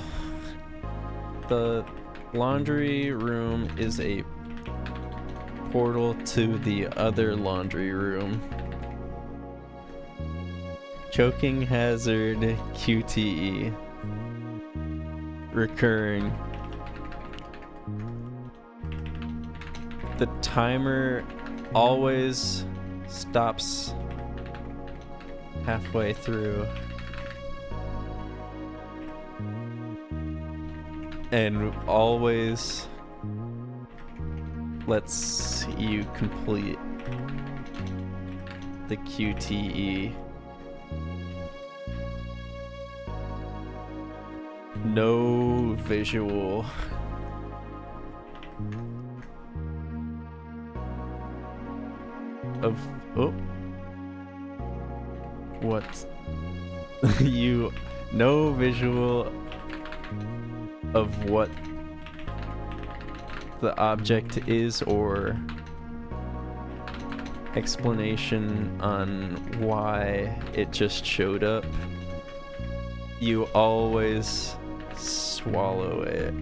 The laundry room is a portal to the other laundry room. Choking hazard QTE. Recurring. The timer always stops halfway through. And always lets you complete the QTE. No visual. Of what? You no visual of what the object is, or explanation on why it just showed up. You always swallow it.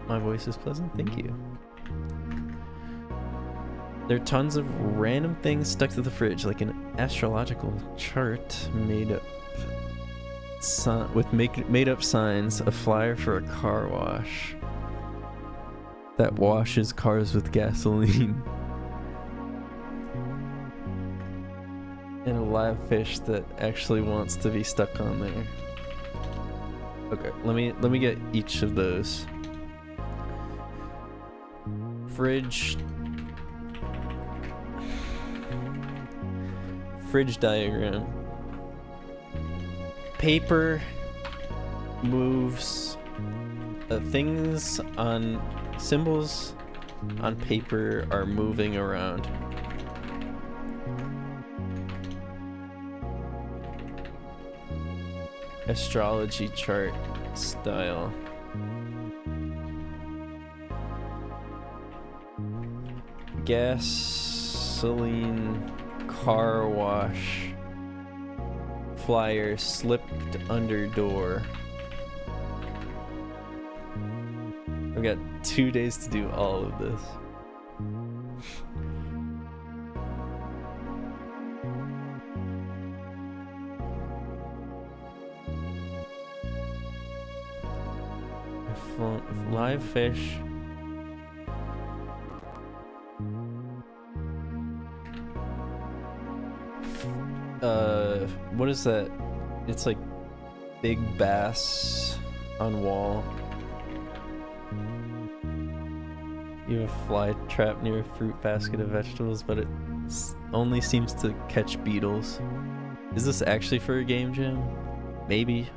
My voice is pleasant, thank you. There are tons of random things stuck to the fridge, like an astrological chart made up with made up signs, a flyer for a car wash that washes cars with gasoline, and a live fish that actually wants to be stuck on there. Okay, let me get each of those. Fridge diagram. Paper moves. Things on symbols on paper are moving around. Astrology chart style. Gasoline car wash flyer slipped under door. I've got 2 days to do all of this. Live fish. What is that? It's like big bass on wall. You have a fly trap near a fruit basket of vegetables, but it only seems to catch beetles. Is this actually for a game jam? Maybe.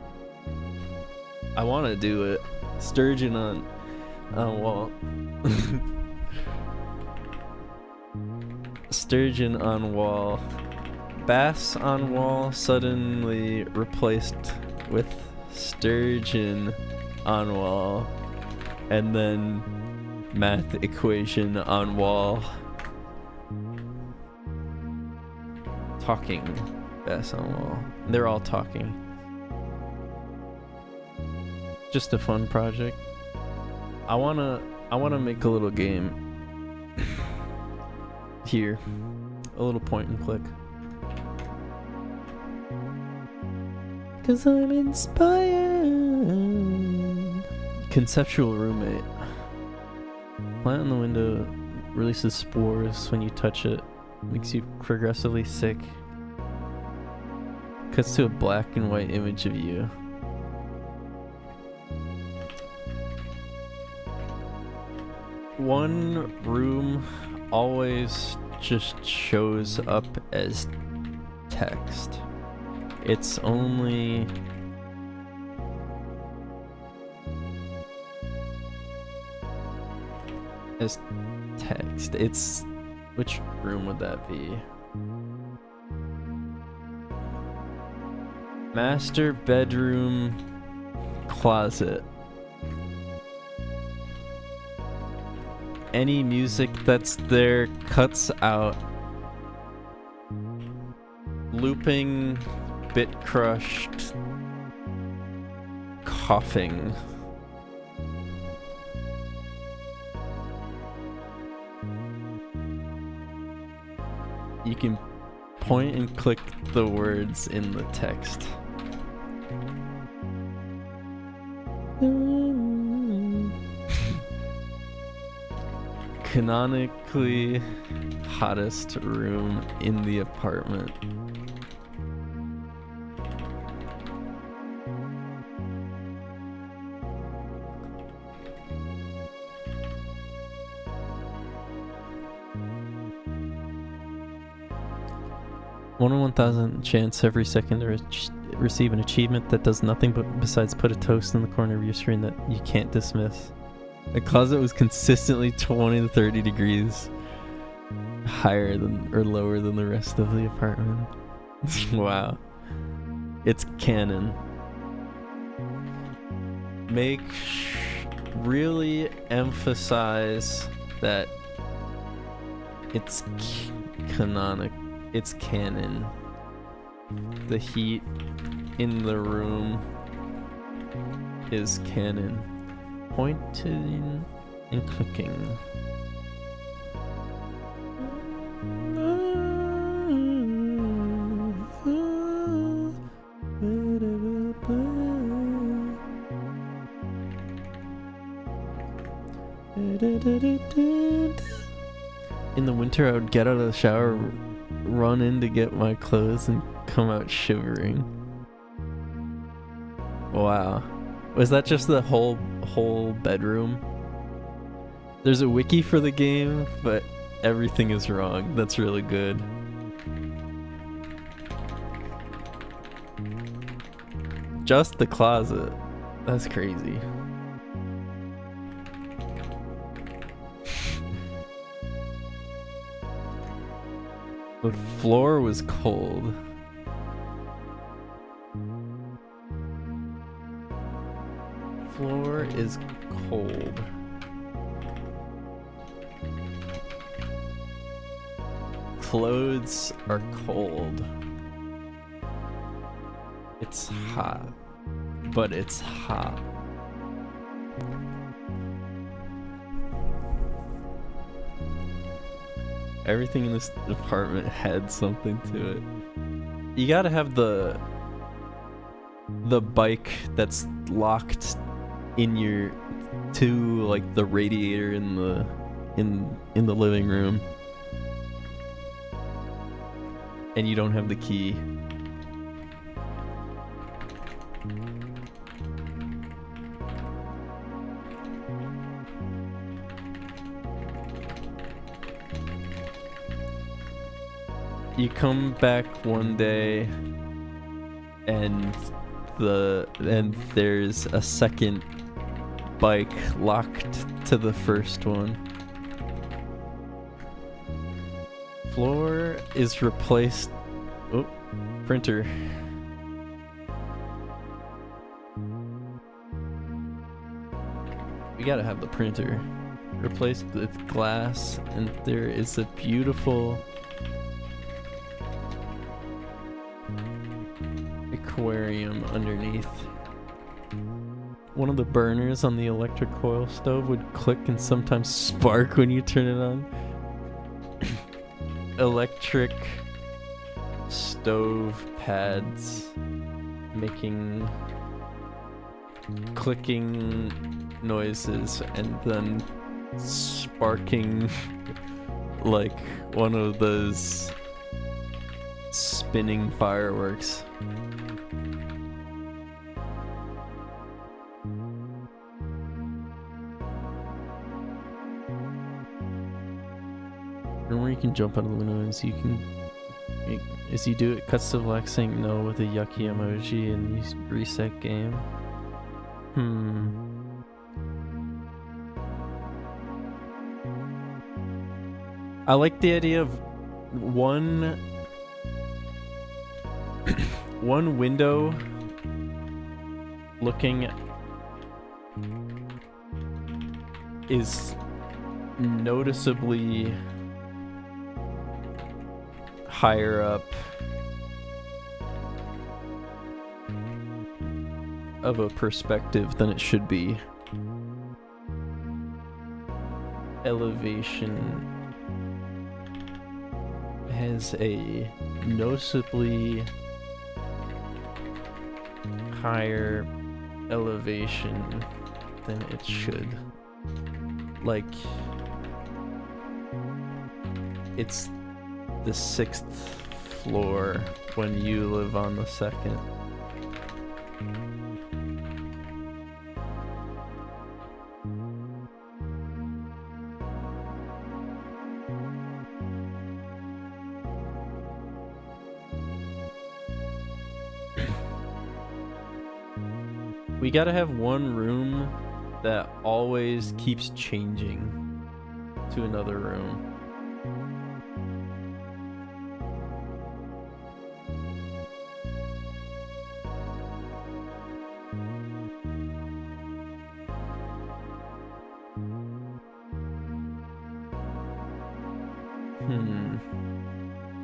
I want to do it. Sturgeon on wall. Sturgeon on wall. Bass on wall suddenly replaced with sturgeon on wall, and then math equation on wall. Talking bass on wall. They're all talking. Just a fun project. I wanna make a little game here. A little point and click. 'Cause I'm inspired. Conceptual roommate. Plant in the window releases spores when you touch it. Makes you progressively sick. Cuts to a black and white image of you. One room always just shows up as text. It's only as text. It's which room would that be? Master bedroom closet. Any music that's there cuts out. Looping, bit crushed, coughing. You can point and click the words in the text. Canonically hottest room in the apartment. 1 in 1,000 chance every second to receive an achievement that does nothing but besides put a toast in the corner of your screen that you can't dismiss. The closet was consistently 20 to 30 degrees higher than or lower than the rest of the apartment. Wow. It's canon. Really emphasize that it's canonic. It's canon. The heat in the room is canon. Pointing and clicking. In the winter, I would get out of the shower, run in to get my clothes, and come out shivering. Wow. Was that just the whole bedroom? There's a wiki for the game, but everything is wrong. That's really good. Just the closet. That's crazy. The floor was cold. Floor is cold. Clothes are cold. It's hot, but it's hot. Everything in this apartment had something to it. You gotta have the bike that's locked in your to like the radiator in the living room, and you don't have the key. You come back one day and there's a second bike locked to the first one. Floor is replaced. Oh, printer. We gotta have the printer replaced with glass, and there is a beautiful aquarium underneath. One of the burners on the electric coil stove would click and sometimes spark when you turn it on. Electric stove pads making clicking noises and then sparking like one of those spinning fireworks. Remember, you can jump out of the window as you do it, cuts to black saying no with a yucky emoji, and you reset game. I like the idea of one window looking is noticeably higher up of a perspective than it should be. Elevation has a noticeably higher elevation than it should. Like, it's the 6th floor when you live on the 2nd. We gotta have one room that always keeps changing to another room.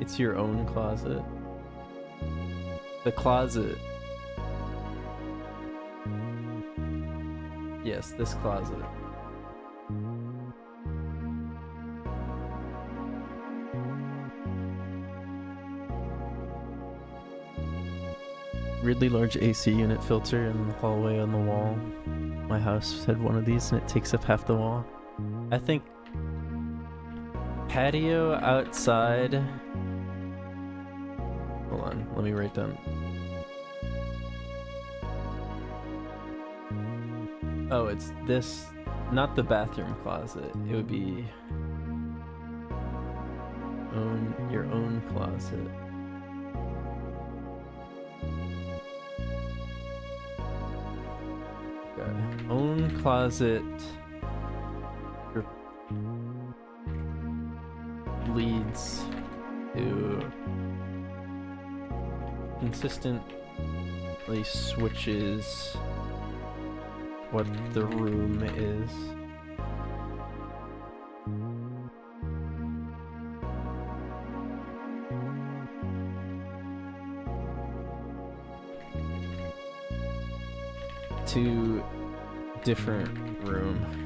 It's your own closet. The closet. Yes, this closet. Really large AC unit filter in the hallway on the wall. My house had one of these and it takes up half the wall. I think patio outside. Hold on, let me write down. Oh, it's this, not the bathroom closet. It would be your own closet. Okay. Own closet leads to consistently switches what the room is. To different room.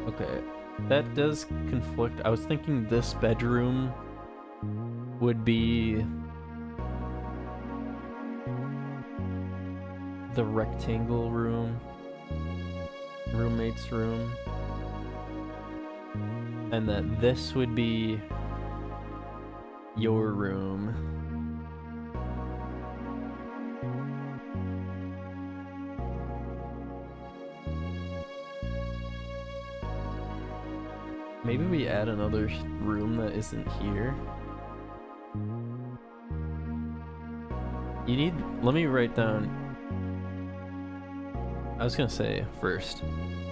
Okay, that does conflict. I was thinking this bedroom would be the rectangle room, roommate's room, and that this would be your room. Maybe we add another room that isn't here. You need, let me write down. I was gonna say first,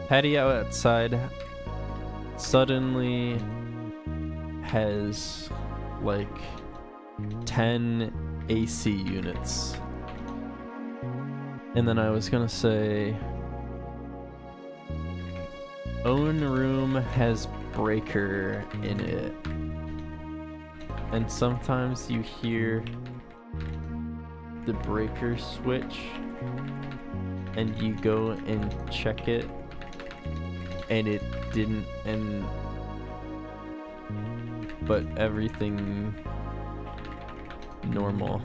patio outside suddenly has like 10 AC units. And then I was gonna say own room has breaker in it, and sometimes you hear the breaker switch and you go and check it and it didn't, and but everything normal.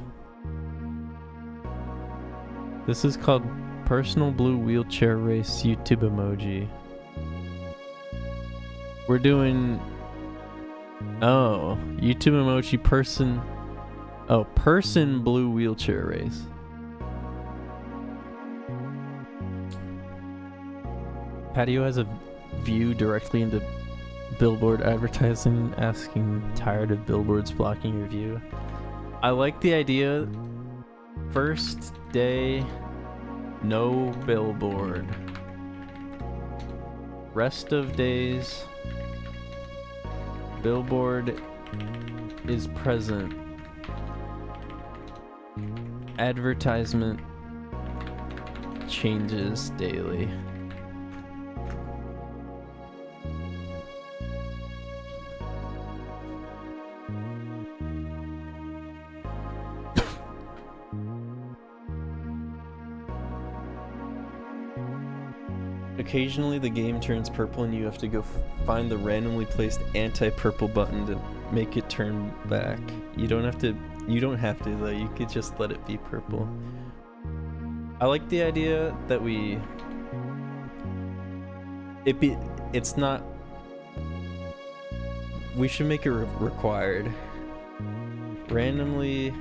This is called Personal Blue Wheelchair Race YouTube emoji. We're doing, oh, YouTube emoji person, oh, person blue wheelchair race. Patio has a view directly into billboard advertising, asking tired of billboards blocking your view. I like the idea. First day, no billboard. Rest of days, billboard is present. Advertisement changes daily. Occasionally the game turns purple and you have to go find the randomly placed anti-purple button to make it turn back. You don't have to though, you could just let it be purple. I like the idea that it's not, we should make it required. Randomly,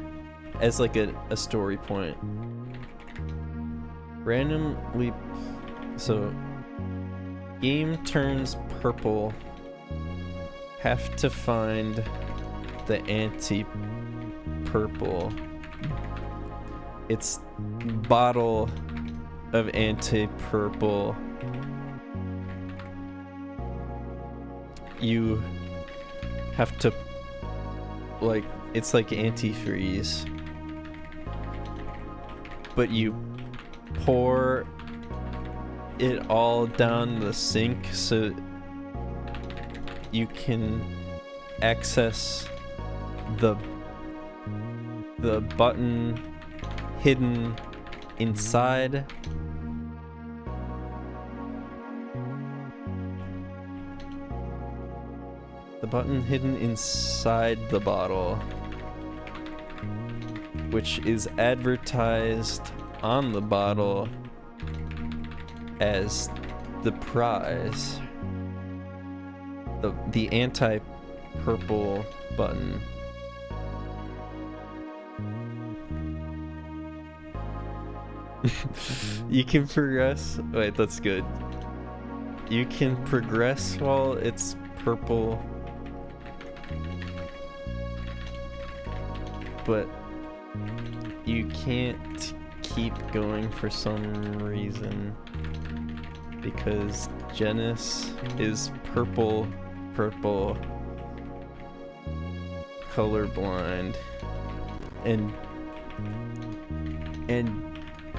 as like a story point. Randomly, so Game turns purple. Have to find the anti-purple. It's bottle of anti-purple. You have to, like, it's like antifreeze, but you pour it all down the sink so you can access the button hidden inside. The button hidden inside the bottle, which is advertised on the bottle as the prize. The anti-purple button. You can progress. Wait, that's good. You can progress while it's purple, but you can't keep going for some reason because Janice is purple colorblind, and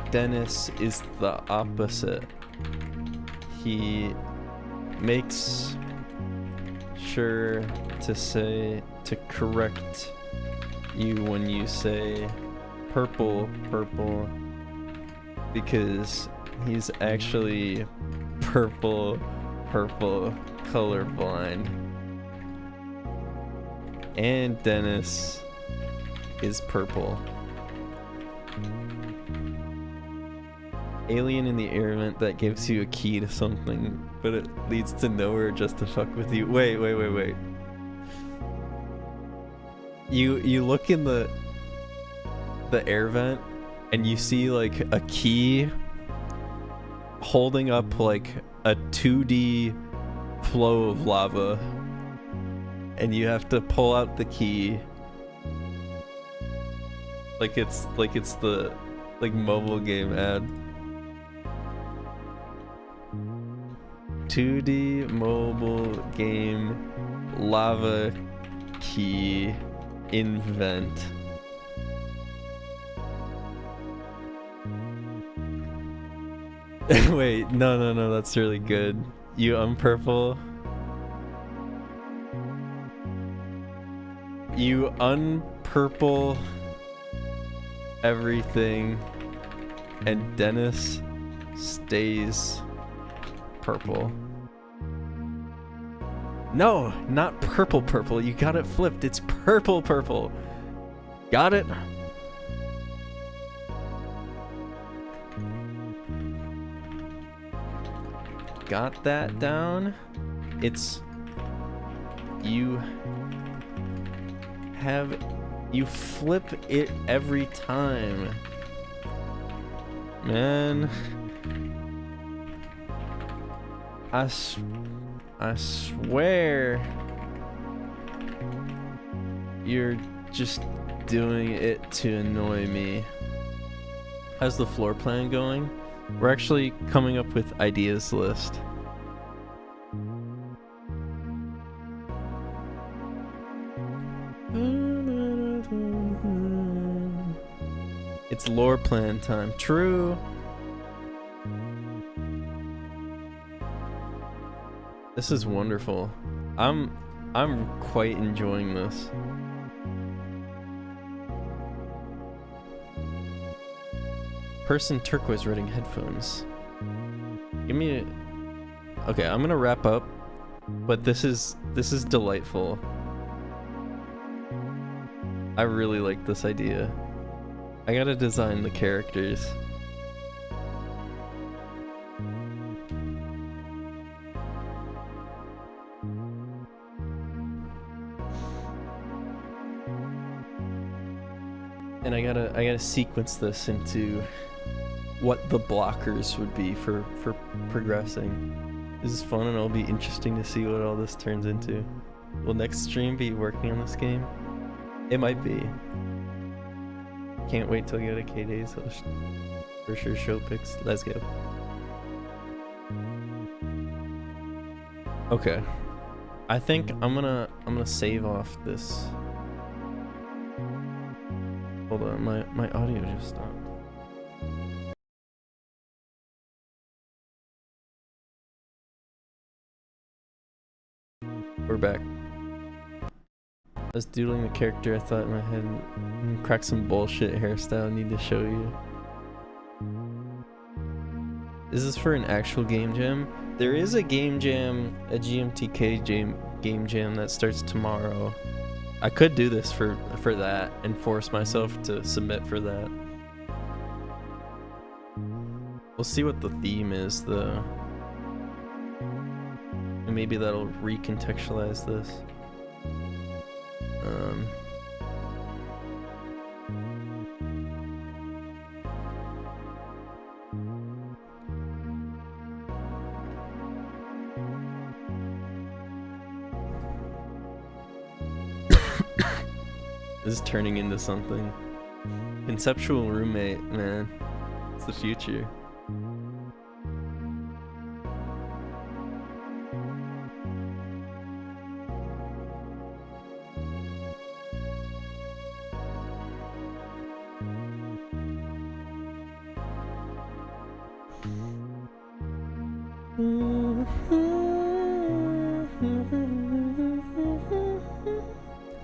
Dennis is the opposite. He makes sure to correct you when you say purple because he's actually purple colorblind, and Dennis is purple. Alien in the air event that gives you a key to something, but it leads to nowhere just to fuck with you. Wait. You look in the air vent and you see like a key holding up like a 2D flow of lava, and you have to pull out the key like it's the mobile game ad. 2D mobile game lava key invent. Wait, no, that's really good. You unpurple. You unpurple everything, and Dennis stays purple. No, not purple. You got it flipped. It's purple. Got it? Got that down? It's you flip it every time. Man, I swear you're just doing it to annoy me. How's the floor plan going? We're actually coming up with ideas list. It's lore plan time. True. This is wonderful. I'm quite enjoying this. Person turquoise riding headphones. Give me a... Okay, I'm gonna wrap up, but this is delightful. I really like this idea. I gotta design the characters. And I gotta sequence this into what the blockers would be for progressing. This is fun, and it'll be interesting to see what all this turns into. Will next stream be working on this game? It might be. Can't wait till you go to K-Days. I'll for sure show pics. Let's go. Okay. I think I'm gonna save off this. Hold on, my audio just stopped. We're back. I was doodling the character I thought in my head. Crack some bullshit hairstyle I need to show you. Is this for an actual game jam? There is a game jam, a GMTK game jam that starts tomorrow. I could do this for that and force myself to submit for that. We'll see what the theme is though. And maybe that'll recontextualize this. This is turning into something. Conceptual roommate, man. It's the future.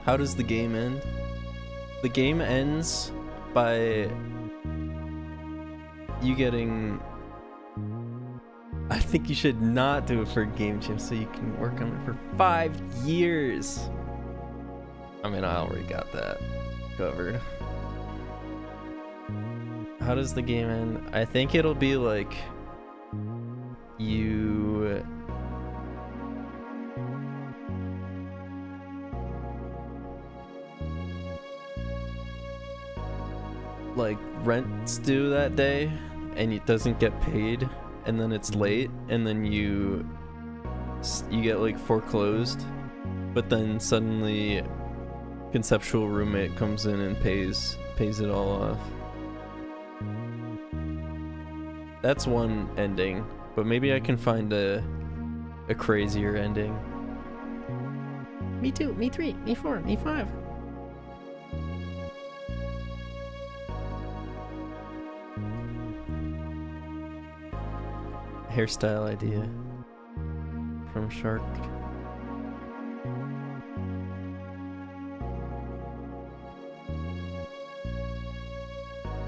How does the game end? The game ends by you getting... I think you should not do it for a game jam so you can work on it for 5 years. I mean, I already got that covered. How does the game end? I think it'll be like you... like rent's due that day and it doesn't get paid, and then it's late, and then you get like foreclosed, but then suddenly conceptual roommate comes in and pays it all off. That's one ending, but maybe I can find a crazier ending. Me 2, me 3, me 4, me 5. Hairstyle idea from Shark.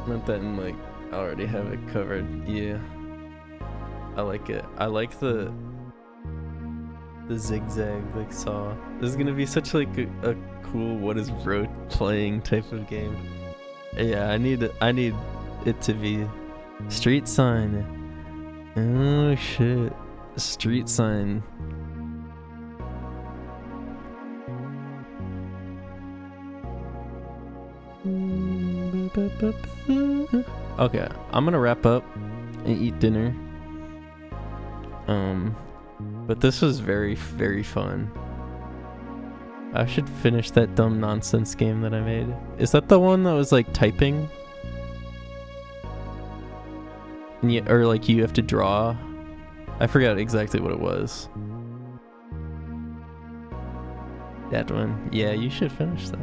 Not that in like I already have it covered. Yeah, I like it. I like the zigzag like saw. This is gonna be such like a cool what is rote playing type of game. Yeah, I need it to be street sign. Oh shit, street sign. Okay, I'm gonna wrap up and eat dinner. But this was very, very fun. I should finish that dumb nonsense game that I made. Is that the one that was like typing? And or like you have to draw? I forgot exactly what it was. That one. Yeah, you should finish that.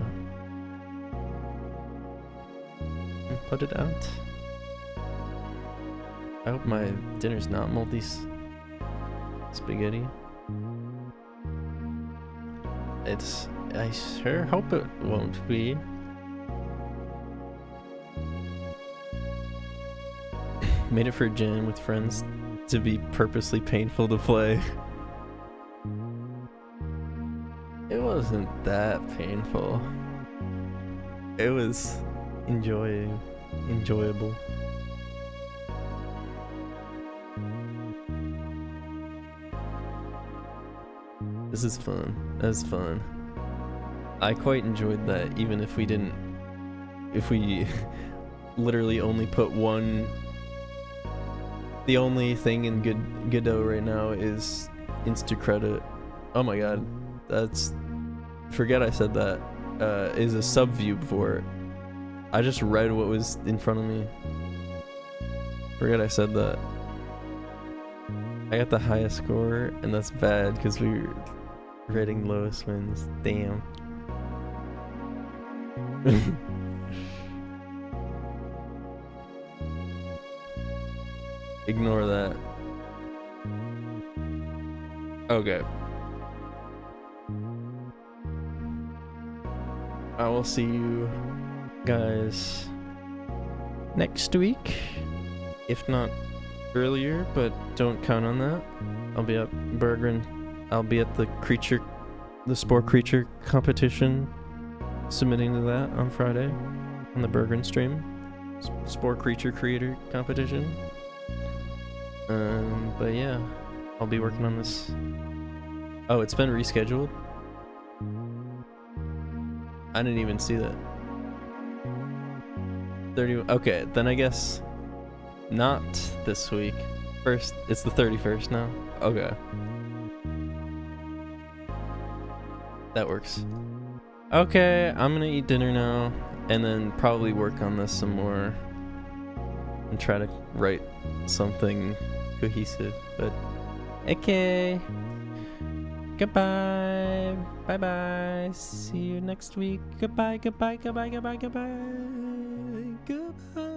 And put it out. I hope my dinner's not moldy spaghetti. I sure hope it won't be. Made it for a jam with friends to be purposely painful to play. It wasn't that painful. It was enjoyable. This is fun. That's fun. I quite enjoyed that, even if we literally only put one The only thing in Godot right now is Instacredit. Oh my god, that's... Forget I said that. Is a sub view for it. I just read what was in front of me. Forget I said that. I got the highest score, and that's bad because we were rating lowest wins. Damn. Ignore that. Okay. I will see you guys next week, if not earlier, but don't count on that. I'll be at Bergren. I'll be at the Spore Creature competition, submitting to that on Friday on the Bergren stream. Spore Creature Creator competition. But yeah, I'll be working on this. Oh, it's been rescheduled? I didn't even see that. 30. Okay, then I guess not this week. First, it's the 31st now. Okay. That works. Okay, I'm gonna eat dinner now and then probably work on this some more and try to write something cohesive. But okay. Goodbye. Bye bye. See you next week. Goodbye, goodbye, goodbye, goodbye, goodbye. Goodbye.